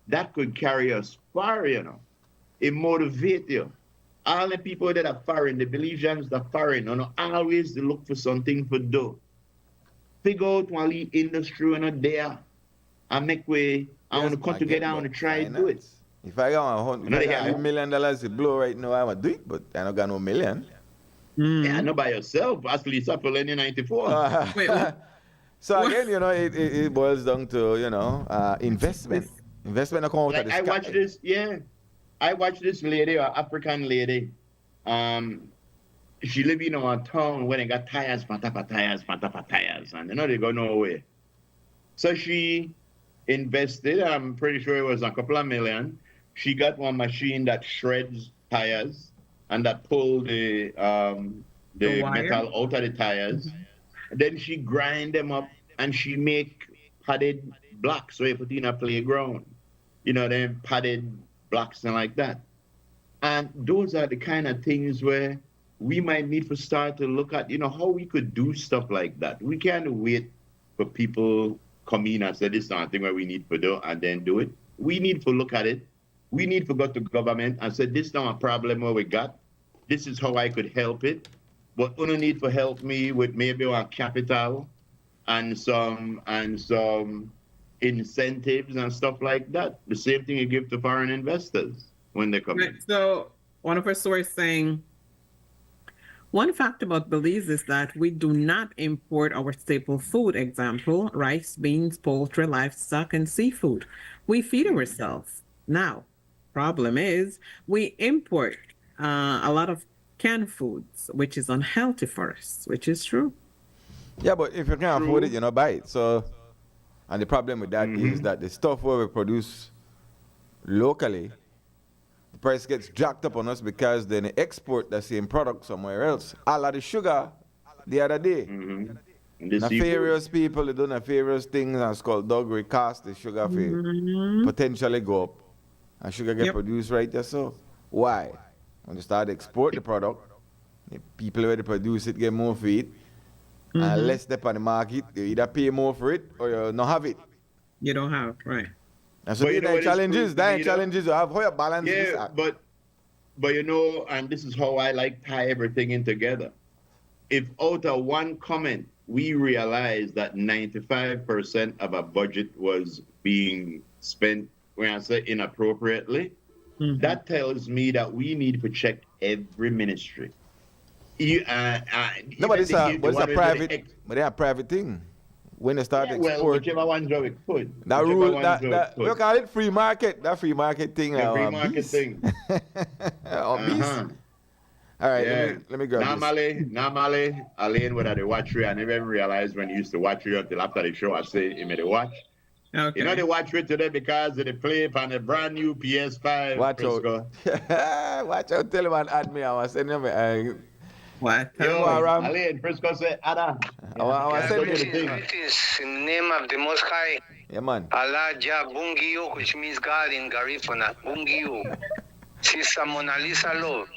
that could carry us far, It motivates you. All the people that are foreign, the Belizeans that are foreign, always look for something to do. Figure out one industry there and make way. I want to come together and try and do it. If I got $1 million to blow right now, I would do it, but I don't got no million. Yeah, not by yourself. At least up for 94. So again, it boils down to, investment. Investment come out of the I watched this, I watched this lady, an African lady. She live in a town where they got tires, and they go nowhere. So she invested, I'm pretty sure it was a couple of million. She got one machine that shreds tires and that pull the metal out of the tires. Then she grind them up and she make padded blocks so you put in a playground. Them padded blocks and like that. And those are the kind of things where we might need to start to look at, how we could do stuff like that. We can't wait for people come in and say this is something where we need to do and then do it. We need to look at it. We need to go to government and say this is not a problem where we got. This is how I could help it. But you need to help me with maybe our capital and some incentives and stuff like that. The same thing you give to foreign investors. when they come Right. in. So one of our sources saying one fact about Belize is that we do not import our staple food, example, rice, beans, poultry, livestock, and seafood. We feed ourselves. Now, problem is we import a lot of canned foods, which is unhealthy for us, which is true. Yeah, but if you can't afford it, you know, buy it. So, and the problem with that is that the stuff where we produce locally, the price gets jacked up on us because then they export the same product somewhere else. All of the sugar the other day. Nefarious people, they do nefarious things and skullduggery cost the sugar for potentially go up. And sugar get produced right there. So why? When you start to export the product, the people where they produce it get more for it. And less they on the market, you either pay more for it or you don't have it. You don't have, right. And so these are challenges, you have how you balance this Yeah, out. but you know, and this is how I like tie everything in together. If out of one comment, we realize that 95% of our budget was being spent, when I say inappropriately, that tells me that we need to check every ministry. No, but it's a private, but they are private thing. When they start export, well, whichever one do it could. that rule, that we call it free market. That free market thing. The free market beast. thing. Beast. All right, Yeah. let me grab Normally, Alain would have the watchery. I never even realized when he used to watch you until after the show. I say he made a watch. Okay. You know they watch it today because they play on a brand new PS5. Watch Frisco. out. Watch out. Tell him and add me. I was sending him. What? Yo, Alain, Frisco say, Ada. I was sending It is in the name of the Most High. Yeah, man. Allah Ja Bungiyo, which means God in Garifuna. Bungiyo. Sister Mona Lisa Love.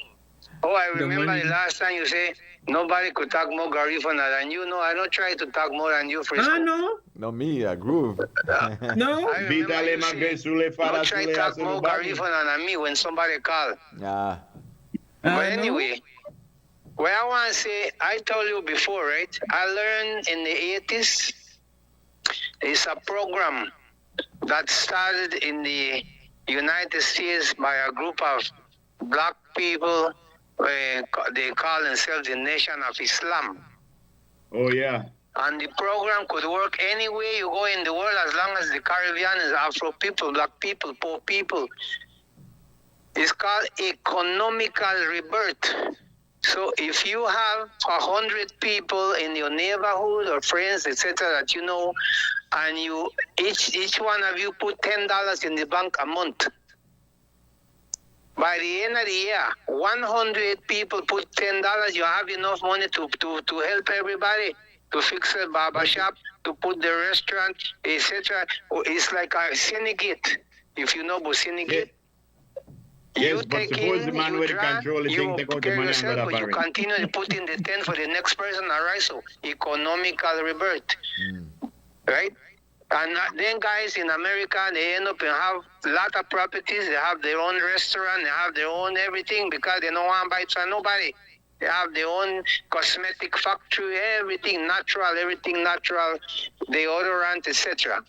Oh, I remember the last time you say nobody could talk more Garifuna than you. No, I don't try to talk more than you, Frisco. No. No, me, a groove. No. I remember you say, don't try to talk more Garifuna than me when somebody call. Yeah. But anyway, what I want to say, I told you before, right? I learned in the 80s, it's a program that started in the United States by a group of black people. They call themselves the Nation of Islam. Oh, yeah. And the program could work anywhere you go in the world as long as the Caribbean is Afro people, black people, poor people. It's called economical rebirth. So if you have 100 people in your neighborhood or friends, etc., that you know, and you each one of you put $10 in the bank a month, by the end of the year, 100 people put $10. You have enough money to help everybody, to fix a barber shop, to put the restaurant, etc. It's like a syndicate. If you know about syndicate. Yes, You but take suppose in, the man you with the draw, control, the you thing, take out the care money and yourself, go but you to continue to put in the 10 for the next person, alright? So economical rebirth, right? And then guys in America, they end up and have a lot of properties. They have their own restaurant, they have their own everything because they don't want to buy from nobody. They have their own cosmetic factory, everything natural, deodorant, etc.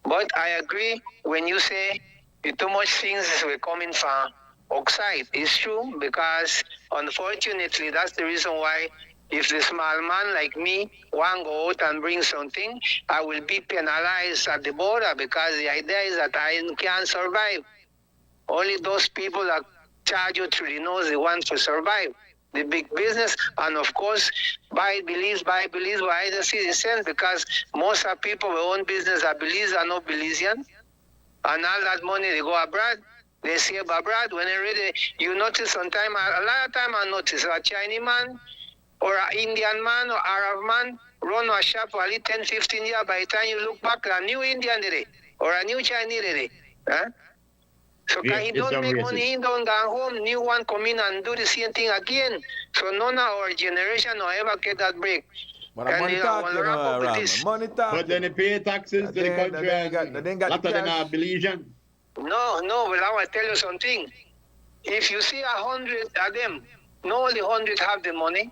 But I agree when you say too much things were coming from outside. It's true because unfortunately that's the reason why if the small man like me want to go out and bring something, I will be penalized at the border because the idea is that I can't survive. Only those people that charge you through the nose, they want to survive. The big business, and of course, buy Belize, but I don't see the sense because most of people who own business are Belize are not Belizean. And all that money, they go abroad. They save abroad. When they really, you notice sometime, a lot of time I notice a Chinese man or an Indian man or Arab man run a shop for only 10, 15 years. By the time you look back, a new Indian did it, or a new Chinese did it. Huh? So Yeah, he don't make money, he don't go home, new one come in and do the same thing again. So none of our generation will ever get that break. But money talk, you know, Ram. Money talk. But then they pay taxes to the country and a lot of them are Belizean. No, but I will tell you something. If you see 100 of them, no only 100 have the money.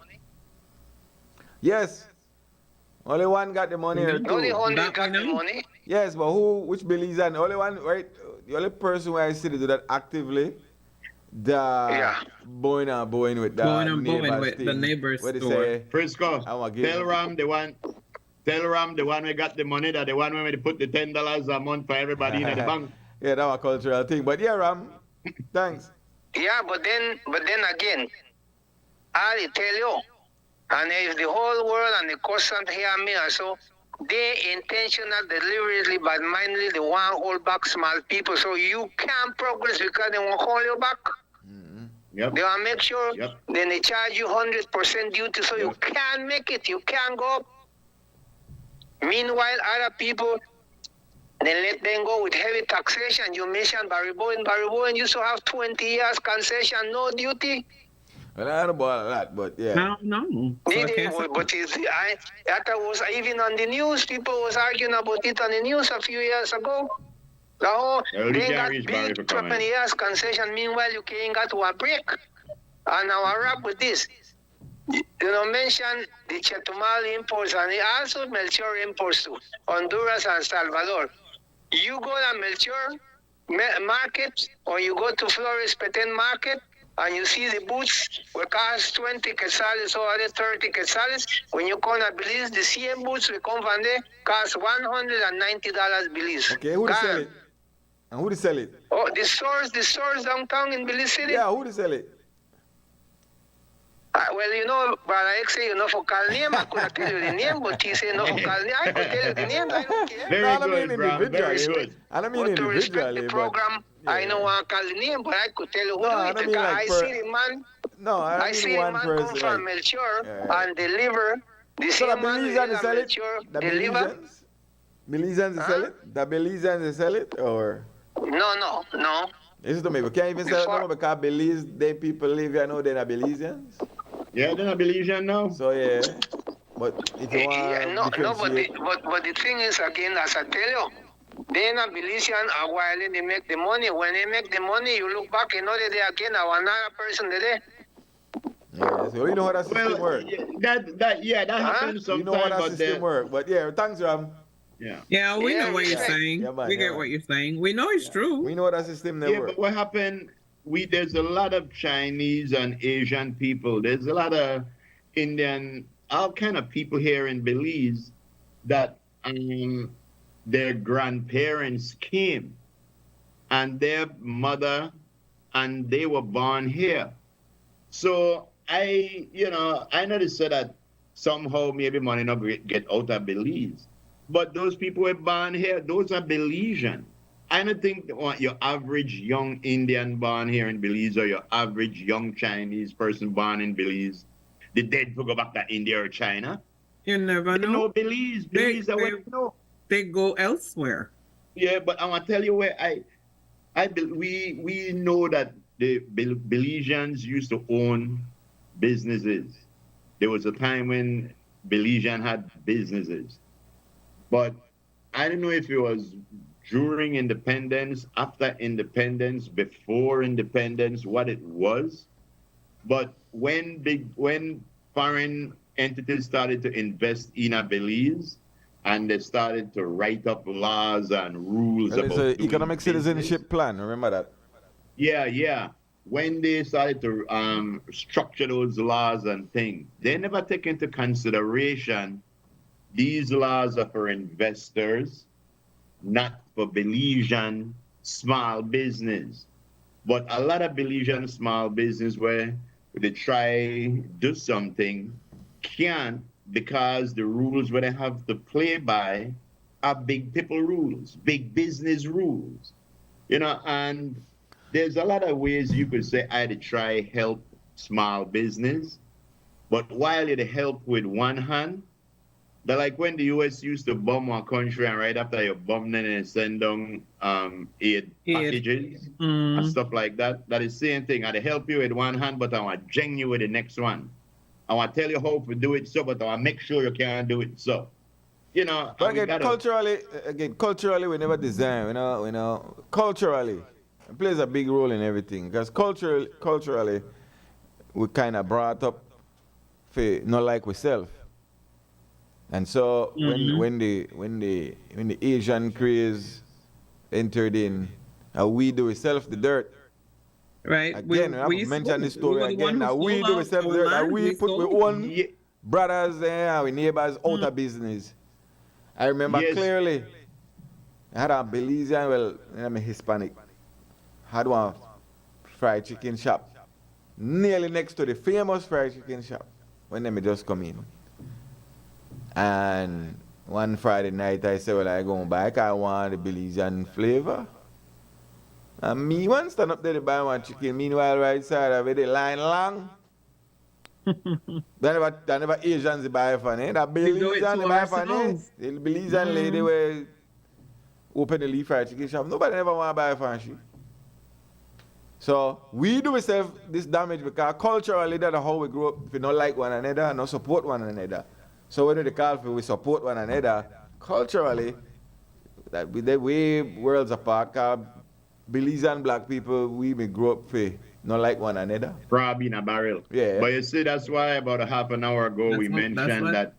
Yes. Only one got the money here too. Only 100 got the money. Yes, but which Belizean? Only one, right? the only person where I see to do that actively, the bowing with the neighbors thing. The neighbor's What they store. say? Frisco, I want to give tell Ram the one. Tell Ram the one we got the money, that the one where we put the $10 a month for everybody in the bank. Yeah, that was a cultural thing. But yeah, Ram, thanks. Yeah, but then again, I tell you, and if the whole world and the constant hear me also, they intentional, deliberately, but mindly, they want to hold back small people, so you can't progress because they want to hold you back. Yep. They want to make sure, Yep. then they charge you 100% duty, so you can't make it, you can't go up. Meanwhile, other people, they let them go with heavy taxation. You mentioned Barry Bowen used to have 20 years concession, no duty. Well, I don't know about that, but yeah. No. But that was even on the news. People was arguing about it on the news a few years ago. They got big 20 years concession. Meanwhile, you can't get to a break. And now I wrap with this. Mention the Chetumal imports and also Melchor imports too. Honduras and Salvador. You go to Melchor market or you go to Flores Petén market, and you see the boots will cost 20 quetzales or other 30 quetzales. When you come to Belize, the same boots will come from there, cost $190 Belize. Okay, who to sell it? And who to sell it? Oh, the stores downtown in Belize City? Yeah, who to sell it? Well, Brother X say, for call name, I could tell you the name, but he say, no, for call name, I could tell you the name, I don't care. Very good, bro. Very good. I don't mean But to respect individually, the program, I don't want to call the name, but I could tell you who No, do I it. don't Because mean like I see the man, No, I see mean the one man person. come from Melchor and deliver. The So the same man Belizeans will sell it? Melchor The deliver. Belizeans sell it? The Belizeans sell it? Or? No. Listen to me, we can't even sell it no because Belize, they people live here now, they're not Belizeans. Yeah, they're not Belizean now. So yeah. But if you want but the thing is, again, as I tell you, they're not Belizean while they make the money. When they make the money, you look back, you know that they again are another person there. Yeah, so you know how that system works. That happens sometimes. You know how that system works. But yeah, thanks, Ram. Yeah, we know what you're saying. Yeah, man, we get what you're saying. We know it's true. We know how that system never works. But what happened? There's a lot of Chinese and Asian people. There's a lot of Indian, all kind of people here in Belize that their grandparents came and their mother and they were born here. So I noticed that somehow maybe money not get out of Belize. But those people were born here, those are Belizean. I don't think your average young Indian born here in Belize or your average young Chinese person born in Belize, they dead to go back to India or China. You never know. No, Belize they go elsewhere. Yeah, but I want to tell you where we know that the Belizeans used to own businesses. There was a time when Belizean had businesses. But I don't know if it was during independence, after independence, before independence, what it was. But when foreign entities started to invest in Belize, and they started to write up laws and rules about it's an economic citizenship plan, remember that? Yeah. When they started to structure those laws and things, they never take into consideration these laws are for investors, not for Belizean small business. But a lot of Belizean small business where they try do something can't because the rules where they have to play by are big people rules, big business rules. And there's a lot of ways you could say I had to try help small business, but while you help with one hand, they're like when the US used to bomb one country and right after you bomb them and send down aid packages and stuff like that. That is the same thing. I help you with one hand, but I want to jang you with the next one. I want to tell you how to do it so, but I want to make sure you can't do it so. But again, culturally, we never design, culturally, it plays a big role in everything. Because culturally, we kind of brought up for not like ourselves. And so when the Asian craze entered in, And we do itself the dirt. Right. Again, I have to mention this story again. Now we do itself the dirt. And we put our own brothers and our neighbors out of business. I remember clearly, I had a Belizean, well, I'm a Hispanic, had one fried chicken shop nearly next to the famous fried chicken shop when they just come in. And one Friday night I said, well, I go back, I want the Belizean flavor. And me one stand up there to buy one chicken, meanwhile right side of it, the line long. They never Asians they buy for it. That Belizean they buy for it. The Belizean lady will open the leaf fried chicken shop. Nobody never want to buy for she. So we do ourselves this damage because culturally that's how we grew up. If we don't like one another and not support one another. So when they call for we support one another, culturally, that we the way worlds apart. Cause Belizean black people we may grow up for not like one another. Crab in a barrel. Yeah. But you see, that's why about a half an hour ago we mentioned that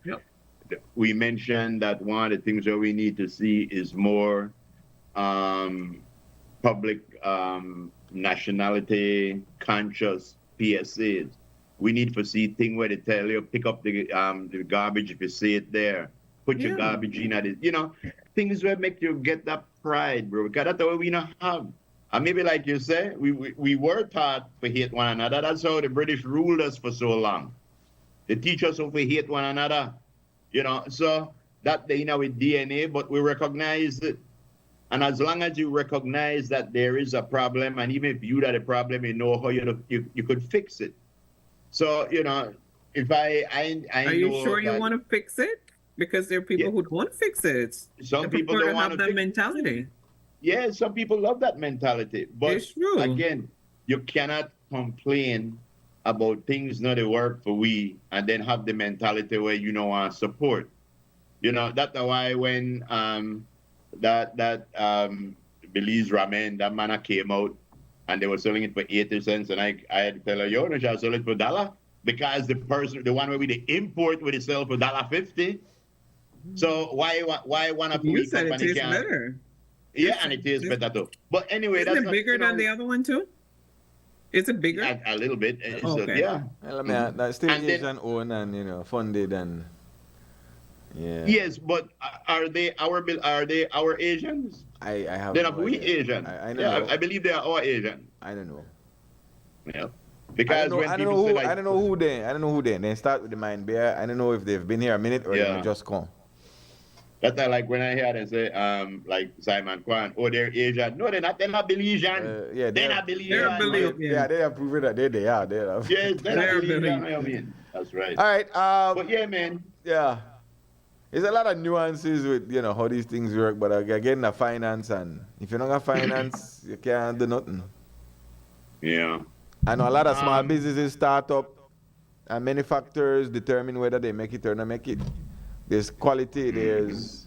we mentioned that one of the things that we need to see is more public nationality conscious PSAs. We need to see things where they tell you pick up the garbage if you see it there. Put your garbage in at it. You know, things where make you get that pride, bro. Because that's the way we not have. And maybe like you say, we were taught to hate one another. That's how the British ruled us for so long. They teach us how to hate one another. You know, so that they know with DNA, but we recognize it. And as long as you recognize that there is a problem, and even if you had a problem, you know how you could fix it. So, you know, if I Are you sure you want to fix it? Because there are people who don't fix it. Some people don't want have that mentality. Yeah, some people love that mentality. But it's true. Again, you cannot complain about things not work for we and then have the mentality where you don't want to support. You know, that's why when that Belize ramen, that manna came out and they were selling it for 80 cents and I had to tell her, yo, no, shall sell it for $1 because the one where we the import would sell for $1.50. So why one of you said it tastes better. Yeah, and it tastes better too. But anyway, isn't it bigger than the other one too? Is it bigger? A little bit. Okay. So, yeah. Well, I mean, that's still Asian owned and funded and yeah. Yes, but are they our Asians? I have. They're not we Asian. I don't know. I believe they are our Asian. I don't know. Yeah. Because I don't know who they. They start with the mind bear. I don't know if they've been here a minute or they just come. That's like when I hear them say, like Simon Kwan, oh, they're Asian. No, they're not. They're not Belizean. They're not Belizean. Yeah, they have proven that they are. Yes, they're not Belizean. I mean, that's right. All right. But yeah, man. Yeah. There's a lot of nuances with, you know, how these things work. But again, the finance, and if you don't have finance, you can't do nothing. Yeah. I know a lot of small businesses start up, and manufacturers determine whether they make it or not make it. There's quality, there's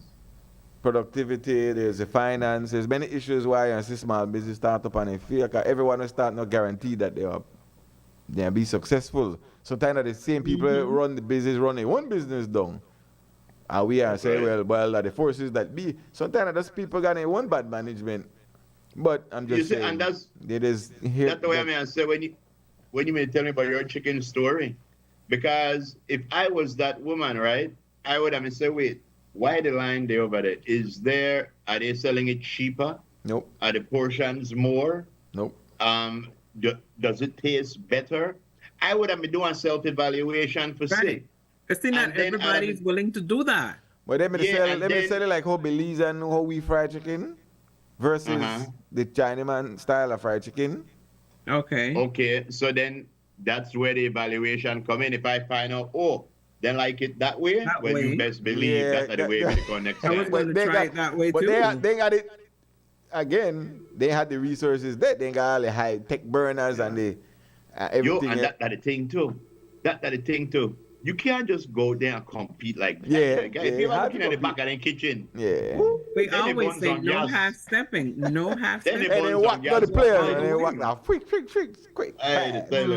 productivity, there's the finance. There's many issues why you see small business start up and they feel like everyone will start not guaranteed that they'll be successful. Sometimes the same people run the business, run their own business down. And we are saying, well, the forces that be. Sometimes those people got their own bad management. But I'm just saying, and that's here. That's the way I say when you may tell me about your chicken story. Because if I was that woman, right, I would have said, wait, why the line there over there? Are they selling it cheaper? Nope. Are the portions more? Nope. Does it taste better? I would have been doing self-evaluation for say. Because not everybody is willing to do that. But let me sell it like how Belize and how we fry chicken versus the Chinaman style of fried chicken. Okay. Okay, so then that's where the evaluation come in. If I find out, they like it that way, you best believe that's the way we go next time. I was going to try it that way too. They got it, again, they had the resources there. They got all the high-tech burners and the everything. And that's the thing too. That's the thing too. You can't just go there and compete like that. If you're looking at the back of the kitchen. Yeah. We always say no half-stepping. No half-stepping. And they walk to the player. And they walk now. Quick. I had to tell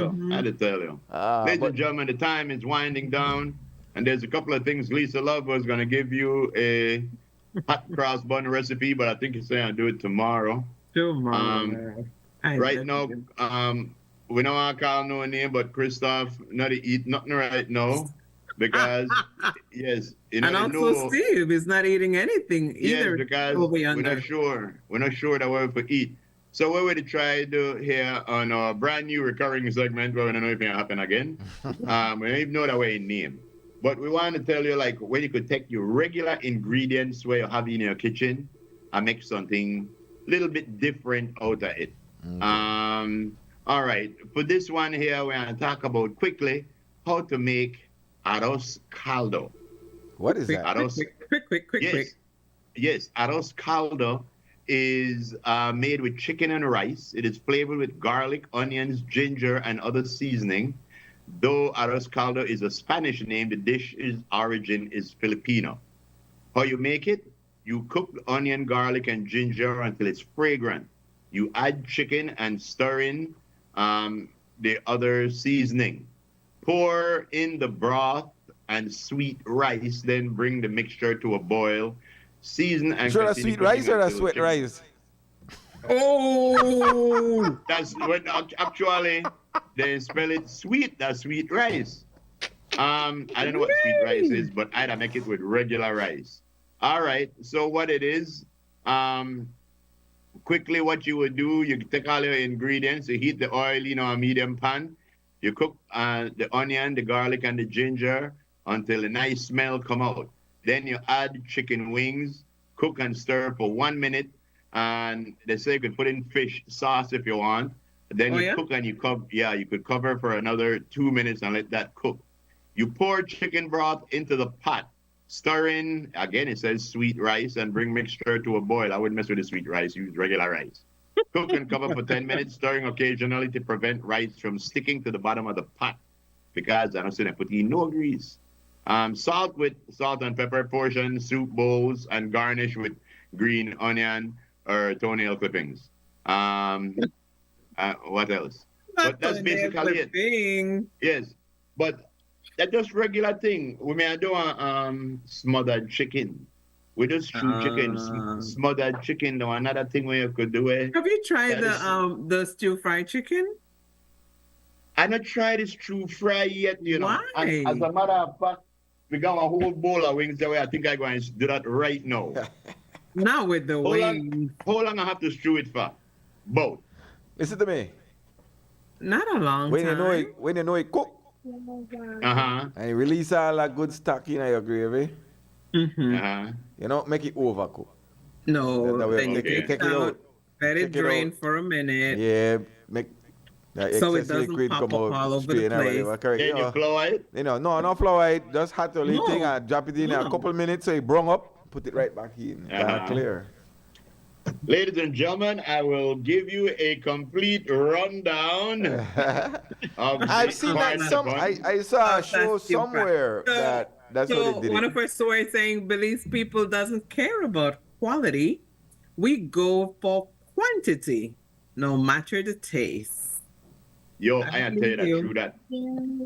you. Ladies and gentlemen, the time is winding down. And there's a couple of things Lisa Love was going to give you a hot cross bun recipe, but I think he's saying I'll do it tomorrow. Tomorrow. Right now, we don't want to call no name, but Christoph not to eat nothing right now because yes, you know, And they also know, Steve is not eating anything yes, either. because over we're yonder. not sure. We're not sure that we're to eat. So what we try to do here on our brand new recurring segment, where we don't know if it happen again. We don't even know that way name. But we want to tell you like when you could take your regular ingredients where you have in your kitchen and make something a little bit different out of it. All right. For this one here, we're going to talk about quickly how to make arroz caldo. What is that? Arroz, Quick. yes. Yes, arroz caldo is made with chicken and rice. It is flavored with garlic, onions, ginger, and other seasoning. Though arroz caldo is a Spanish name, the dish's origin is Filipino. How you make it? You cook the onion, garlic, and ginger until it's fragrant. You add chicken and stir in the other seasoning. Pour in the broth and sweet rice, then bring the mixture to a boil. Season and sure that's sweet rice or that's sweat rice? Oh! That's when actually they spell it sweet. That's sweet rice. I don't know what sweet rice is, but I'd make it with regular rice. All right. So what it is, quickly what you would do, you take all your ingredients, you heat the oil in a medium pan, you cook the onion, the garlic, and the ginger until a nice smell come out. Then you add chicken wings, cook and stir for 1 minute, and they say you could put in fish sauce if you want. Then you cook and you cover. Yeah, you could cover for another 2 minutes and let that cook. You pour chicken broth into the pot, stir in, again it says sweet rice, and bring mixture to a boil. I wouldn't mess with the sweet rice, use regular rice. Cook and cover for 10 minutes, stirring occasionally to prevent rice from sticking to the bottom of the pot. Because I don't say I put in no grease. Salt with salt and pepper portion, soup bowls, and garnish with green onion or toenail clippings. What else? But that's basically it. Yes, but that's just regular thing. We may do smothered chicken. We just chew chicken, smothered chicken. Though another thing we could do it. Have you tried the stir fried chicken? I not tried this stir fry yet, you know. Why? And as a matter of fact, we got a whole bowl of wings away. I think I'm going to do that right now. Not with the wings. How long I have to stew it for? Both. Listen to me. Not a long time. When you know it cook. Uh-huh. And you release all that good stock in your gravy. Mm-hmm. Uh-huh. You know, make it overcook. No, then you take take it out. Let it drain for a minute. Yeah, make so it doesn't pop up all over the place. Can you flour it? You know, no, not flour it. Just hot to thing and drop it in a couple minutes so it brung up. Put it right back in. Clear. Ladies and gentlemen, I will give you a complete rundown. I've seen that I saw a show somewhere that's what they did. One of our stories saying Belize people doesn't care about quality. We go for quantity, no matter the taste. Yo, I ain't tell you that true that.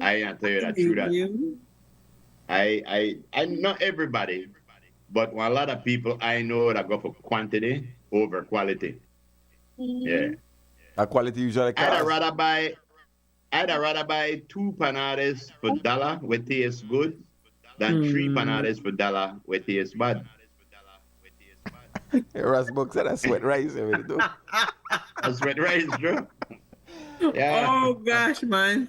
I ain't tell you that true that. I not everybody, but a lot of people I know that go for quantity over quality. Yeah. A quality usually costs. I'd rather buy 2 panades for $1 where tastes good than 3 panades for $1 where tastes bad. Rasmus said that's sweat rice. That's sweat rice, bro. Yeah. Oh gosh, man.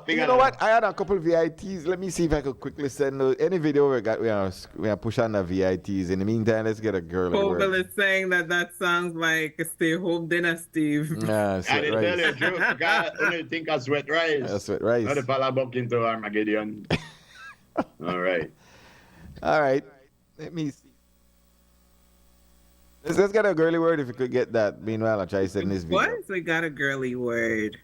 You know what? I had a couple of VITs. Let me see if I could quickly send any video we got. We are pushing the VITs. In the meantime, let's get a girl. Poville is saying that sounds like a stay-home dinner, Steve. Nah, I didn't tell you the truth. I only think of sweat rice. That's sweat rice. Not the fella bumped into Armageddon. All right. All right. Let me see. Let's get a girly word if you could get that. Meanwhile, I'll try to send this video. What? We got a girly word.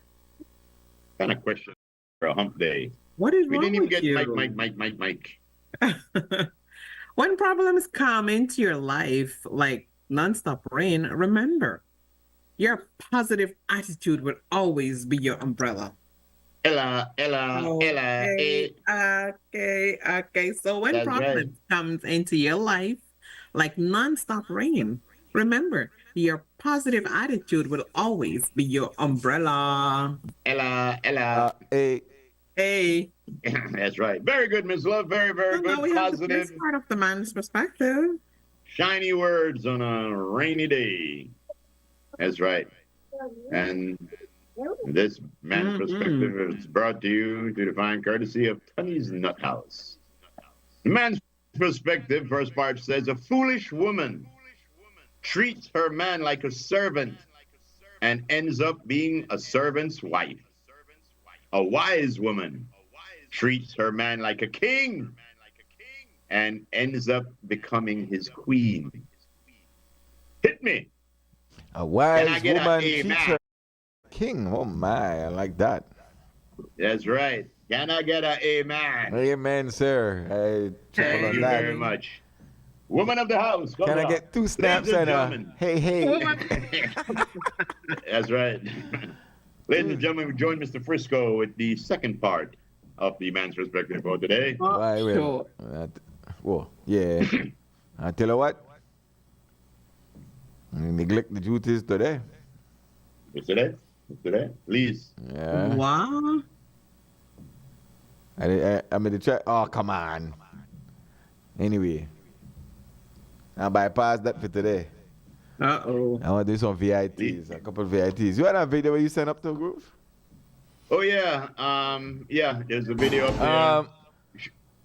Kind of question for a hump day. What is we wrong didn't even with get you? Mike. When problems come into your life, like nonstop rain, remember, your positive attitude will always be your umbrella. Ella. Okay. So when That's problems comes into your life, like nonstop rain, Remember, your positive attitude will always be your umbrella. Ella. Hey. That's right. Very good, Ms. Love. Very, very Well, good. now we have the Positive, first part of the man's perspective. shiny words on a rainy day. That's right. And this man's perspective is brought to you through the fine courtesy of Tunny's Nut House. The man's perspective, first part says, a foolish woman treats her man like a servant and ends up being a servant's wife. A wise woman treats her man like a king and ends up becoming his queen. Hit me. A wise Can I get woman an treats amen? her king. Oh my, I like that. That's right. Can I get an amen? Amen, sir. I triple Thank on you that. very much. Woman of the house. Come Can I on. get 2 snaps Ladies and a gentlemen. hey? That's right. Ladies and gentlemen, we join Mr. Frisco with the second part of the man's perspective for today. Why, well, whoa, yeah. I tell you what, you neglect the duties today. Yesterday? Please. Yeah. Wow. I made the check. Oh, come on. Anyway, I bypass that for today. Uh-oh. I want to do some VITs, a couple of VITs. You had a video where you sent up to a group? Oh, yeah. Yeah, there's a video up there.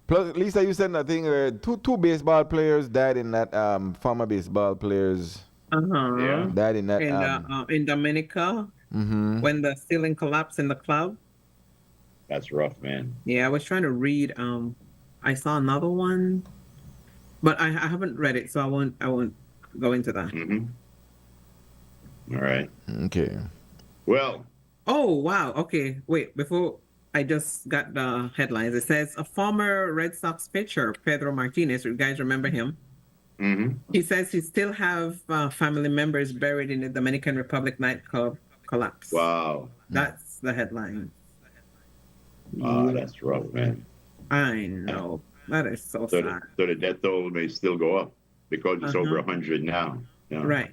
Plus, Lisa, you sent that thing where two baseball players died in that, former baseball players Uh-huh. died in that. In Dominica, when the ceiling collapsed in the club. That's rough, man. Yeah, I was trying to read. I saw another one, but I haven't read it, so I won't go into that. All right. Okay. Well. Oh, wow. Okay. Wait, before I just got the headlines. It says a former Red Sox pitcher, Pedro Martinez, you guys remember him? He says he still have family members buried in the Dominican Republic nightclub collapse. Wow. That's the headline. That's rough, man. I know. That is so sad. So the death toll may still go up because it's over 100 now. Yeah. Right.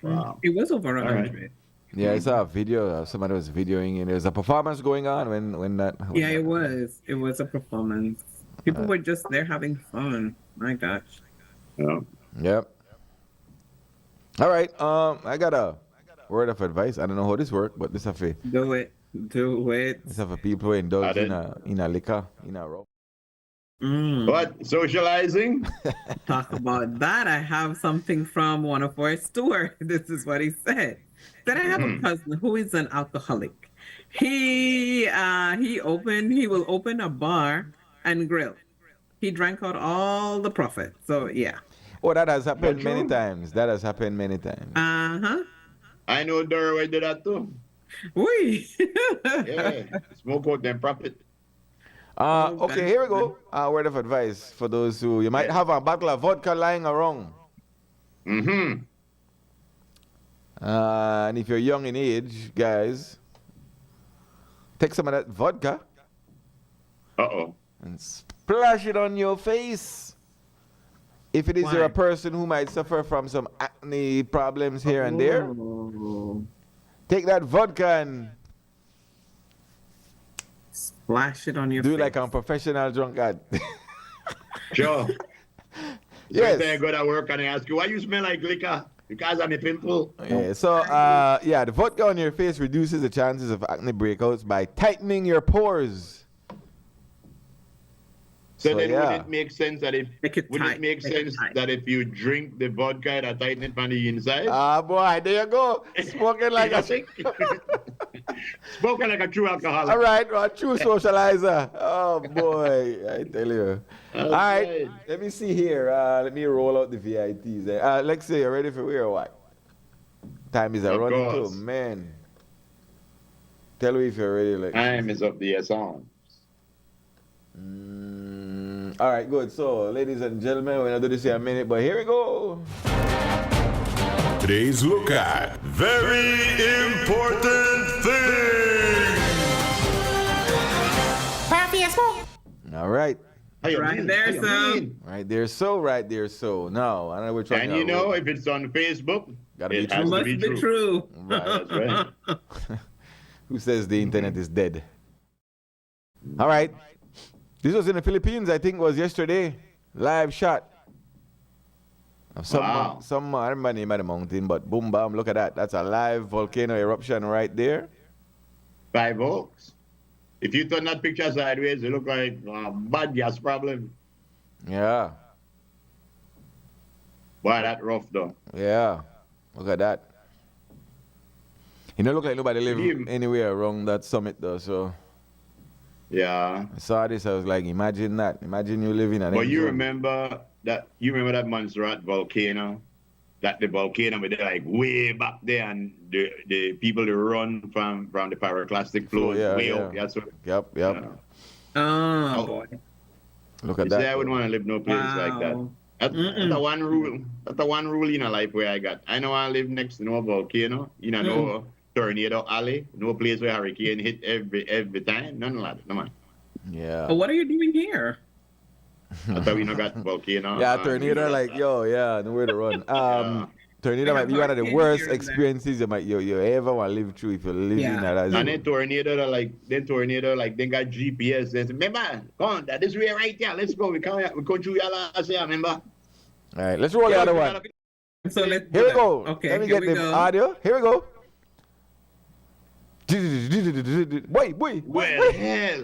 Wow. It was over 100. Right. Yeah, I saw a video. Somebody was videoing it. There was a performance going on when that. Yeah, it was. It was a performance. People were just there having fun. My gosh. Yeah. Yep. All right. I got a word of advice. I don't know how this works, but this is a do it. This is for people who indulge in a liquor, in a rum. What? Socializing? Talk about that. I have something from one of our stewards. This is what he said. That I have a cousin who is an alcoholic. He will open a bar and grill. He drank out all the profit. So yeah. Oh, that has happened many times. That has happened many times. I know Durway did that too. Oui. Yeah. Smoke out them profit. Okay, here we go. A word of advice for those who you might have a bottle of vodka lying around. And if you're young in age, guys, take some of that vodka. And splash it on your face. If it is you're a person who might suffer from some acne problems here and there, take that vodka and splash it on your face. Do face. like a professional drunkard. Sure. Yes. So I go to work and I ask you, why you smell like liquor? Because I'm a pimple. Yeah, so the vodka on your face reduces the chances of acne breakouts by tightening your pores. So then would it make sense that if if you drink the vodka and tighten it from the inside? Boy, there you go. Smoking like Spoken like a true alcoholic. All right, a true socializer. Oh boy, I tell you. All right, let me see here. Let me roll out the VITs. Lexi, you ready for where or what? Time is running too, man. Tell me if you're ready, Lexi. Time is up the song. All right, good. So, ladies and gentlemen, we're going to do this in a minute, but here we go. Today's look at very important things. All right. Right there, so. Right there, so. Right there, so. No, I don't know which one. And you know, if it's on Facebook, it has must to be true. Right, that's right. Who says the internet is dead? All right. This was in the Philippines, I think it was yesterday. Live shot. Some, I don't remember the name of the mountain, but boom, bam, look at that. That's a live volcano eruption right there. 5 Oaks. If you turn that picture sideways, it look like a bad gas problem. Yeah. Boy, that rough though. Yeah. Look at that. It don't look like nobody live anywhere around that summit though, so. Yeah. I saw this, I was like, imagine that. Imagine you living in But you remember that Montserrat volcano? That the volcano was like way back there, and the people that run from the pyroclastic flows way up. That's what, yep. Oh boy. Look at you that. See, I wouldn't want to live no place like that. That's the one rule. That's the one rule in a life where I got. I know I live next to no volcano. You know, no tornado alley, no place where hurricane hit every time. None of that. No man. Yeah. But what are you doing here? I thought we not got volcano. Yeah, tornado like nowhere to run. Tornado might be one of the worst experiences you ever want to live through if you live in that. And then tornado they got GPS. They say, remember, come on, that is way right here. Let's go. We come through your last year, remember? All right, let's roll the other one. So here we go. Okay, let me get the audio. Here we go. Boy. Well, hell.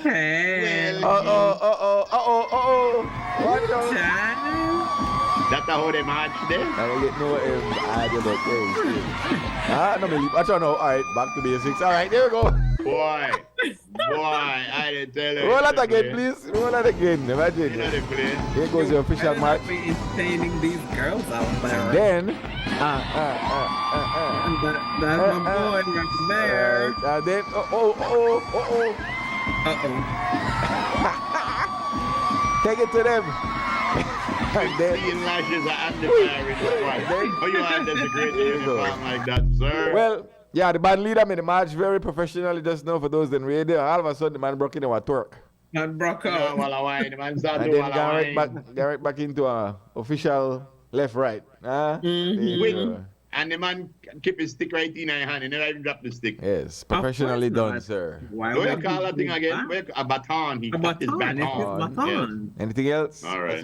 Hey. Watch out. That's how they march there. I don't get no idea about this. No, me. Watch out now. All right, back to basics. All right, there we go. Boy, I didn't tell you. Roll that again, please. Roll that again. Imagine. Here goes your official march. Be entertaining these girls out there. Then, that's my boy right there. And then, take it to them. And then lashes are amplifier in the front. Oh, you had desecrated uniform like that, sir. Well, yeah, the band leader made the march very professionally just now for those in radio. All of a sudden, the man broke in and twerk. Man broke out. The man started and then got right back into a official left-right. And the man keep his stick right in his hand and never even drop the stick. Yes, professionally done, sir. Why do you call that thing again? A baton. He cut his baton. Yes. Anything else? All right.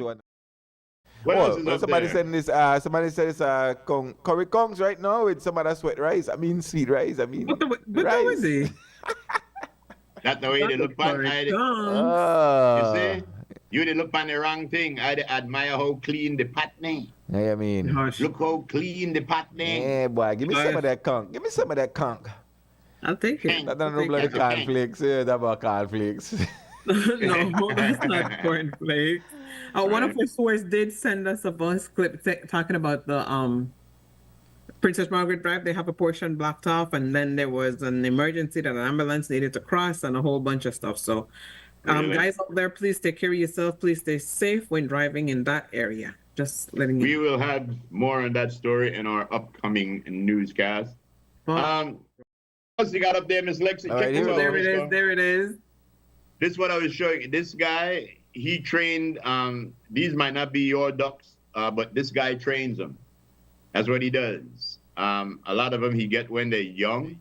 What else is somebody said this. Somebody said it's curry kongs right now with some of that sweet rice. I mean sweet rice. I mean rice. That's the way they look back. You see? You didn't look on the wrong thing. I admire how clean the pot name. Yeah, I mean. Look how clean the pot name. Yeah, boy. Give me some of that conch. Give me some of that conch. I'll take it. That's not no bloody cornflakes. Yeah, that's about cornflakes. No, that's not cornflakes. One of our sources did send us a voice clip talking about the Princess Margaret Drive. They have a portion blocked off, and then there was an emergency that an ambulance needed to cross, and a whole bunch of stuff. So, guys out there, please take care of yourself. Please stay safe when driving in that area. Just letting you know. We will have more on that story in our upcoming newscast. What else you got up there, Miss Lexi? Right, there it is. There it is. This is what I was showing you. This guy, he trained, these might not be your ducks, but this guy trains them. That's what he does. A lot of them he get when they're young.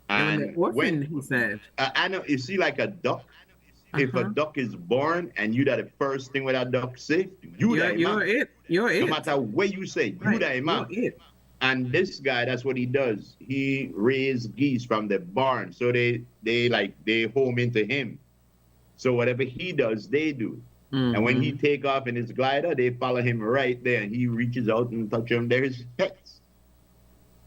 And when he said. I know, you see like a duck, if a duck is born and you that the first thing with that duck say, you're it. No matter what you say, you're it. And this guy, that's what he does. He raised geese from the barn. So they home into him. So whatever he does, they do. Mm-hmm. And when he take off in his glider, they follow him right there. And he reaches out and touch them. They're his pets.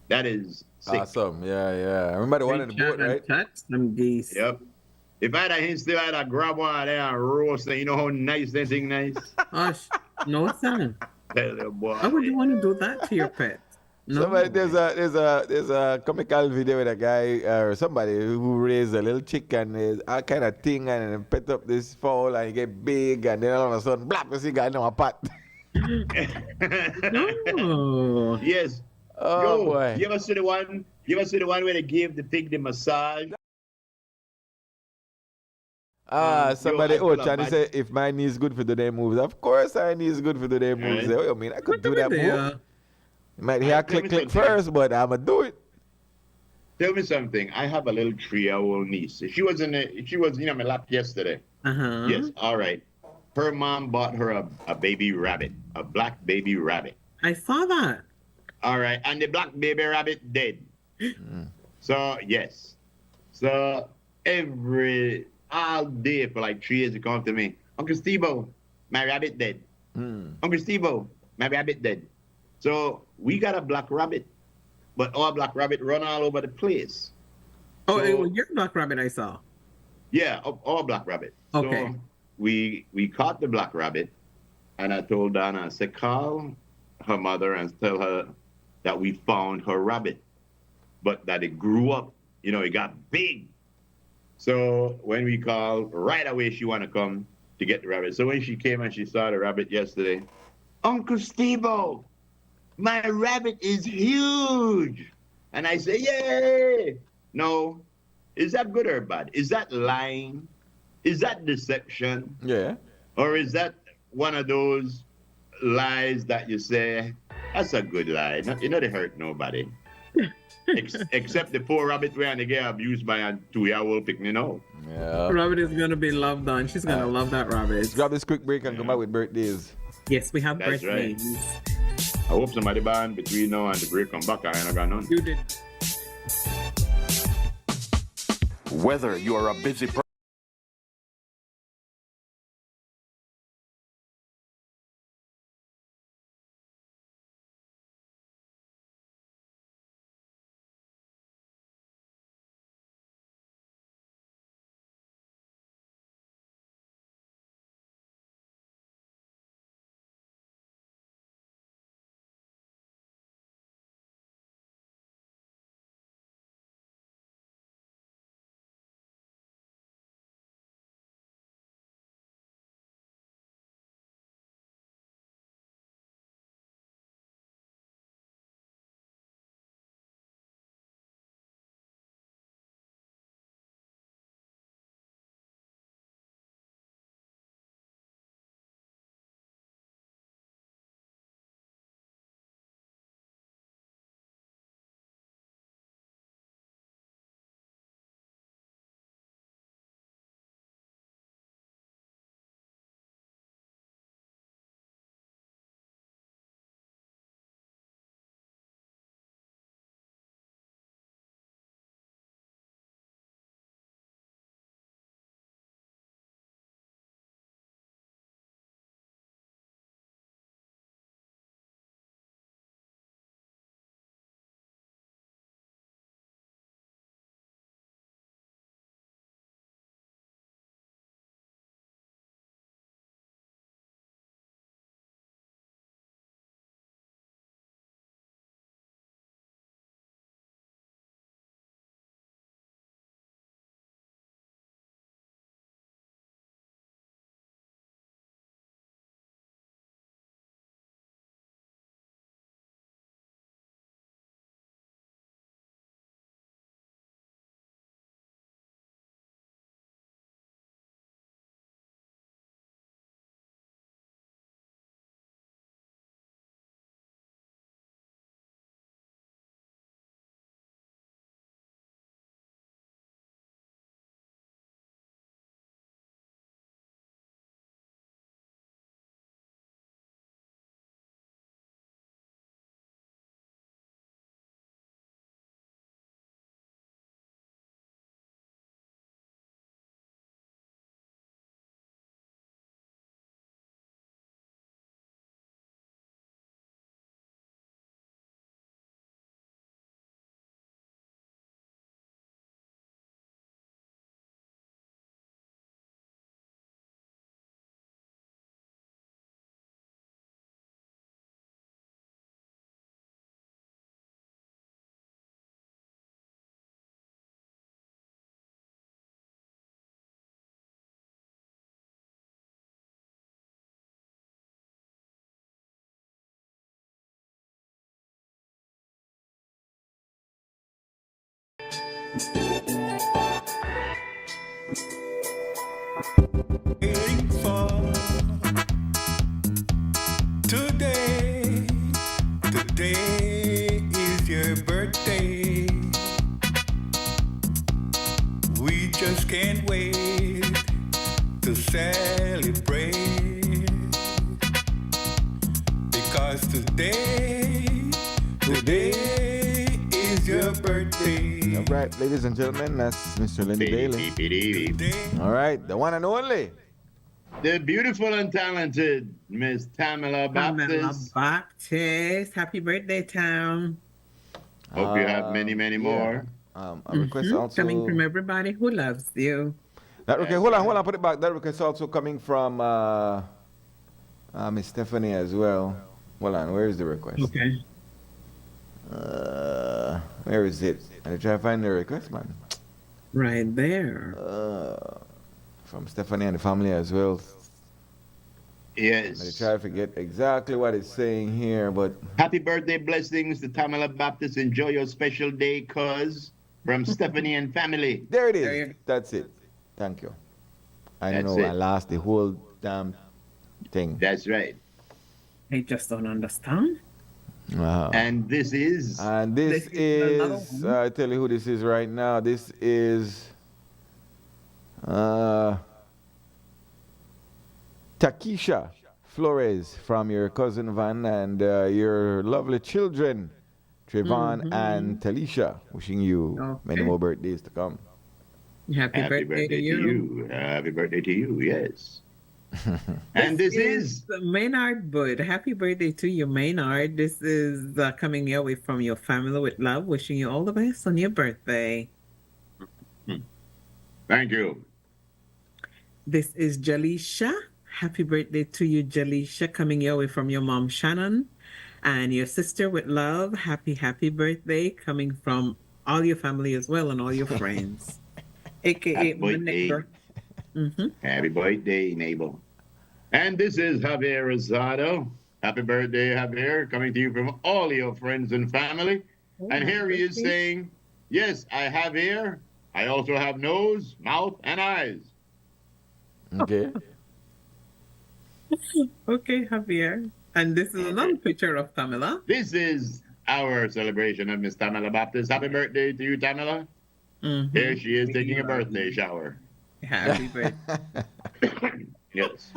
That is sick. Awesome. Yeah. I remember the one in the boat, right? Touch them geese. Yep. If I had him still had a grab one there and roast them, you know how nice that thing nice? Gosh, no son. Boy. Why would you want to do that to your pet? No. Somebody, there's a comical video with a guy or somebody who raised a little chicken, all kind of thing, and pet up this fowl and get big, and then all of a sudden, blap, you see guy in a pot. No. Yes. Oh boy. You ever see the one where they gave the pig the massage? Somebody, I feel Trying to bad. say if my knee is good for the day moves. Of course, my knee is good for the day moves. Right. I mean, I could do that move. Yeah. You might All hear right, tell click, me click something. first, but I'ma do it. Tell me something. I have a little 3-year-old niece. She was in my lap yesterday. Uh-huh. Yes, all right. Her mom bought her a baby rabbit, a black baby rabbit. I saw that. All right, and the black baby rabbit dead. So yes, so all day for like 3 years, they come to me, Uncle Steve-O, my rabbit dead. Uncle Steve-O, my rabbit dead. So we got a black rabbit, but our black rabbit run all over the place. Oh, So- it was your black rabbit I saw. Yeah, our black rabbit. Okay. So we caught the black rabbit, and I told Donna, I said, call her mother and tell her that we found her rabbit, but that it grew up, it got big. So when we called, right away she wanted to come to get the rabbit. So when she came and she saw the rabbit yesterday, Uncle Steve-O, my rabbit is huge. And I say, yay! No, is that good or bad? Is that lying? Is that deception? Yeah. Or is that one of those lies that you say, that's a good lie. They hurt nobody. Except the poor rabbit where they get abused by a 2-year-old picking now. Yeah. Rabbit is gonna be loved on. She's gonna love that rabbit. Let's grab this quick break and come back with birthdays. Yes, we have That's right. birthdays. I hope somebody ban between now and the break come back. I ain't got none. You did. Whether you are a busy person. today is your birthday. We just can't wait to celebrate. Because today is your birthday. All right, ladies and gentlemen, that's Mr. Lenny Bailey. All right, the one and only. The beautiful and talented Miss Tamala Baptist. Baptist. Happy birthday, Tam. Hope you have many, many more. A request also coming from everybody who loves you. That request, hold on, put it back. That request also coming from Miss Stephanie as well. Hold on, where is the request? Okay. Where is it? I try to find the request, man. Right there. From Stephanie and the family as well. Yes. I try to forget exactly what it's saying here, but happy birthday blessings to Tamala Baptist. Enjoy your special day, cuz. From Stephanie and family. There it is. That's it. Thank you. I don't know. I lost the whole damn thing. That's right. I just don't understand. And this is. And this is. I tell you who this is right now. This is. Takisha Flores from your cousin Van and your lovely children, Trevon and Talisha. Wishing you many more birthdays to come. Happy birthday to you. Happy birthday to you, yes. And this is Maynard Bud. Happy birthday to you, Maynard. This is coming your way from your family with love. Wishing you all the best on your birthday. Thank you. This is Jalisha. Happy birthday to you, Jalisha. Coming your way from your mom, Shannon. And your sister with love. Happy birthday. Coming from all your family as well and all your friends. AKA my neighbor. Happy birthday, neighbor. And this is Javier Rosado. Happy birthday, Javier, coming to you from all your friends and family. And here he is saying, yes, I have hair. I also have nose, mouth, and eyes. Okay. Okay, Javier. And this is another picture of Tamala. This is our celebration of Miss Tamala Baptist. Happy birthday to you, Tamala. Here she is taking a birthday shower. Happy birthday. Yes.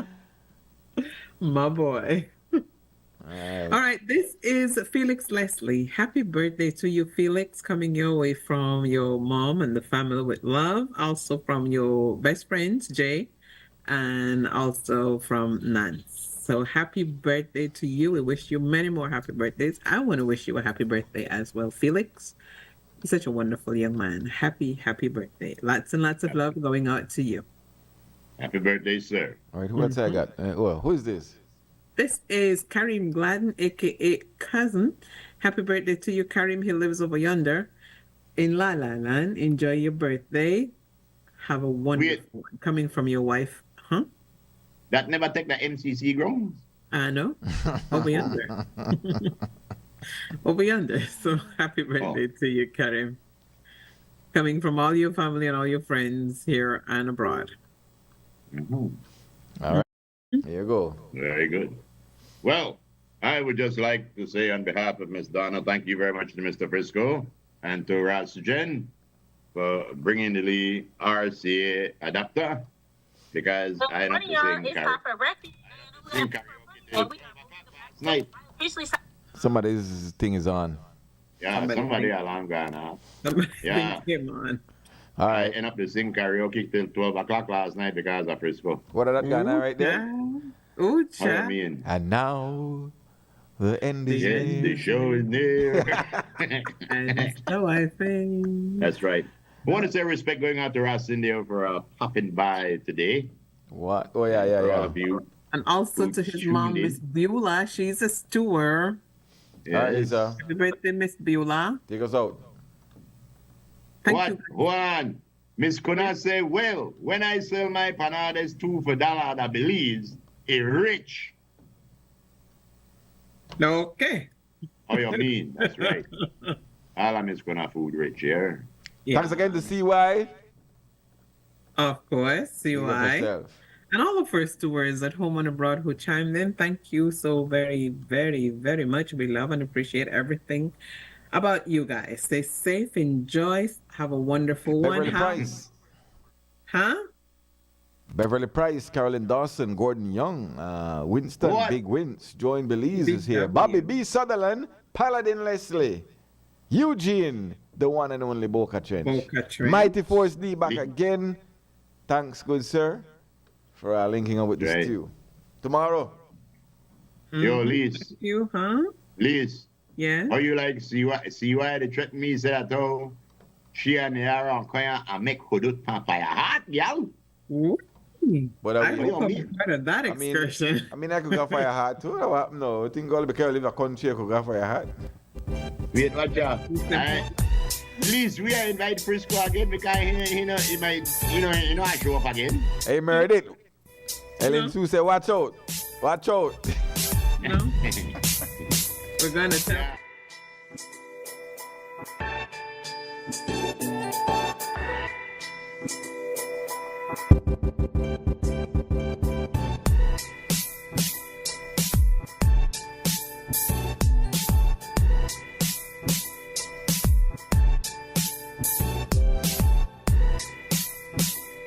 My boy. All right, this is Felix Leslie. Happy birthday to you, Felix, coming your way from your mom and the family with love. Also from your best friends, Jay, and also from Nance. So happy birthday to you. We wish you many more happy birthdays. I want to wish you a happy birthday as well, Felix. You're such a wonderful young man. Happy birthday. Lots and lots of love going out to you. Happy birthday, sir. All right, who else I got? Who is this? This is Karim Gladden, a.k.a. Cousin. Happy birthday to you, Karim. He lives over yonder in La La Land. Enjoy your birthday. Have a wonderful one. Coming from your wife. Huh? That never take the MCC grounds? I know. Over yonder. Over yonder. So happy birthday to you, Karim. Coming from all your family and all your friends here and abroad. Mm-hmm. All right. There you go. Very good. Well, I would just like to say on behalf of Miss Donna, thank you very much to Mr. Frisco and to Rasjen for bringing the RCA adapter because I had to sing karaoke night. Somebody's thing is on. Yeah, somebody alarm gone off. Yeah. Come on. All right. I ended up to sing karaoke till 12 o'clock last night because of Frisco. What are that guy right there? Oh, I mean. And now the end is near. The show is near. And so I think. That's right. I want to say respect going out to Ross India for popping by today. What? Oh, yeah. All of you. And also to his mom, Miss Beulah. She's a steward. Yes. Happy birthday, Miss Beulah. Take us out. What? One. Miss Kuna say, well, when I sell my panades $2 for dollar that believes a rich. Okay. Oh, you mean? That's right. All of Miss Kuna food rich here. Yeah. Thanks again to CY. Of course, CY. And all of our stewards at home and abroad who chimed in, thank you so very, very, very much. We love and appreciate everything about you guys. Stay safe, enjoy, have a wonderful Beverly one. Price. Huh? Beverly Price, Carolyn Dawson, Gordon Young, Winston, What? Big Wins, Join Belize Big is here. W. Bobby B. Sutherland, Paladin Leslie, Eugene, the one and only Boca Trench. Boca Trench. Mighty Force D back again. Thanks, good sir, for linking up with this Right. stew. Tomorrow. Yo, Liz. Thank you, huh? Liz. Yeah. How you like see why they threaten me say that oh she and Yara and make hudut papaya hot, y'all. Ooh. But I mean- hope I'm part of that excursion. I mean, I could go for your hat too. No, I think all because I live in a country, I could go for your hat. Wait, watch out. Liz, we are invite Frisco again because he know I show up again. Hey, Meredith. Ellen Sue said, watch out. Watch out. No. We're gonna tell.